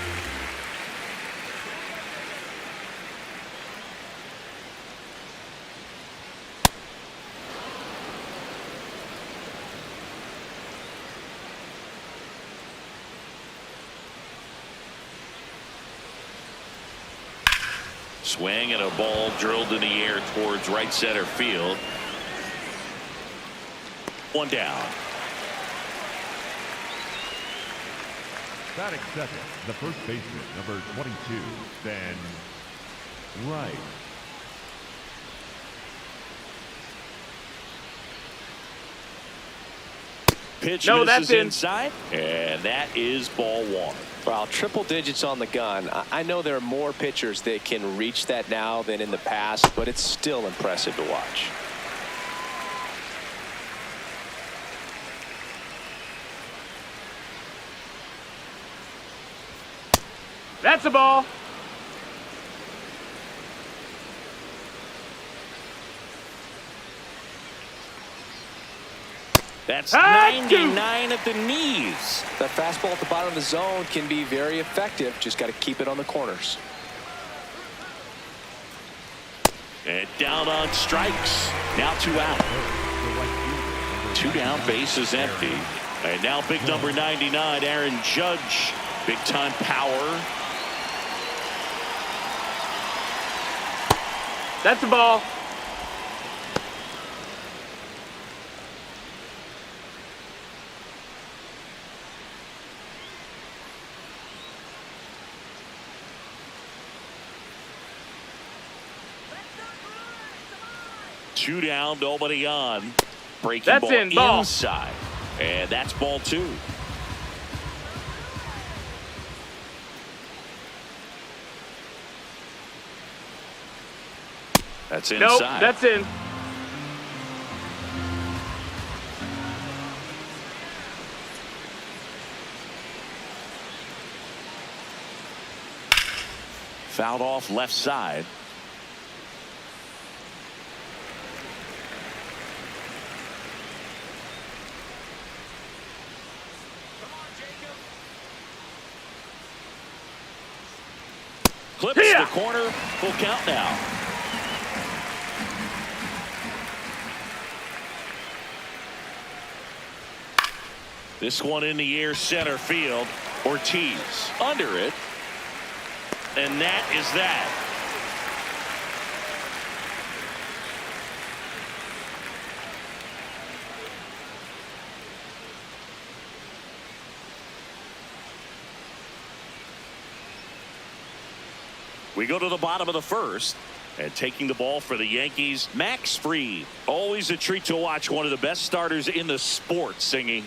Swing and a ball drilled in the air towards right center field. One down. Batting second, the first baseman, number 22, Ben Wright. Pitch No, misses that's in. inside, and that is ball one. Wow, triple digits on the gun. I know there are more pitchers that can reach that now than in the past, but it's still impressive to watch. That's a ball. That's Ah, 99 at the knees. That fastball at the bottom of the zone can be very effective. Just got to keep it on the corners. And down on strikes. Now 2 out. 2 down, base is empty. And now big number 99, Aaron Judge. Big time power. That's a ball. Two down, nobody on. Breaking That's ball in, ball. inside. And that's ball 2. That's inside. Nope, that's in. Fouled off left side. Clips the corner. Full count now. This one in the air, center field. Ortiz under it. And that is that. We go to the bottom of the first. And taking the ball for the Yankees, Max Fried. Always a treat to watch one of the best starters in the sport, Singing.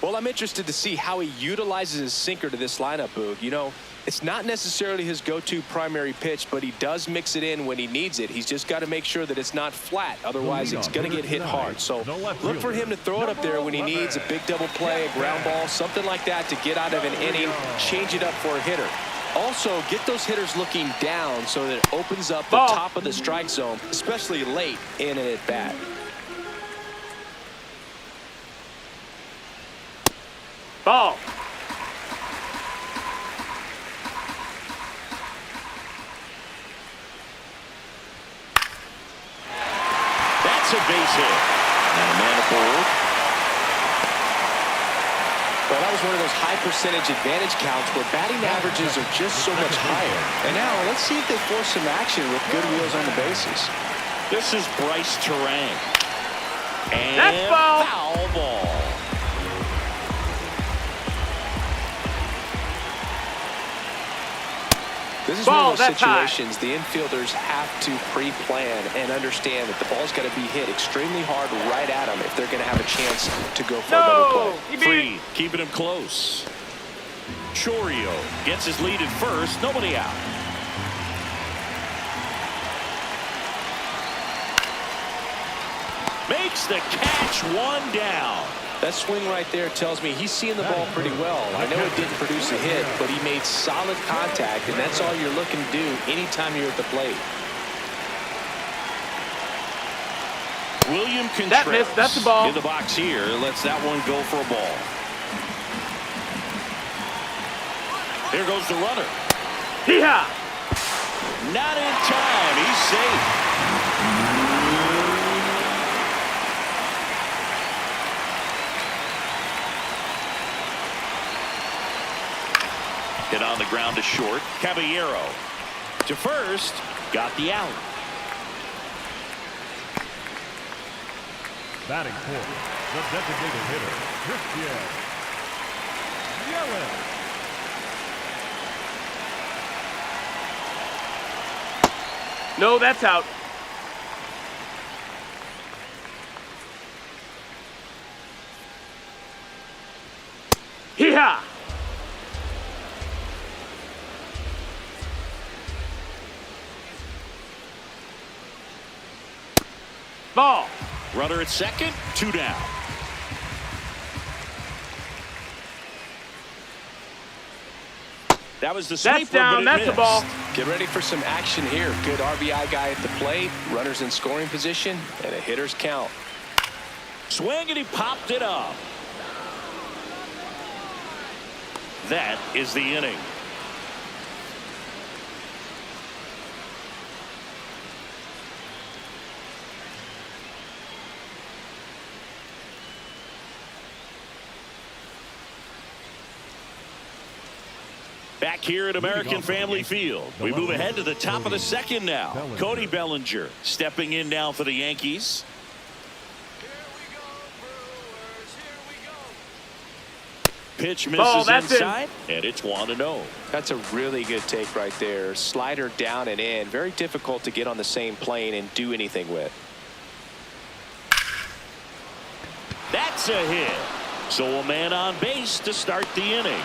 Well, I'm interested to see how he utilizes his sinker to this lineup, Boog. You know, it's not necessarily his go-to primary pitch, but he does mix it in when he needs it. He's just got to make sure that it's not flat. Otherwise, it's going to get hit hard. So look for him to throw it up there when he needs a big double play, a ground ball, something like that to get out of an inning, change it up for a hitter. Also, get those hitters looking down so that it opens up the top of the strike zone, especially late in an at-bat. Ball. That's a base hit. And a man aboard. Well, that was one of those high percentage advantage counts where batting averages are just so much higher. And now let's see if they force some action with good wheels on the bases. This is Bryce Terang. And That's ball. foul ball. This is Ball, one of those that's high. situations the infielders have to pre-plan and understand that the ball's got to be hit extremely hard right at them if they're going to have a chance to go for a double No, play. he beat Free, keeping him close. Chorio gets his lead at first, nobody out. Makes the catch, one down. That swing right there tells me he's seeing the ball pretty well. I know it didn't produce a hit, but he made solid contact, and that's all you're looking to do anytime you're at the plate. William That Contreras missed, that's the ball. in the box here, lets that one go for a ball. Here goes the runner. Hee-haw. Not in time. He's safe. Hit on the ground to short. Caballero to first. Got the out. Batting fourth, the designated hitter, Christian Yelich. No, that's out. Hee-haw. Ball. Runner at second. 2 down. That was the sweeper, That's down. but it That's the ball. missed. Get ready for some action here. Good RBI guy at the plate, runners in scoring position, and a hitter's count. Swing, and he popped it up. That is the inning. Back here at American Family Field, we move ahead to the top of the second now. Cody Bellinger stepping in now for the Yankees. Here we go, Brewers. Here we go. Pitch Ball, misses that's inside, and it's 1-0. That's a really good take right there. Slider down and in. Very difficult to get on the same plane and do anything with. That's a hit. So a man on base to start the inning.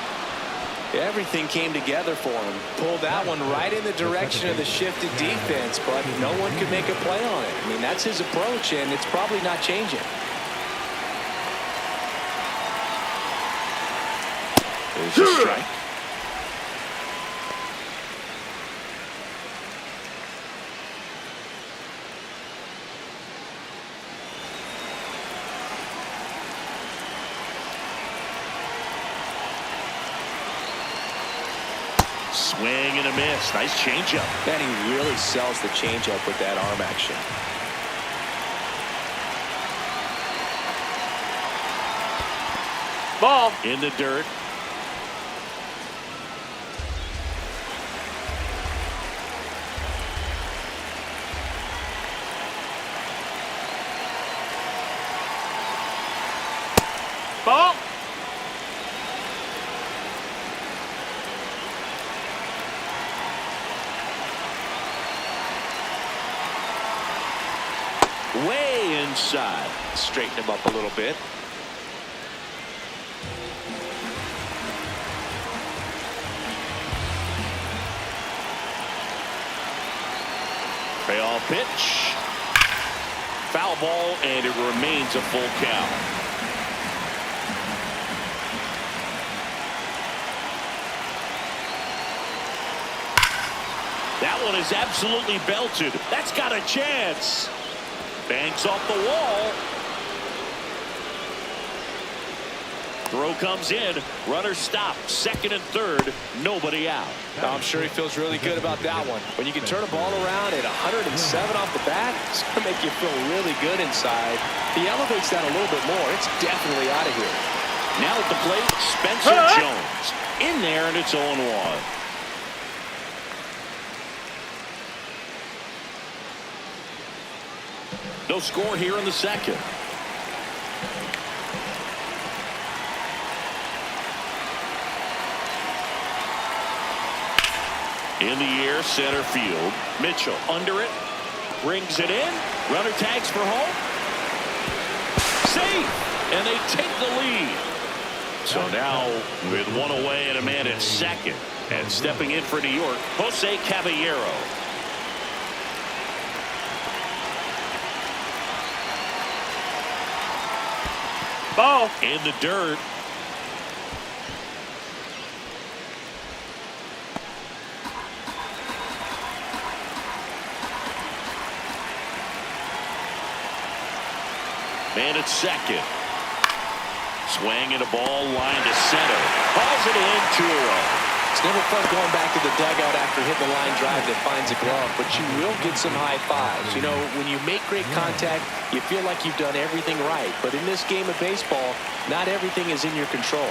Everything came together for him. Pulled that one right in the direction of the shifted defense, but no one could make a play on it. I mean, that's his approach, and it's probably not changing. There's a strike. Swing and a miss. Nice changeup. And he really sells the changeup with that arm action. Ball. In the dirt. Ball. Way inside. Straighten him up a little bit. Payoff pitch. Foul ball, and it remains a full count. That one is absolutely belted. That's got a chance. Banks off the wall. Throw comes in. Runner stopped. Second and third. Nobody out. Now, I'm sure he feels really good about that one. When you can turn a ball around at 107 off the bat, it's going to make you feel really good inside. He elevates that a little bit more. It's definitely out of here. Now at the plate, Spencer Jones. In there, and it's 0-1. No score here in the second. In the air, center field. Mitchell under it. Brings it in. Runner tags for home. Safe. And they take the lead. So now with one away and a man at second. And stepping in for New York, Jose Caballero. Ball. In the dirt. Man at second. Swing and a ball line to center. Calls it in, 2-0. It's never fun going back to the dugout after hitting the line drive that finds a glove, but you will get some high fives. You know, when you make great contact, you feel like you've done everything right. But in this game of baseball, not everything is in your control.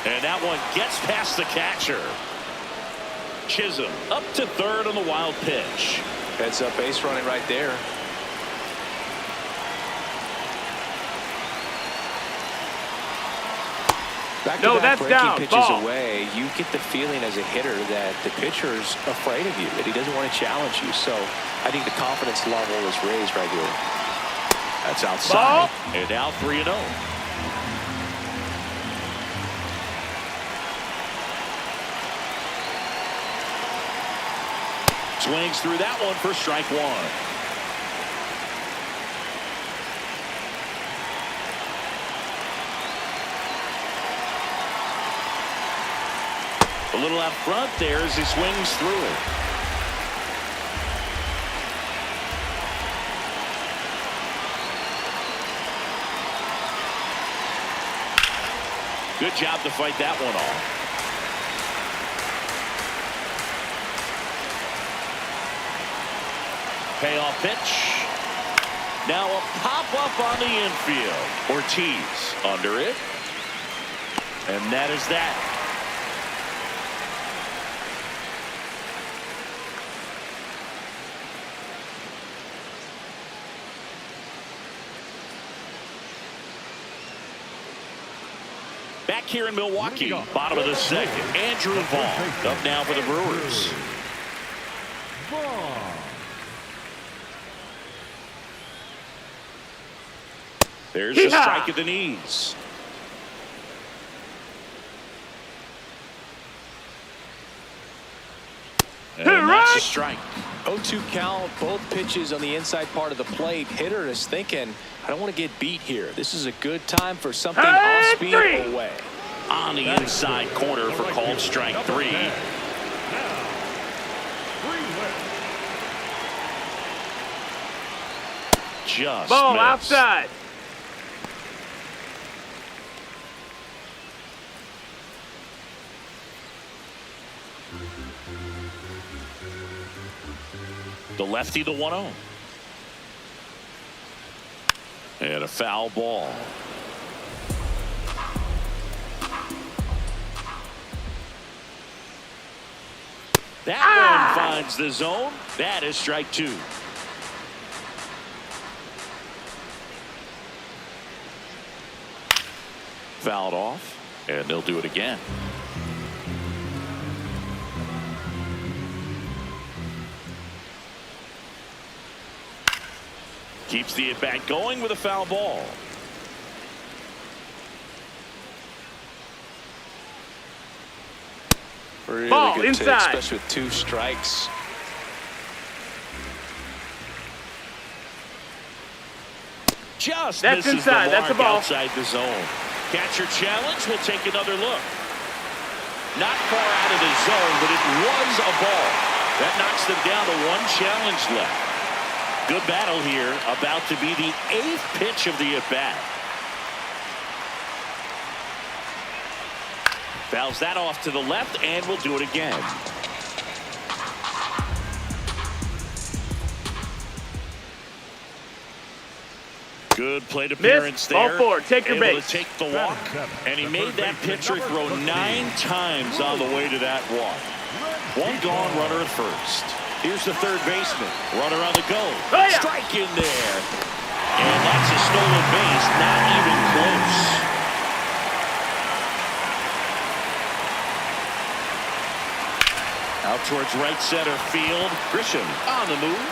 And that one gets past the catcher. Chisholm up to third on the wild pitch. Heads up base running right there. No, that's down. Pitches Ball. away. You get the feeling as a hitter that the pitcher's afraid of you, that he doesn't want to challenge you. So I think the confidence level is raised right here. That's outside. Ball. And now 3-0. Swings through that one for strike one. A little out front there as he swings through it. Good job to fight that one off. Payoff pitch. Now a pop-up on the infield. Ortiz under it. And that is that. Back here in Milwaukee, bottom of the second. Andrew Vaughn up now for the Brewers. There's a strike at the knees. And that's a strike. 0-2 count, both pitches on the inside part of the plate. Hitter is thinking, I don't want to get beat here. This is a good time for something off speed away. On the inside corner for called strike three. Just Ball missed. outside. The lefty, the 1-0. And a foul ball. That one finds the zone. That is strike two. Fouled off, and they'll do it again. Keeps the at-bat going with a foul ball. Really Ball good inside. take, especially with 2 strikes. Just That's misses inside. the That's a mark ball. outside the zone. Catcher challenge. We'll take another look. Not far out of the zone, but it was a ball. That knocks them down to 1 challenge left. Good battle here. About to be the 8th pitch of the at-bat. Fouls that off to the left, and we'll do it again. Good plate appearance there. Ball 4. Take your Able base. to take the walk, and he made that pitcher throw 9 times on the way to that walk. 1 gone, runner at first. Here's the third baseman. Runner on the go. Oh, yeah. Strike in there. And that's a stolen base. Not even close. Out towards right center field. Grisham on the move.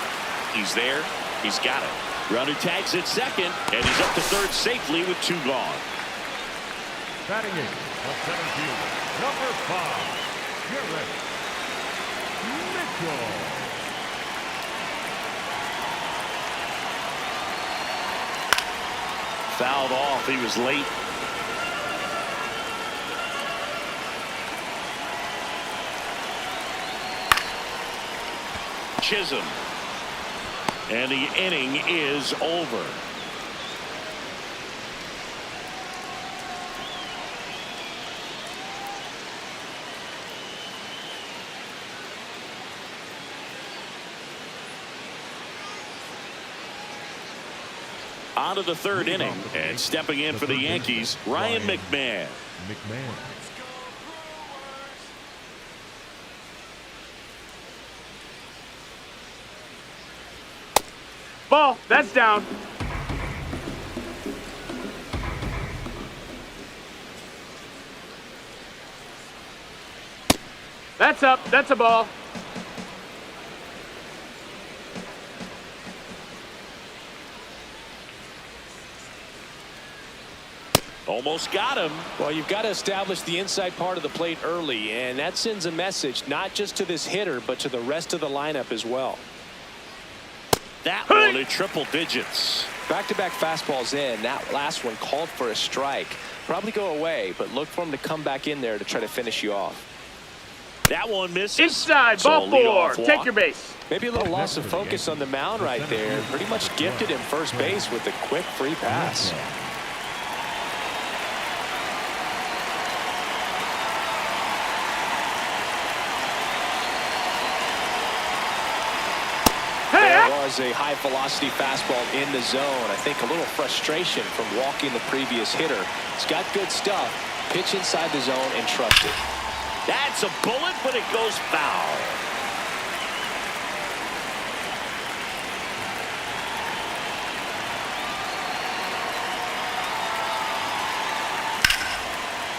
He's there. He's got it. Runner tags at second, and he's up to third safely with 2 gone. Batting in, the center fielder, number 5, Garrett Mitchell. Fouled off. He was late. Chisholm. And the inning is over. On to the 3rd inning, and stepping in for the Yankees, Ryan McMahon. Ball, that's down. That's up, that's a ball. Almost got him. Well, you've got to establish the inside part of the plate early, and that sends a message not just to this hitter, but to the rest of the lineup as well. That one at triple digits. Back-to-back fastballs in. That last one called for a strike. Probably go away, but look for him to come back in there to try to finish you off. That one misses. Inside, ball 4. Take your base. Maybe a little loss of focus on the mound right there. Pretty much gifted him first base with a quick free pass. Was a high velocity fastball in the zone. I think a little frustration from walking the previous hitter. It's got good stuff. Pitch inside the zone and trust it. That's a bullet, but it goes foul.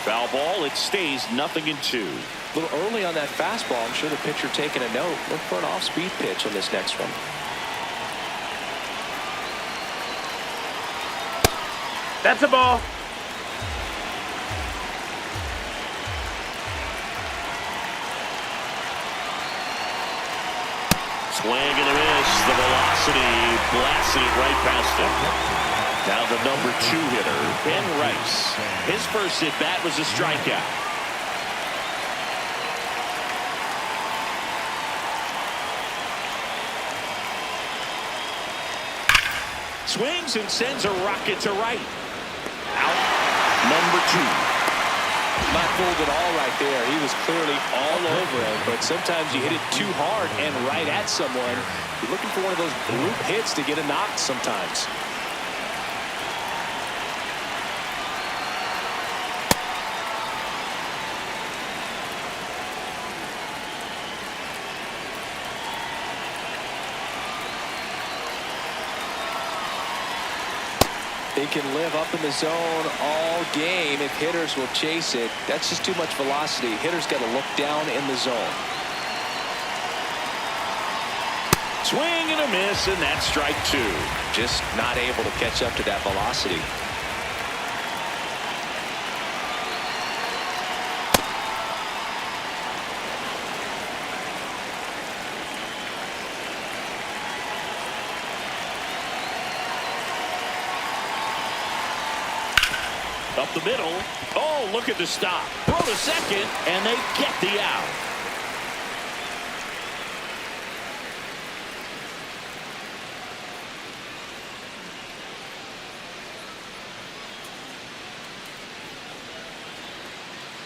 Foul ball. It stays 0-2. A little early on that fastball. I'm sure the pitcher taking a note. Look for an off-speed pitch on this next one. That's a ball. Swing and a miss. The velocity blasted it right past him. Now the number 2 hitter, Ben Rice. His first at-bat was a strikeout. Swings and sends a rocket to right. Out. Number 2. Not fooled at all right there. He was clearly all over him, but sometimes you hit it too hard and right at someone. You're looking for one of those group hits to get a knock sometimes. They can live up in the zone all game if hitters will chase it. That's just too much velocity. Hitters got to look down in the zone. Swing and a miss, and that's strike 2. Just not able to catch up to that velocity. Up the middle. Oh, look at the stop. Throw to second, and they get the out.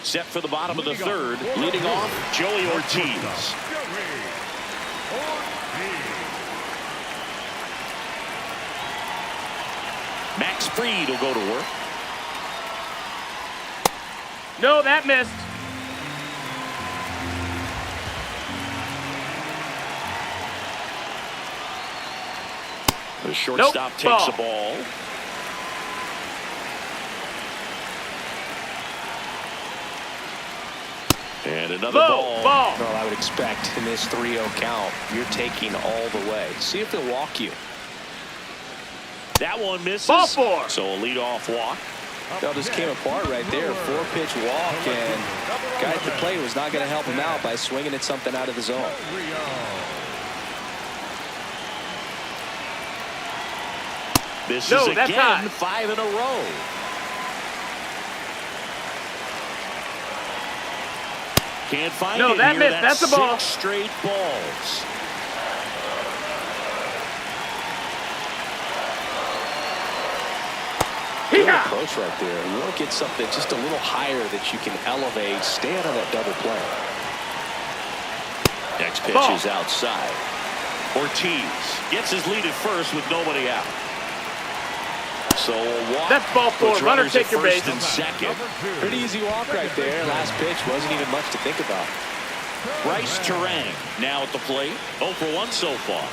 Set for the bottom of the 3rd. Leading off, Joey Ortiz. Max Fried will go to work. No, that missed. The shortstop takes the ball. And another Low ball. Well, I would expect in this 3-0 count, you're taking all the way. See if he'll walk you. That one misses. Ball 4. So a leadoff walk. That just came apart right there. 4-pitch walk, and guy at the plate was not going to help him out by swinging at something out of the zone. This No, is that's again high. 5 in a row. Can't find No, it that here. missed. That's a ball. 6 straight balls. Good Yeah. approach right there. You want to get something just a little higher that you can elevate. Stay out of that double play. Next pitch Ball. is outside. Ortiz gets his lead at first with nobody out. So a walk. That's ball 4. Puts Runner runners take at your first base. and second. Pretty easy walk right there. Last pitch wasn't even much to think about. Bryce Terang now at the plate. 0 for 1 so far.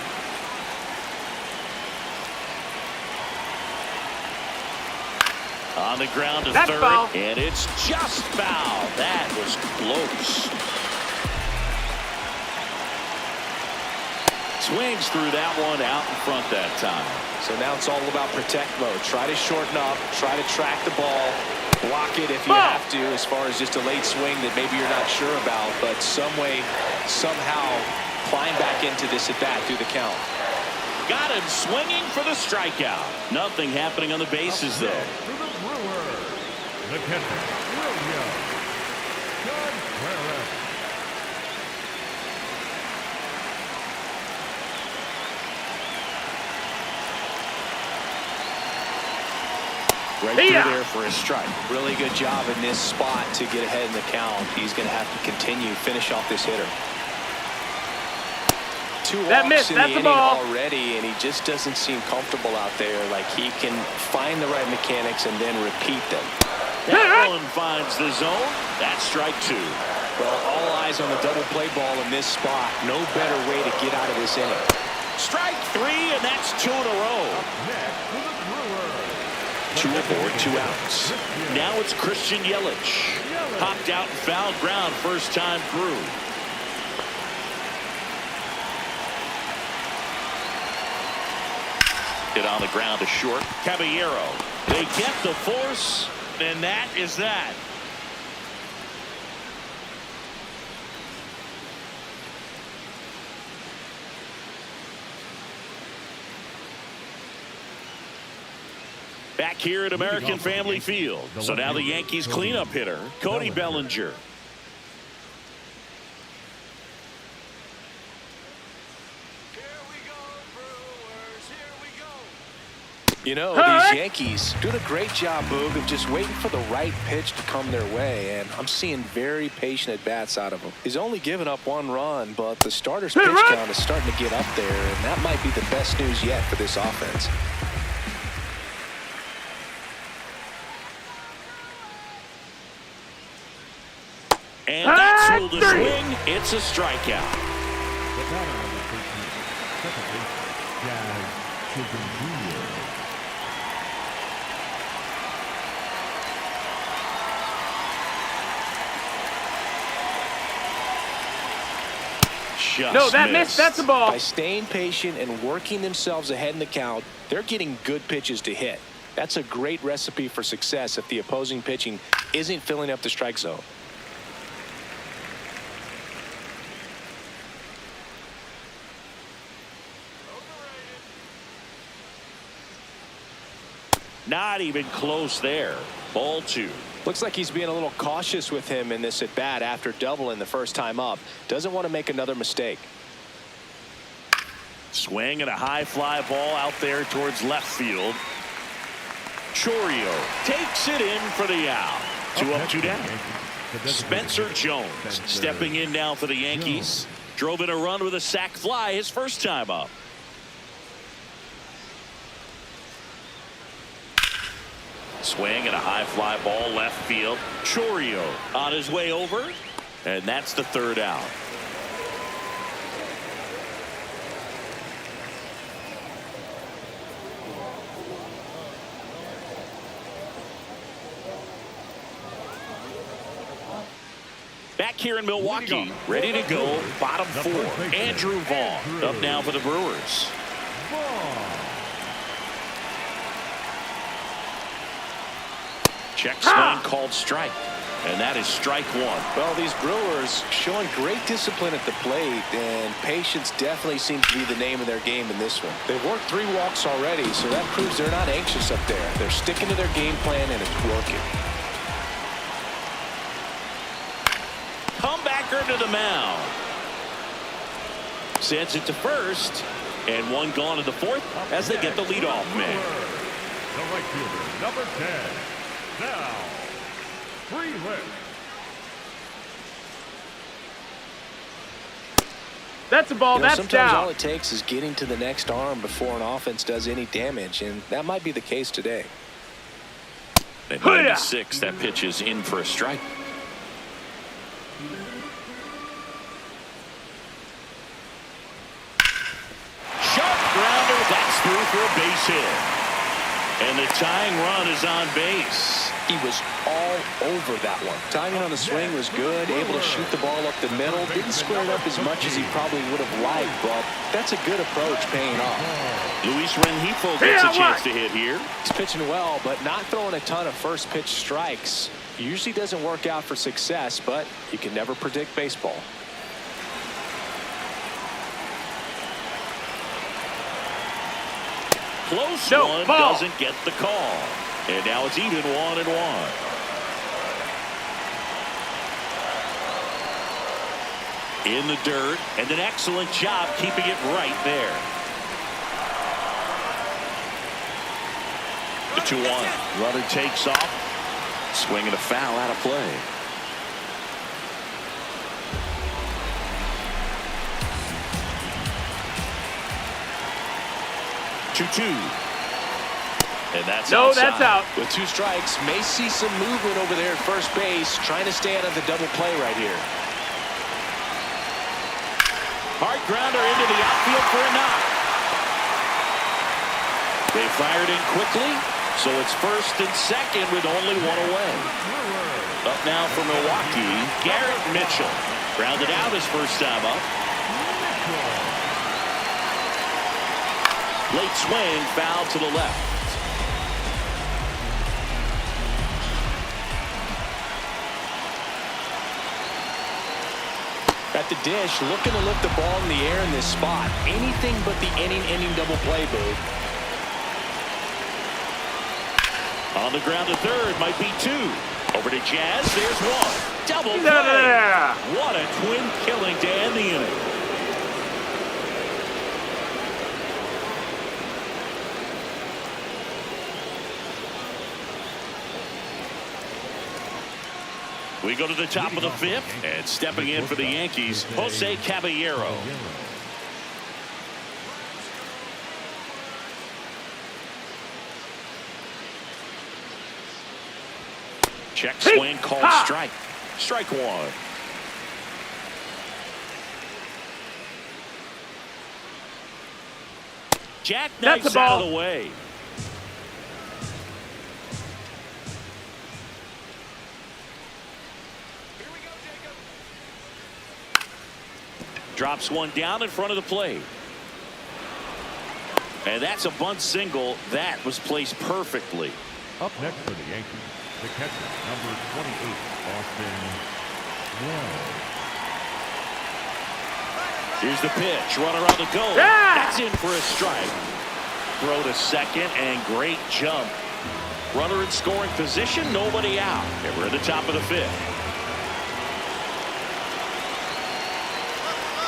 On the ground to That's third. foul. And it's just foul. That was close. Swings through that one out in front that time. So now it's all about protect mode. Try to shorten up. Try to track the ball. Block it if you Ball. have to, as far as just a late swing that maybe you're not sure about. But some way, somehow, climb back into this at bat through the count. Got him swinging for the strikeout. Nothing happening on the bases, though. For the Brewers, the catcher, William Contreras. Right through Yeah. there for a strike. Really good job in this spot to get ahead in the count. He's going to have to continue, finish off this hitter. 2 That walks missed. in That's the a inning ball. already, and he just doesn't seem comfortable out there. Like he can find the right mechanics and then repeat them. That one finds the zone. That's strike 2. Well, all eyes on the double play ball in this spot. No better way to get out of this inning. Strike 3, and that's 2 in a row. Next for the Brewers, 2 aboard, 2 outs. Now it's Christian Yelich. Popped out and fouled ground first time through. Hit on the ground to short. Caballero. They get the force, and that is that. Back here at American Family Field. So now the Yankees cleanup hitter, Cody Bellinger. Here we go, Brewers. Here we go. You know, Huh? these Yankees doing a great job, Boog, of just waiting for the right pitch to come their way, and I'm seeing very patient at-bats out of them. He's only given up 1 run, but the starter's pitch right. count is starting to get up there, and that might be the best news yet for this offense. And that's ruled a swing. It's a strikeout. the batter number 13, second baseman, Jazz Chisholm Jr. Just No, that missed. That's a ball. By staying patient and working themselves ahead in the count, they're getting good pitches to hit. That's a great recipe for success if the opposing pitching isn't filling up the strike zone. Not even close there. Ball 2. Looks like he's being a little cautious with him in this at bat after doubling the first time up. Doesn't want to make another mistake. Swing and a high fly ball out there towards left field. Chorio takes it in for the out. 2 up, 2 down. Spencer Jones stepping in now for the Yankees. Drove in a run with a sac fly his first time up. Swing and a high fly ball left field. Chorio on his way over. And that's the 3rd out. Back here in Milwaukee, ready to go, bottom four. Andrew Vaughn up now for the Brewers. Check swing called strike. And that is strike one. Well, these Brewers showing great discipline at the plate, and patience definitely seems to be the name of their game in this one. They've worked 3 walks already, so that proves they're not anxious up there. They're sticking to their game plan, and it's working. Comebacker to the mound. Sends it to first, and one gone to the fourth as they get the leadoff man. The right fielder, number 10, now. That's a ball. That's sometimes down. all it takes is getting to the next arm before an offense does any damage, and that might be the case today. At 96, that pitch is in for a strike. Sharp grounder. That's through for a base hit. And the tying run is on base. He was all over that one. Timing on the swing was good, able to shoot the ball up the middle. Didn't square it up as much as he probably would have liked, but that's a good approach paying off. Luis Rengifo gets a chance to hit here. He's pitching well, but not throwing a ton of first pitch strikes. Usually doesn't work out for success, but you can never predict baseball. Close one, doesn't get the call. And now it's even 1-1. In the dirt, and an excellent job keeping it right there. The 2-1. Runner takes off. Swinging a foul out of play. And that's outside. That's out. With 2 strikes, may see some movement over there at first base, trying to stay out of the double play right here. Hard grounder into the outfield for a knock. They fired in quickly, so it's first and second with only 1 away. Up now for Milwaukee, Garrett Mitchell. Grounded out his first time up. Late swing, foul to the left. At the dish, looking to lift the ball in the air in this spot. Anything but the inning double play, Boog. On the ground to third, might be 2. Over to Jazz, there's 1. Double play. What a twin killing to end the inning. We go to the top of the 5th, and stepping in for the Yankees, Jose Caballero. Check swing called strike. Strike 1. Jackknifes out of the way. Drops one down in front of the plate. And that's a bunt single. That was placed perfectly. Up next for the Yankees, the catcher, number 28, Austin Wells. Here's the pitch. Runner on the go. That's in for a strike. Throw to second, and great jump. Runner in scoring position, nobody out. And we're at the top of the 5th.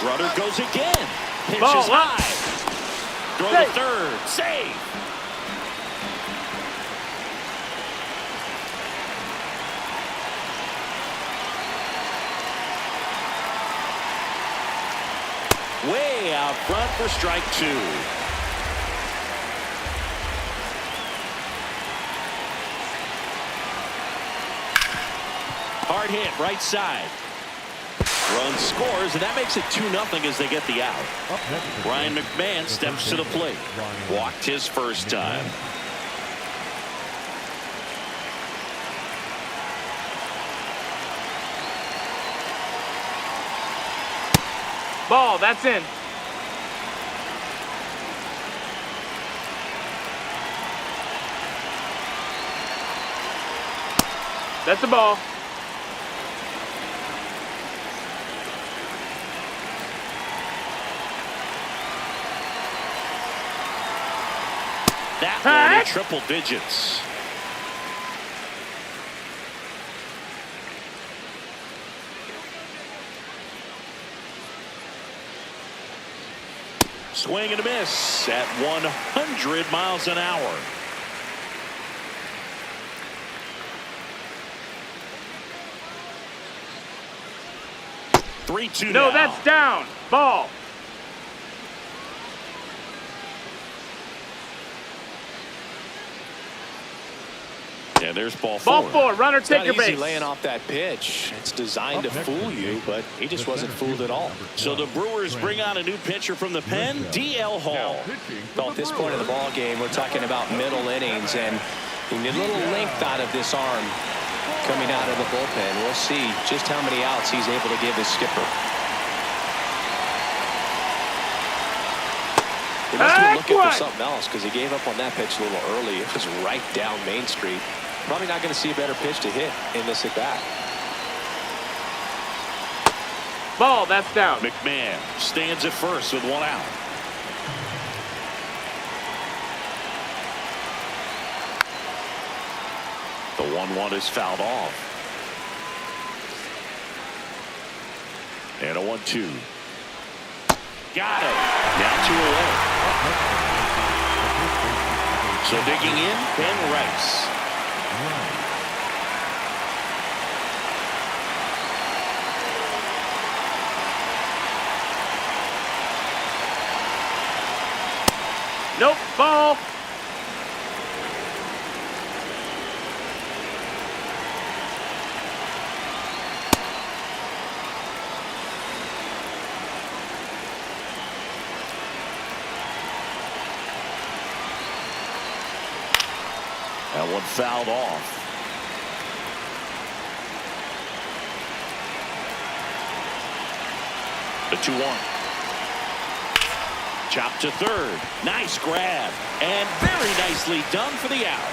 Runner goes again. Pitch is high. Throw to third. Save. Way out front for strike 2. Hard hit right side. Run scores, and that makes it 2-0 as they get the out. Ryan McMahon steps to the plate. Walked his first time. Ball, that's in. That's a ball. That one in triple digits. Swing and a miss at 100 miles an hour. Three-two. No, that's down. Ball. And there's ball four. Ball four. Runner, It's take not your easy base. laying off that pitch. It's designed to fool you, but he just wasn't fooled at all. So the Brewers bring on a new pitcher from the pen, D.L. Hall. Well, at this point in the ball game, we're talking about middle innings, and you need a little length out of this arm coming out of the bullpen. We'll see just how many outs he's able to give his skipper. He must have been looking for something else because he gave up on that pitch a little early. It was right down Main Street. Probably not going to see a better pitch to hit in this at bat. Ball, that's down. McMahon stands at first with one out. The 1-1 is fouled off. And a 1-2. Got it. Now 2 away. So digging in, Ben Rice. Nope. Ball. That one fouled off. The 2-1. Chop to third. Nice grab. And very nicely done for the out.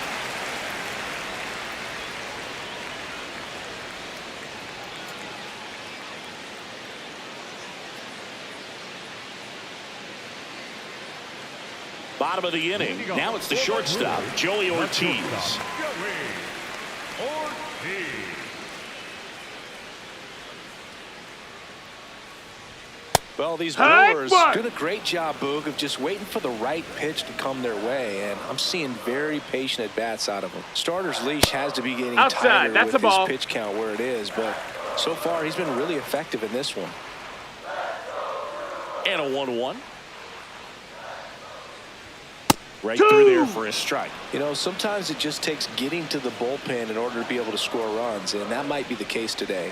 Bottom of the inning. Now it's the shortstop, Joey Ortiz. Well, these Brewers doing a great job, Boog, of just waiting for the right pitch to come their way, and I'm seeing very patient at-bats out of them. Starter's leash has to be getting tighter with his pitch count where it is, but so far he's been really effective in this one. And a 1-1. Right through there for a strike. You know, sometimes it just takes getting to the bullpen in order to be able to score runs, and that might be the case today.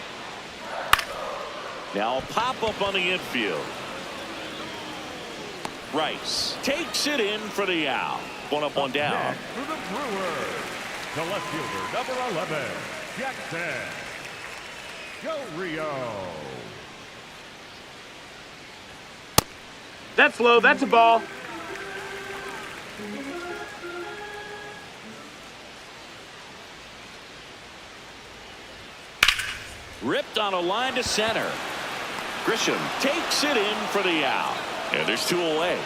Now a pop-up on the infield. Rice takes it in for the out. One up, one down. For the Brewers, the left fielder, number 11, Jackson. Joe Rio. That's low. That's a ball. Ripped on a line to center. Grisham takes it in for the out. And there's 2 away.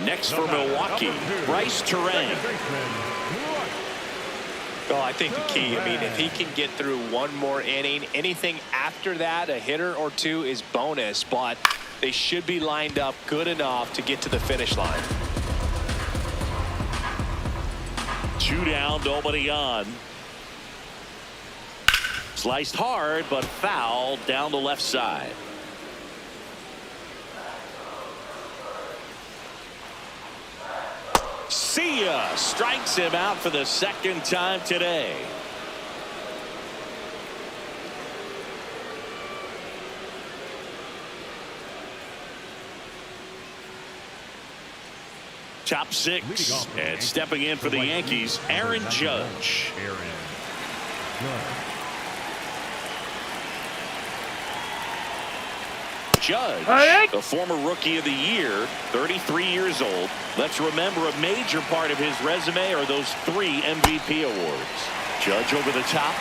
Next for Milwaukee, Bryce Terang. Well, I think the key, I mean, if he can get through one more inning, anything after that, a hitter or two is bonus, but they should be lined up good enough to get to the finish line. 2 down, nobody on. Sliced hard, but fouled down the left side. See ya! Strikes him out for the second time today. Top 6, and stepping in for the Yankees, Aaron Judge. Judge, Hey! a former Rookie of the Year, 33 years old. Let's remember a major part of his resume are those 3 MVP awards. Judge over the top.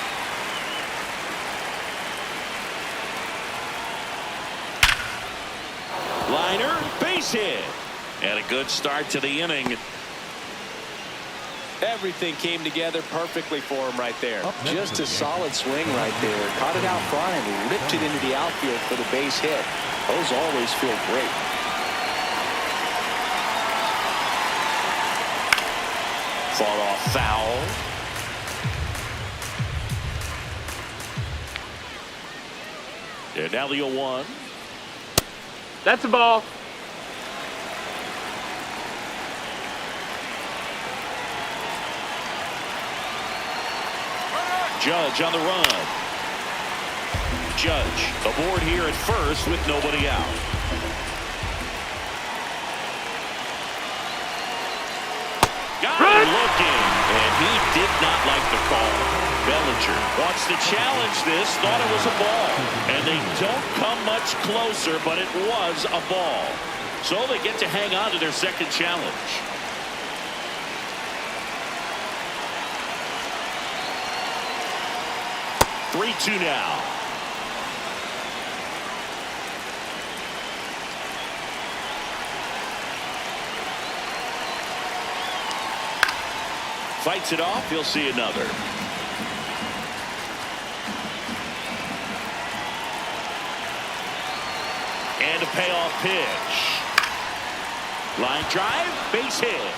Liner, base hit. And a good start to the inning. Everything came together perfectly for him right there. Just a solid swing right there. Caught it out front and ripped it into the outfield for the base hit. Those always feel great. Far off foul. And now the 0-1. That's a ball. Judge on the run. Judge aboard here at first with nobody out. Got him looking, and he did not like the call. Bellinger wants to challenge this, thought it was a ball. And they don't come much closer, but it was a ball. So they get to hang on to their second challenge. 3-2 now. Fights it off. He'll see another. And a payoff pitch. Line drive, base hit.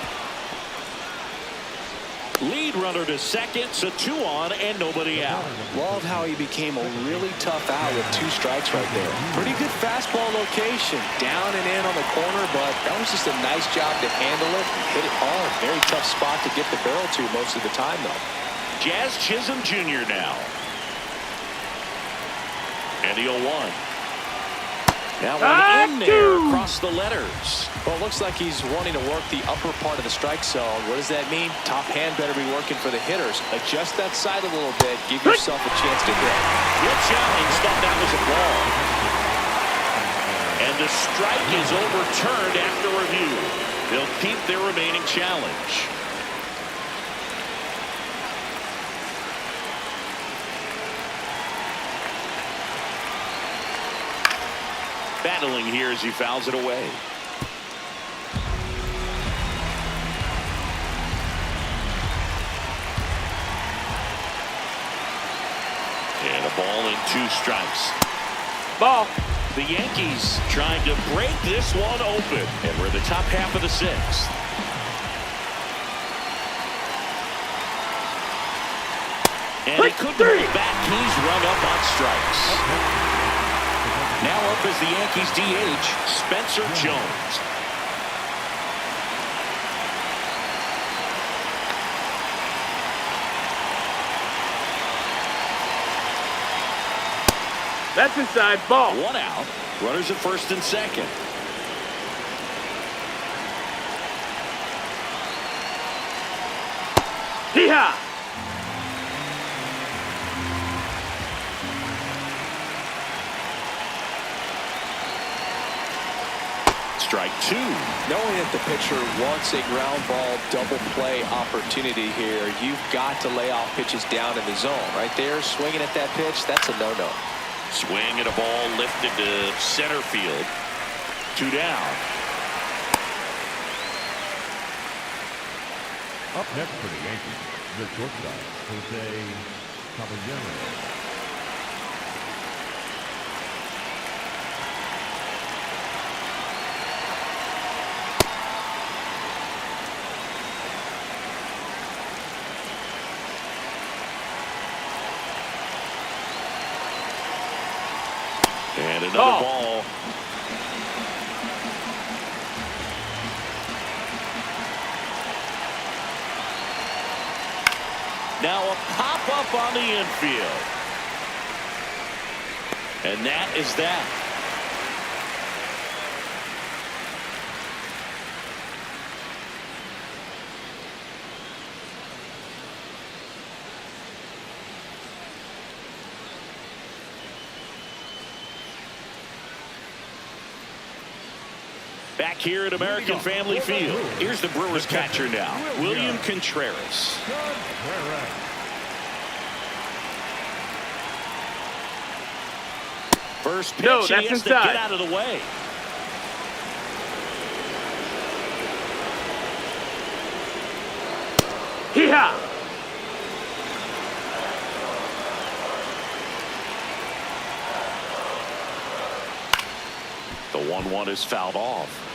Lead runner to second, so 2 on and nobody out. Love how he became a really tough out with 2 strikes right there. Pretty good fastball location. Down and in on the corner, but that was just a nice job to handle it and hit it hard. Very tough spot to get the barrel to most of the time, though. Jazz Chisholm Jr. now. And the 0-1. Now in there across the letters. Well, it looks like he's wanting to work the upper part of the strike zone. What does that mean? Top hand better be working for the hitters. Adjust that side a little bit. Give yourself a chance to hit. Good challenge. Thought that was a ball. And the strike is overturned after review. They'll keep their remaining challenge. Battling here as he fouls it away. And a ball and 2 strikes. Ball. The Yankees trying to break this one open. And we're in the top half of the 6th. And he couldn't hold back. He's run up on strikes. Now up as the Yankees DH, Spencer Jones. That's inside. Ball. 1 out. Runners at first and second. Hee-haw. Strike 2. Knowing that the pitcher wants a ground ball double play opportunity here, you've got to lay off pitches down in the zone. Right there, swinging at that pitch, that's a no-no. Swing and a ball lifted to center field. 2 down. Up next for the Yankees, the shortstop, Jose Caballero. And another ball. Now a pop-up on the infield. And that is that. Back here at American Family Field, here's the Brewers catcher now, William Contreras. First pitch, No, he that's has to inside. get out of the way. Hee-haw! The 1-1 is fouled off.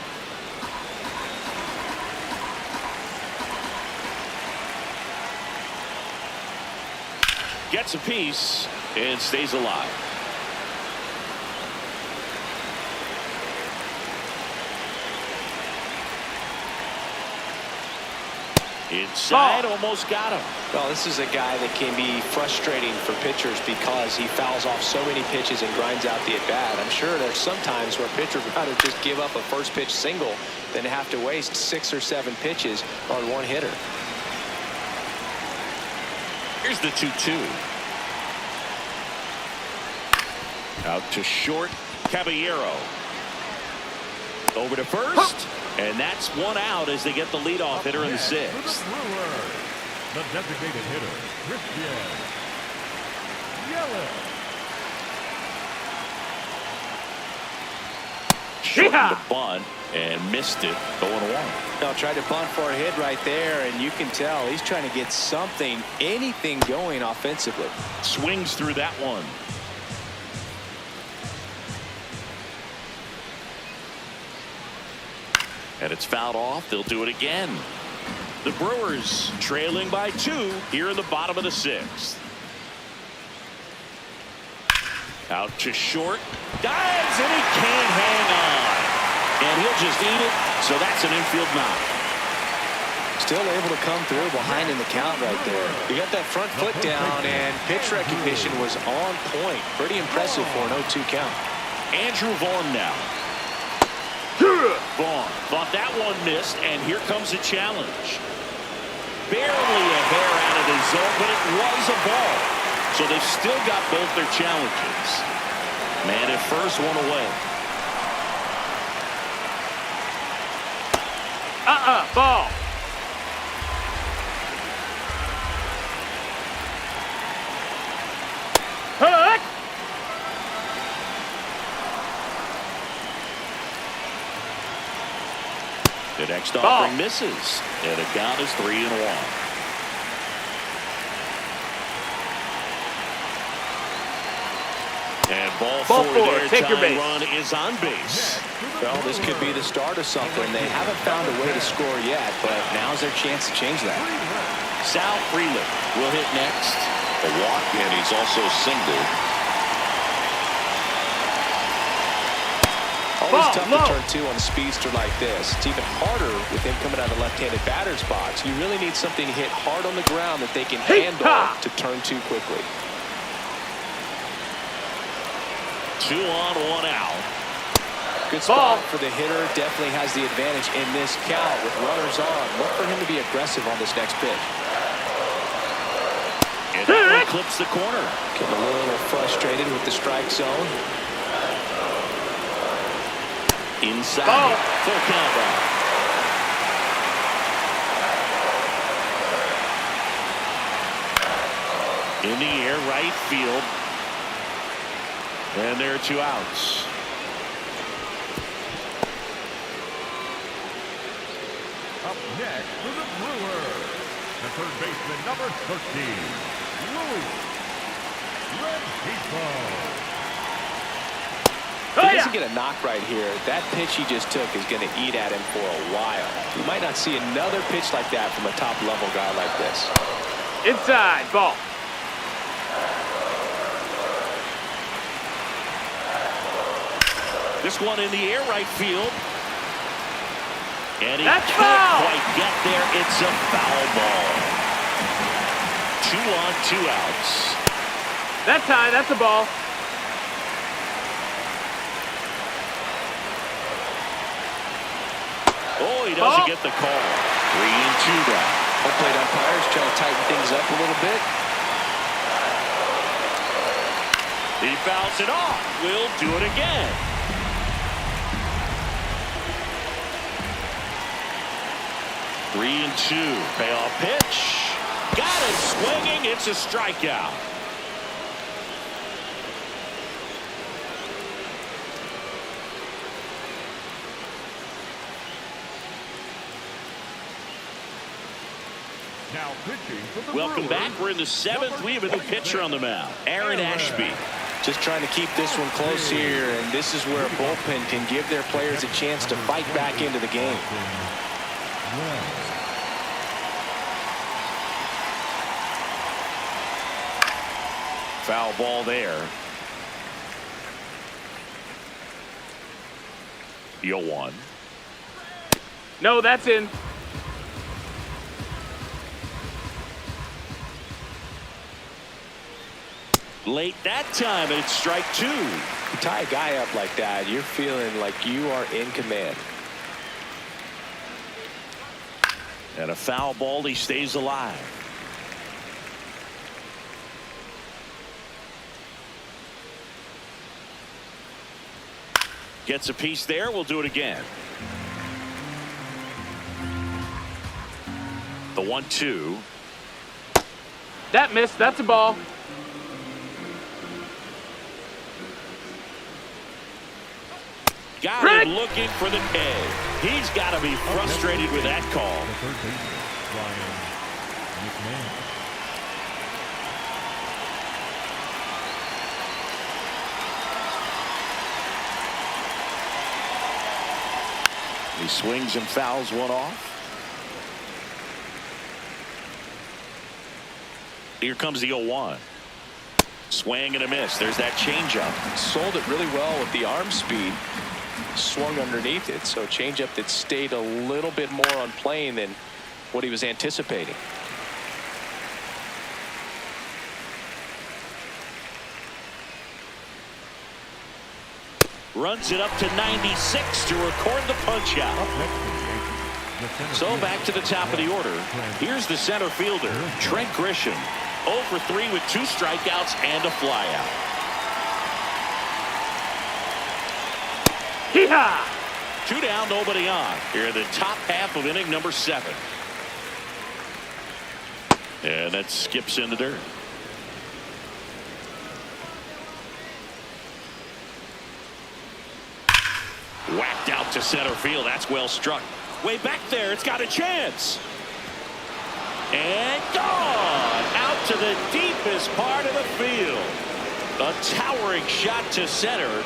Gets a piece and stays alive. Inside, almost got him. Well, this is a guy that can be frustrating for pitchers because he fouls off so many pitches and grinds out the at-bat. I'm sure there's some times where pitchers would rather just give up a first pitch single than have to waste 6 or 7 pitches on one hitter. Here's the 2-2. Out to short, Caballero. Over to first, and that's one out as they get the leadoff hitter in the 6th. The designated hitter, Christian Yelich. Shortened the bunt and missed it, 0-1. No, tried to bunt for a hit right there, and you can tell he's trying to get something, anything going offensively. Swings through that one. And it's fouled off. They'll do it again. The Brewers trailing by 2 here in the bottom of the 6th. Out to short. Dives, and he can't hang on. And he'll just eat it. So that's an infield knock. Still able to come through behind in the count right there. You got that front foot down, and pitch recognition was on point. Pretty impressive for an 0-2 count. Andrew Vaughn now. Vaughn thought that one missed, and here comes a challenge. Barely a hair out of the zone, but it was a ball. So they've still got both their challenges. Man at first, one away. Ball. Hook. The next offering misses, and the count is 3-1. And ball four there. Take your base. Run is on base. Well, this could be the start of something. They haven't found a way to score yet, but now's their chance to change that. Sal Freeland will hit next. A walk, and he's also singled. Always tough to turn 2 on a speedster like this. It's even harder with him coming out of the left-handed batter's box. You really need something to hit hard on the ground that they can handle to turn 2 quickly. 2 on, 1 out. Good spot for the hitter. Definitely has the advantage in this count with runners on. Look for him to be aggressive on this next pitch. And that one clips the corner. Getting a little frustrated with the strike zone. Inside. Full count out. In the air, right field. And there are 2 outs. Up next for the Brewers, the third baseman, number 13, Louis Rengifo. If he doesn't get a knock right here, that pitch he just took is going to eat at him for a while. You might not see another pitch like that from a top-level guy like this. Inside. Ball. This one in the air, right field. And he That's can't foul. quite get there. It's a foul ball. 2 on, 2 outs. That's high. That's a ball. Oh, he doesn't get the call. 3-2 down. Home plate umpires trying to tighten things up a little bit. He fouls it off. We'll do it again. 3-2. Payoff pitch. Got it swinging. It's a strikeout. Now pitching for the Welcome Brewers, back. We're in the 7th. We have a new pitcher on the mound, Aaron Ashby. Just trying to keep this one close here, and this is where a bullpen can give their players a chance to fight back into the game. Foul ball there. 0-1. No, that's in. Late that time, and it's strike 2. You tie a guy up like that, you're feeling like you are in command. And a foul ball, he stays alive. Gets a piece there. We'll do it again. The 1-2. That missed. That's a ball. Got him looking for the K. He's got to be frustrated with that call. He swings and fouls one off. Here comes the 0-1. Swing and a miss. There's that changeup. Sold it really well with the arm speed. Swung underneath it, so changeup that stayed a little bit more on plane than what he was anticipating. Runs it up to 96 to record the punch out. So back to the top of the order. Here's the center fielder, Trent Grisham. 0 for 3 with 2 strikeouts and a flyout. Hee-haw! 2 down, nobody on. Here in the top half of inning number 7. And that skips in the dirt. Whacked out to center field. That's well struck. Way back there. It's got a chance. And gone out to the deepest part of the field. A towering shot to center.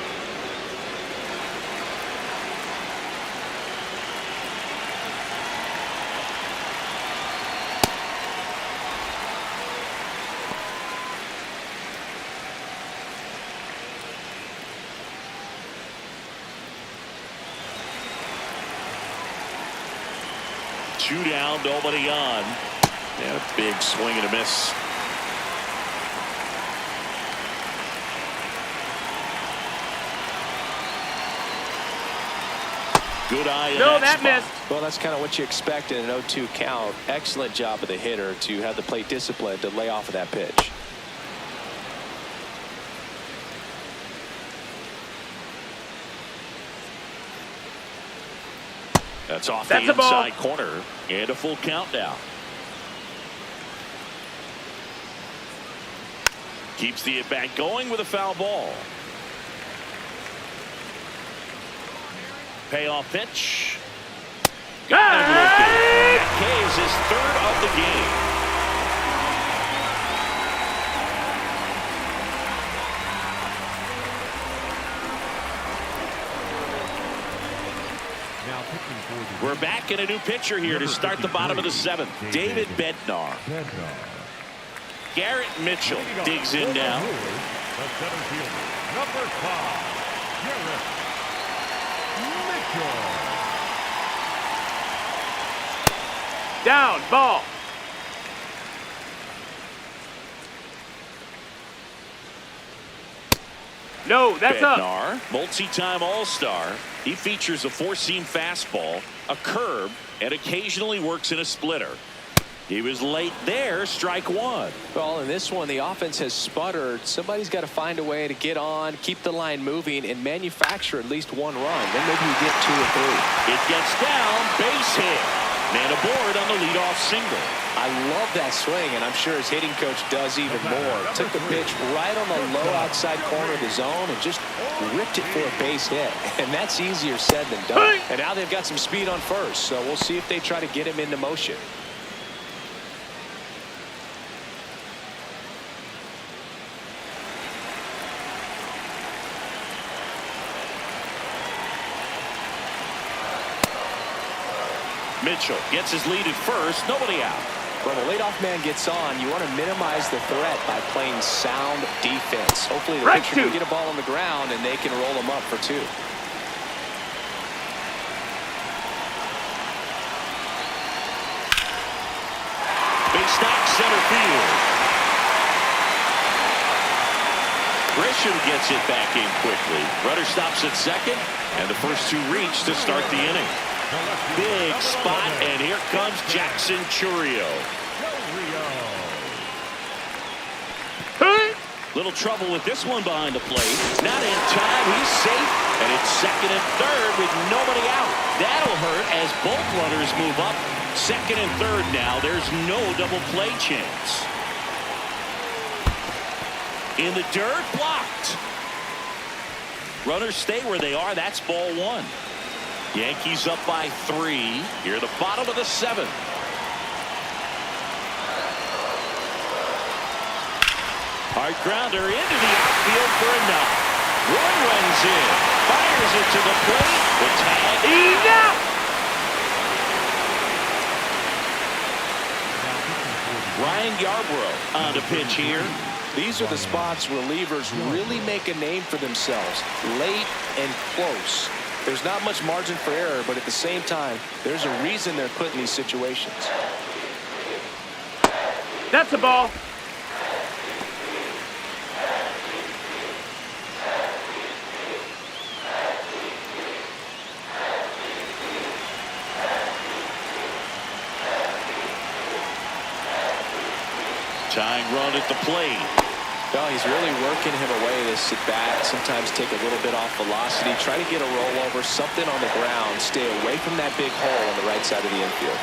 Two down, nobody on. And a big swing and a miss. Good eye in No, that that spot. missed. Well, that's kind of what you expect in an 0-2 count. Excellent job of the hitter to have the plate discipline to lay off of that pitch. That's off That's the a ball. inside corner. And a full count now. Keeps the at-bat going with a foul ball. Payoff pitch. Got him looking. That K is his 3rd of the game. We're back in a new pitcher here to start the bottom of the 7th. David Bednar. Garrett Mitchell digs in now. The center fielder, number 5, Garrett Mitchell. Down, ball. No, that's up. Bednar, multi-time All-Star. He features a 4-seam fastball, a curve, and occasionally works in a splitter. He was late there, strike 1. Well, in this one, the offense has sputtered. Somebody's got to find a way to get on, keep the line moving, and manufacture at least 1 run. Then maybe you get 2 or 3. It gets down, base hit. And aboard on the leadoff single. I love that swing, and I'm sure his hitting coach does even more. Took the pitch right on the low outside corner of the zone and just ripped it for a base hit. And that's easier said than done. And now they've got some speed on first, so we'll see if they try to get him into motion. Mitchell gets his lead at first, nobody out. When the leadoff man gets on, you want to minimize the threat by playing sound defense. Hopefully the pitcher can get a ball on the ground and they can roll him up for 2. Big stack center field. Grisham gets it back in quickly. Runner stops at second, and the first 2 reach to start the inning. Big spot, and here comes Jackson Chourio. Little trouble with this one behind the plate. Not in time. He's safe, and it's second and third with nobody out. That'll hurt as both runners move up. Second and third now. There's no double play chance. In the dirt, blocked. Runners stay where they are. That's ball 1. Yankees up by 3 here at the bottom of the 7th. Hard grounder into the outfield for a knock. One runs in, fires it to the plate. The tag. He's out. Ryan Yarbrough on the pitch here. These are the spots relievers really make a name for themselves. Late and close. There's not much margin for error, but at the same time, there's a reason they're put in these situations. That's a ball. Tying run at the plate. No, he's really working him away this at bat. Sometimes take a little bit off velocity. Try to get a rollover, something on the ground. Stay away from that big hole on the right side of the infield.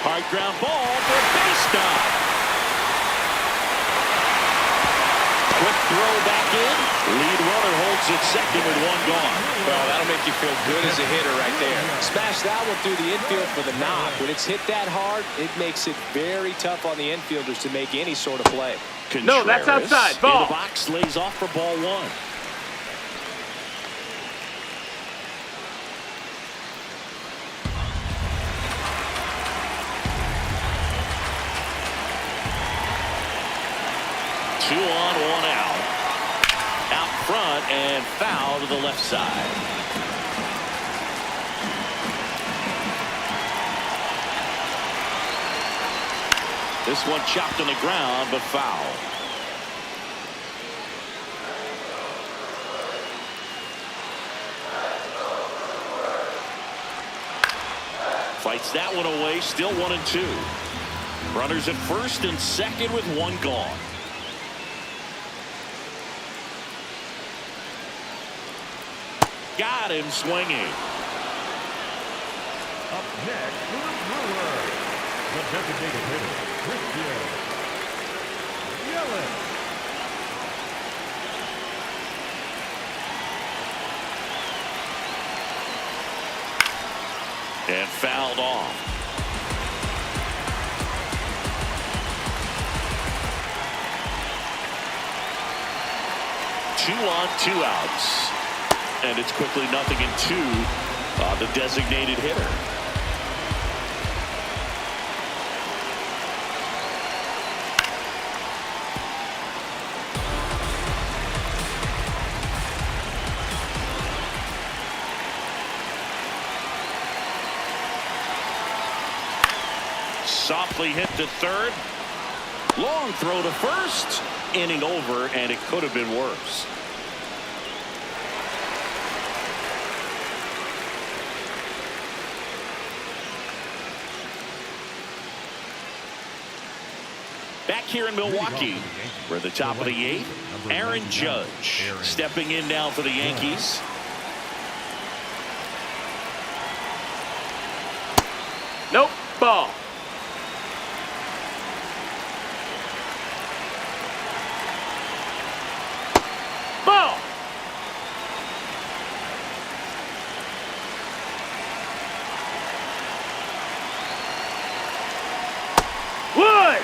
Hard ground ball for a base knock. Quick throw back in. Lead runner holds at second with 1 gone. Well, that'll make you feel good as a hitter right there. Smash that one through the infield for the knock. When it's hit that hard, it makes it very tough on the infielders to make any sort of play. No, that's outside. Ball. In the box, lays off for ball 1. Two on, 1 out. Out front and foul to the left side. This one chopped on the ground, but foul. Fights that one away, still 1-2. Runners at first and second with 1 gone. Got him swinging. Up next for the Brewers, the designated hitter, Christian Yelich. And fouled off. Two on, 2 outs. And it's quickly 0-2 on the designated hitter. Softly hit to third. Long throw to first. Inning over, and it could have been worse. Back here in Milwaukee, we're at the top of the 8th. Aaron Judge stepping in now for the Yankees. Nope. Ball. Ball. Wood.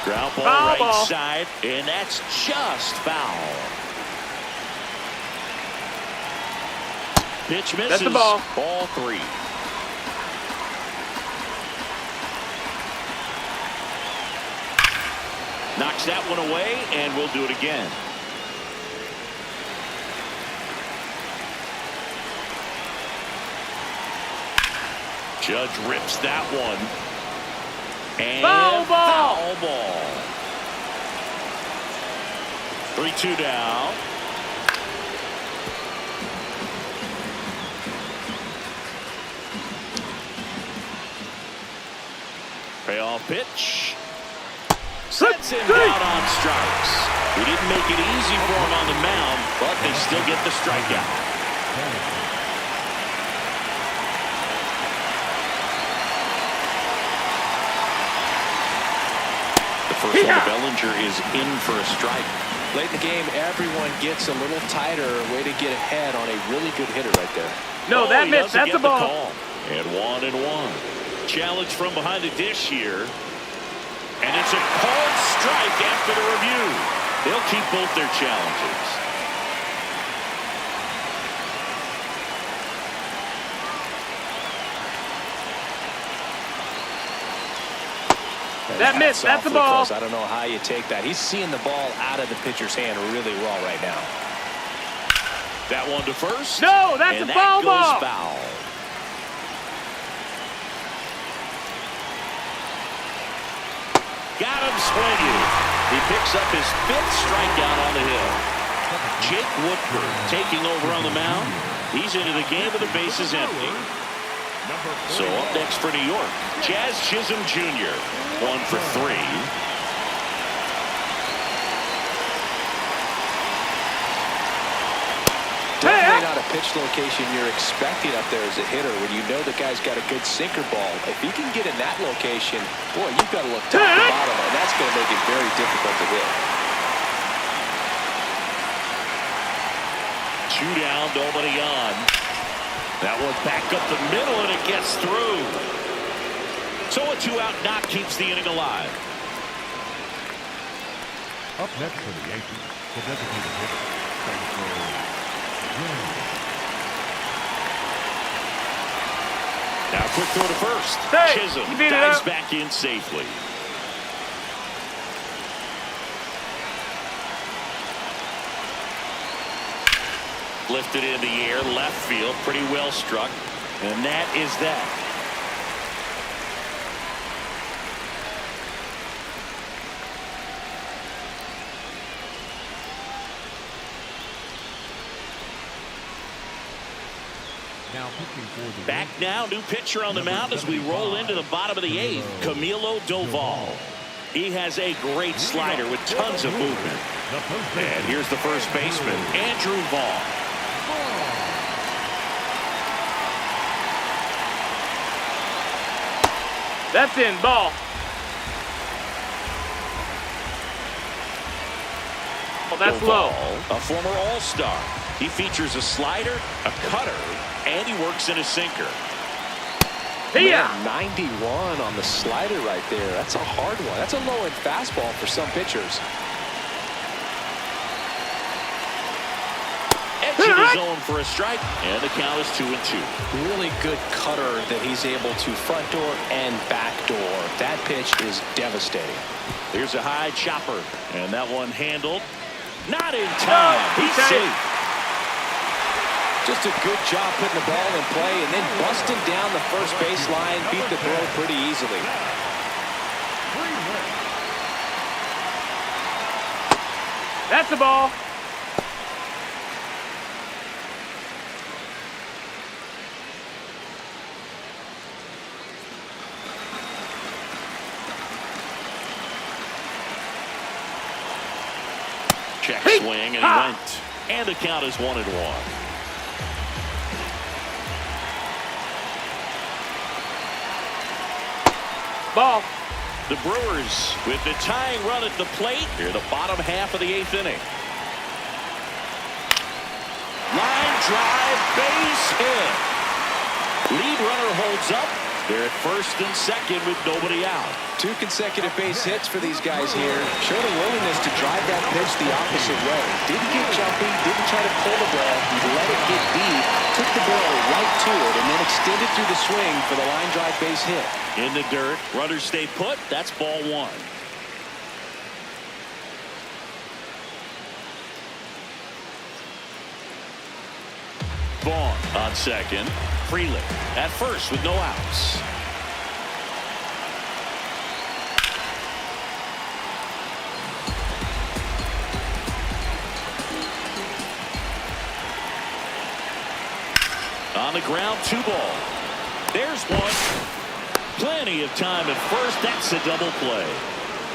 Ground ball Foul right ball. side, and that's just foul. Pitch misses. That's the ball. Ball 3. Knocks that one away, and we'll do it again. Judge rips that one. And Foul ball. foul ball. 3-2 down. Payoff pitch. Sets him down on strikes. He didn't make it easy for him on the mound, but they still get the strikeout. The first one to Bellinger is in for a strike. Late in the game, everyone gets a little tighter. Way to get ahead on a really good hitter right there. No, that he missed. doesn't That's get a the ball. call. And 1-1. Challenge from behind the dish here. And it's a called strike after the review. They'll keep both their challenges. That missed. That's the Awfully ball. close. I don't know how you take that. He's seeing the ball out of the pitcher's hand really well right now. That one to first. No, that's and a that foul goes ball. foul. Got him swinging. He picks up his 5th strikeout on the hill. Jake Woodford taking over on the mound. He's into the game with the bases empty. So up next for New York, Jazz Chisholm Jr. 1 for 3. Definitely not a pitch location you're expecting up there as a hitter when you know the guy's got a good sinker ball. If he can get in that location, boy, you've got to look top to bottom, and that's going to make it very difficult to hit. 2 down, nobody on. That one back up the middle, and it gets through. So a 2-out knock keeps the inning alive. Up next for the Yankees, the designated hitter. Now quick throw to first. Hey, Chisholm you beat it dives up. back in safely. Lifted in the air, left field, pretty well struck. And that is that. Now pitching for the Back now, new pitcher on the mound as we roll into the bottom of the 8th, Camilo Doval. He has a great slider with tons of movement. And here's the first baseman, Andrew Vaughn. That's in. Ball. Oh, that's low. Doval, a former All-Star. He features a slider, a cutter, and he works in a sinker. Here. Man, 91 on the slider right there. That's a hard one. That's a low-end fastball for some pitchers. Edge of the zone for a strike, and the count is 2-2. Really good cutter that he's able to front door and back door. That pitch is devastating. Here's a high chopper, and that one handled. Not in time. He's safe. Just a good job putting the ball in play and then busting down the first baseline. Beat the throw pretty easily. That's the ball. Check swing, and he went. And the count is 1-1. Ball. The Brewers with the tying run at the plate here, the bottom half of the 8th inning. Line drive, base hit. Lead runner holds up. They're at first and second with nobody out. 2 consecutive base hits for these guys here. Showed a willingness to drive that pitch the opposite way. Didn't get jumpy, didn't try to pull the ball. He let it get deep, took the ball right to it, and then extended through the swing for the line drive base hit. In the dirt, runners stay put. That's ball 1. Vaughn on second. Freeland at first with no outs. On the ground, 2 ball. There's one. Plenty of time at first. That's a double play.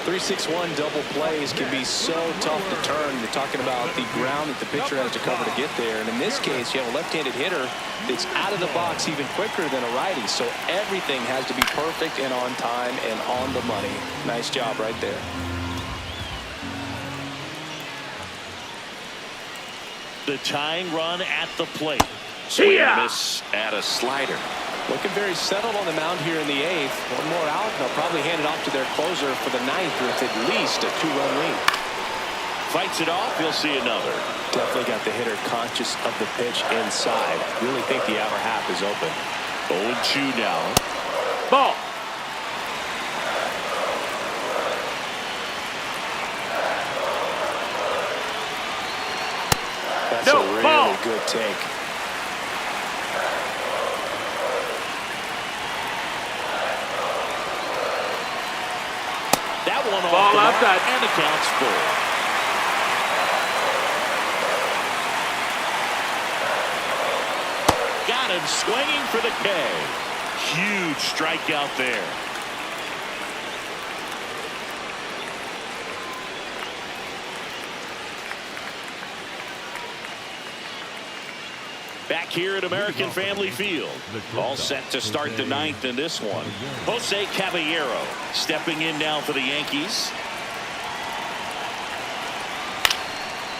3-6-1 double plays can be so tough to turn. You're talking about the ground that the pitcher has to cover to get there. And in this case, you have a left-handed hitter that's out of the box even quicker than a righty. So everything has to be perfect and on time and on the money. Nice job right there. The tying run at the plate. See ya! Miss at a slider. Looking very settled on the mound here in the 8th. One more out, and they'll probably hand it off to their closer for the 9th with at least a 2-run lead. Fights it off. You'll see another. Definitely got the hitter conscious of the pitch inside. Really think the outer half is open. 0-2 now. Ball. That's a really good take. That one off Ball the mark, outside. and the count's full. Got him swinging for the K. Huge strikeout there. Back here at American Family Field. All set to start the 9th in this one. Jose Caballero stepping in now for the Yankees.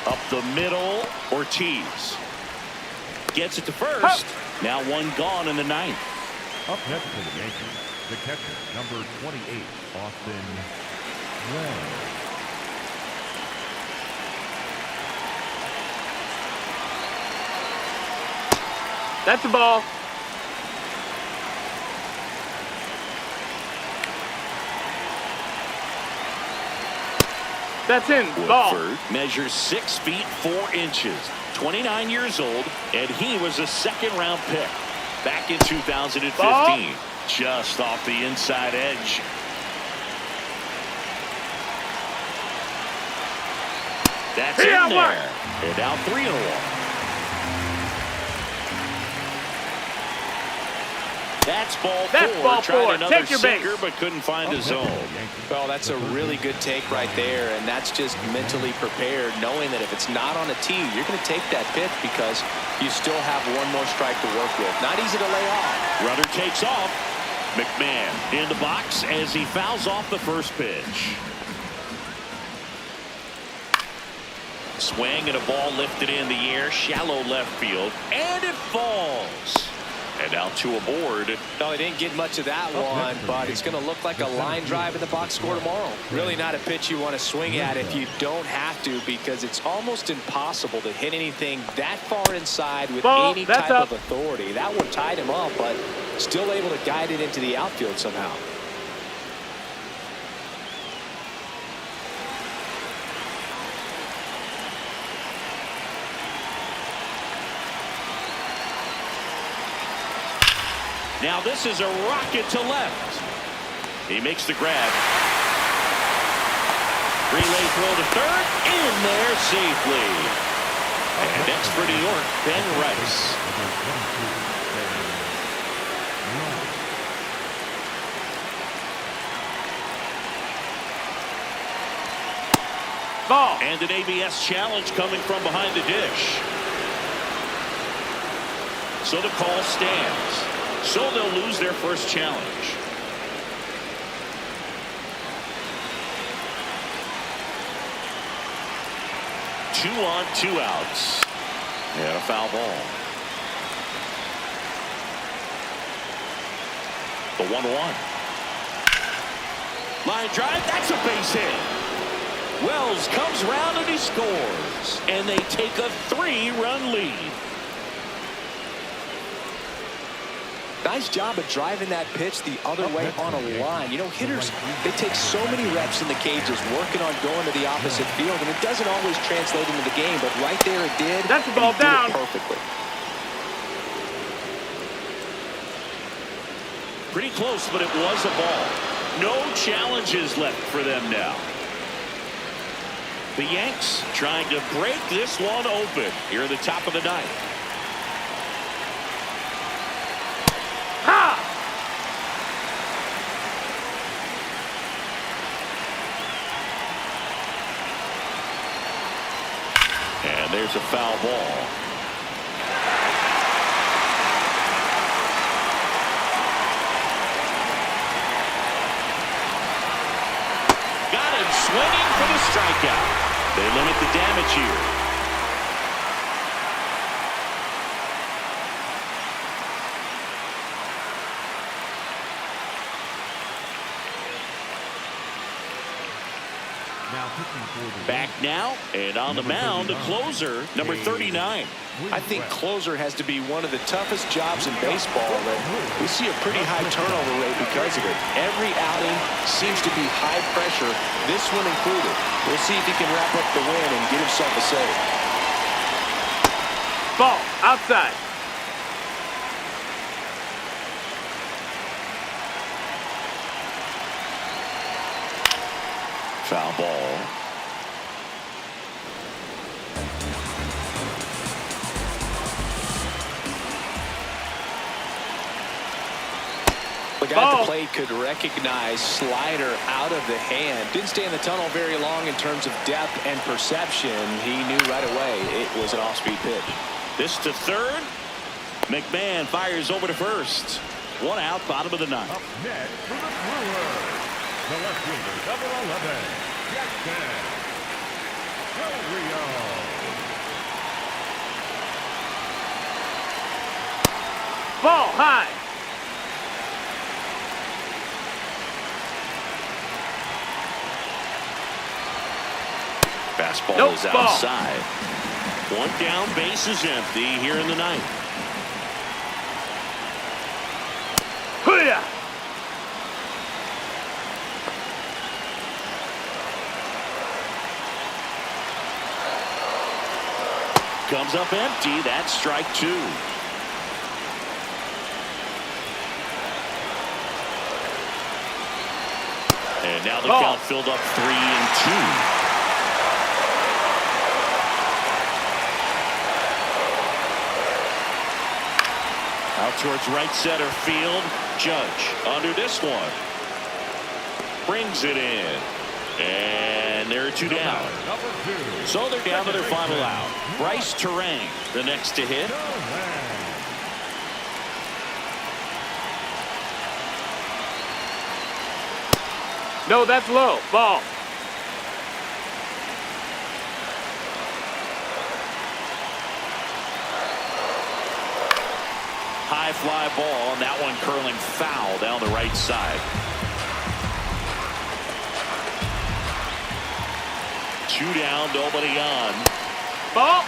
Up the middle, Ortiz. Gets it to first. Now one gone in the 9th. Up next for the Yankees, the catcher, number 28, Austin Webb. That's a ball. That's in. Ball. Woodford measures 6 feet 4 inches, 29 years old, and he was a second-round pick back in 2015. Ball. Just off the inside edge. That's in there. And now 3-1. That's ball 4. Tried another Take your sinker, base. but couldn't find his zone. Well, that's a really good take right there, and that's just mentally prepared, knowing that if it's not on a tee, you're going to take that pitch because you still have one more strike to work with. Not easy to lay off. Runner takes off. McMahon in the box as he fouls off the first pitch. Swing and a ball lifted in the air, shallow left field, and it falls. And now 2 aboard. No, he didn't get much of that one, but it's going to look like a line drive in the box score tomorrow. Really not a pitch you want to swing at if you don't have to, because it's almost impossible to hit anything that far inside with any type of authority. That one tied him up, but still able to guide it into the outfield somehow. Now this is a rocket to left. He makes the grab. Relay throw to third. In there safely. And next for New York, Ben Rice. Ball. And an ABS challenge coming from behind the dish. So the call stands. So they'll lose their first challenge. Two on, 2 outs. And a foul ball. The 1-1. Line drive, that's a base hit. Wells comes round and he scores. And they take a 3-run lead. Nice job of driving that pitch the other way on a line. You know, hitters, they take so many reps in the cages working on going to the opposite field, and it doesn't always translate into the game, but right there it did. That's the ball and he did down. it perfectly. Pretty close, but it was a ball. No challenges left for them now. The Yanks trying to break this one open here at the top of the ninth. Ha! And there's a foul ball. Got him swinging for the strikeout. They limit the damage here. Back now, and on the mound, the closer, number 39. I think closer has to be one of the toughest jobs in baseball. We see a pretty high turnover rate because of it. Every outing seems to be high pressure, this one included. We'll see if he can wrap up the win and get himself a save. Ball. Outside. Foul ball. The guy at the plate could recognize slider out of the hand. Didn't stay in the tunnel very long in terms of depth and perception. He knew right away it was an off-speed pitch. This to third. McMahon fires over to first. 1 out, bottom of the ninth. Up next for the Brewers, the left fielder, number 11, Este. Ball high. Fastball Nope, is ball. outside. 1 down, base is empty here in the ninth. Hoo-yah! Comes up empty. That's strike 2. And now the Ball. count filled up 3-2. Out towards right center field. Judge under this one. Brings it in. And there are 2 down. Number 2. So they're down to their final out. Bryce Terang, the next to hit. No, that's low. Ball. High fly ball, and that one curling foul down the right side. 2 down, nobody on. Ball.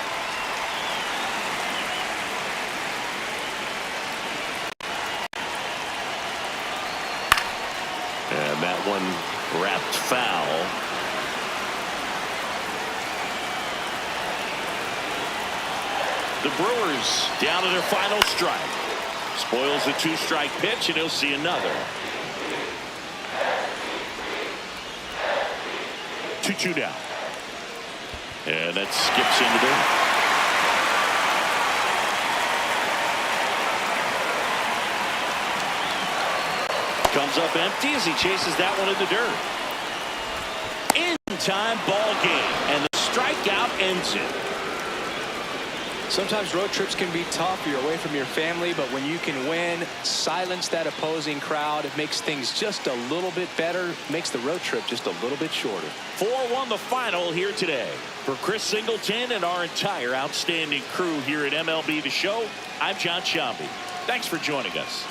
And that one wrapped foul. The Brewers down to their final strike. Spoils the 2-strike pitch, and he'll see another. 2-2 down. And that skips into there. Comes up empty as he chases that one in the dirt. time ball game, and the strikeout ends it. Sometimes road trips can be tough. You're away from your family, but when you can win, silence that opposing crowd, it makes things just a little bit better, makes the road trip just a little bit shorter. 4-1 the final here today. For Chris Singleton and our entire outstanding crew here at MLB The Show, I'm John Shambi. Thanks for joining us.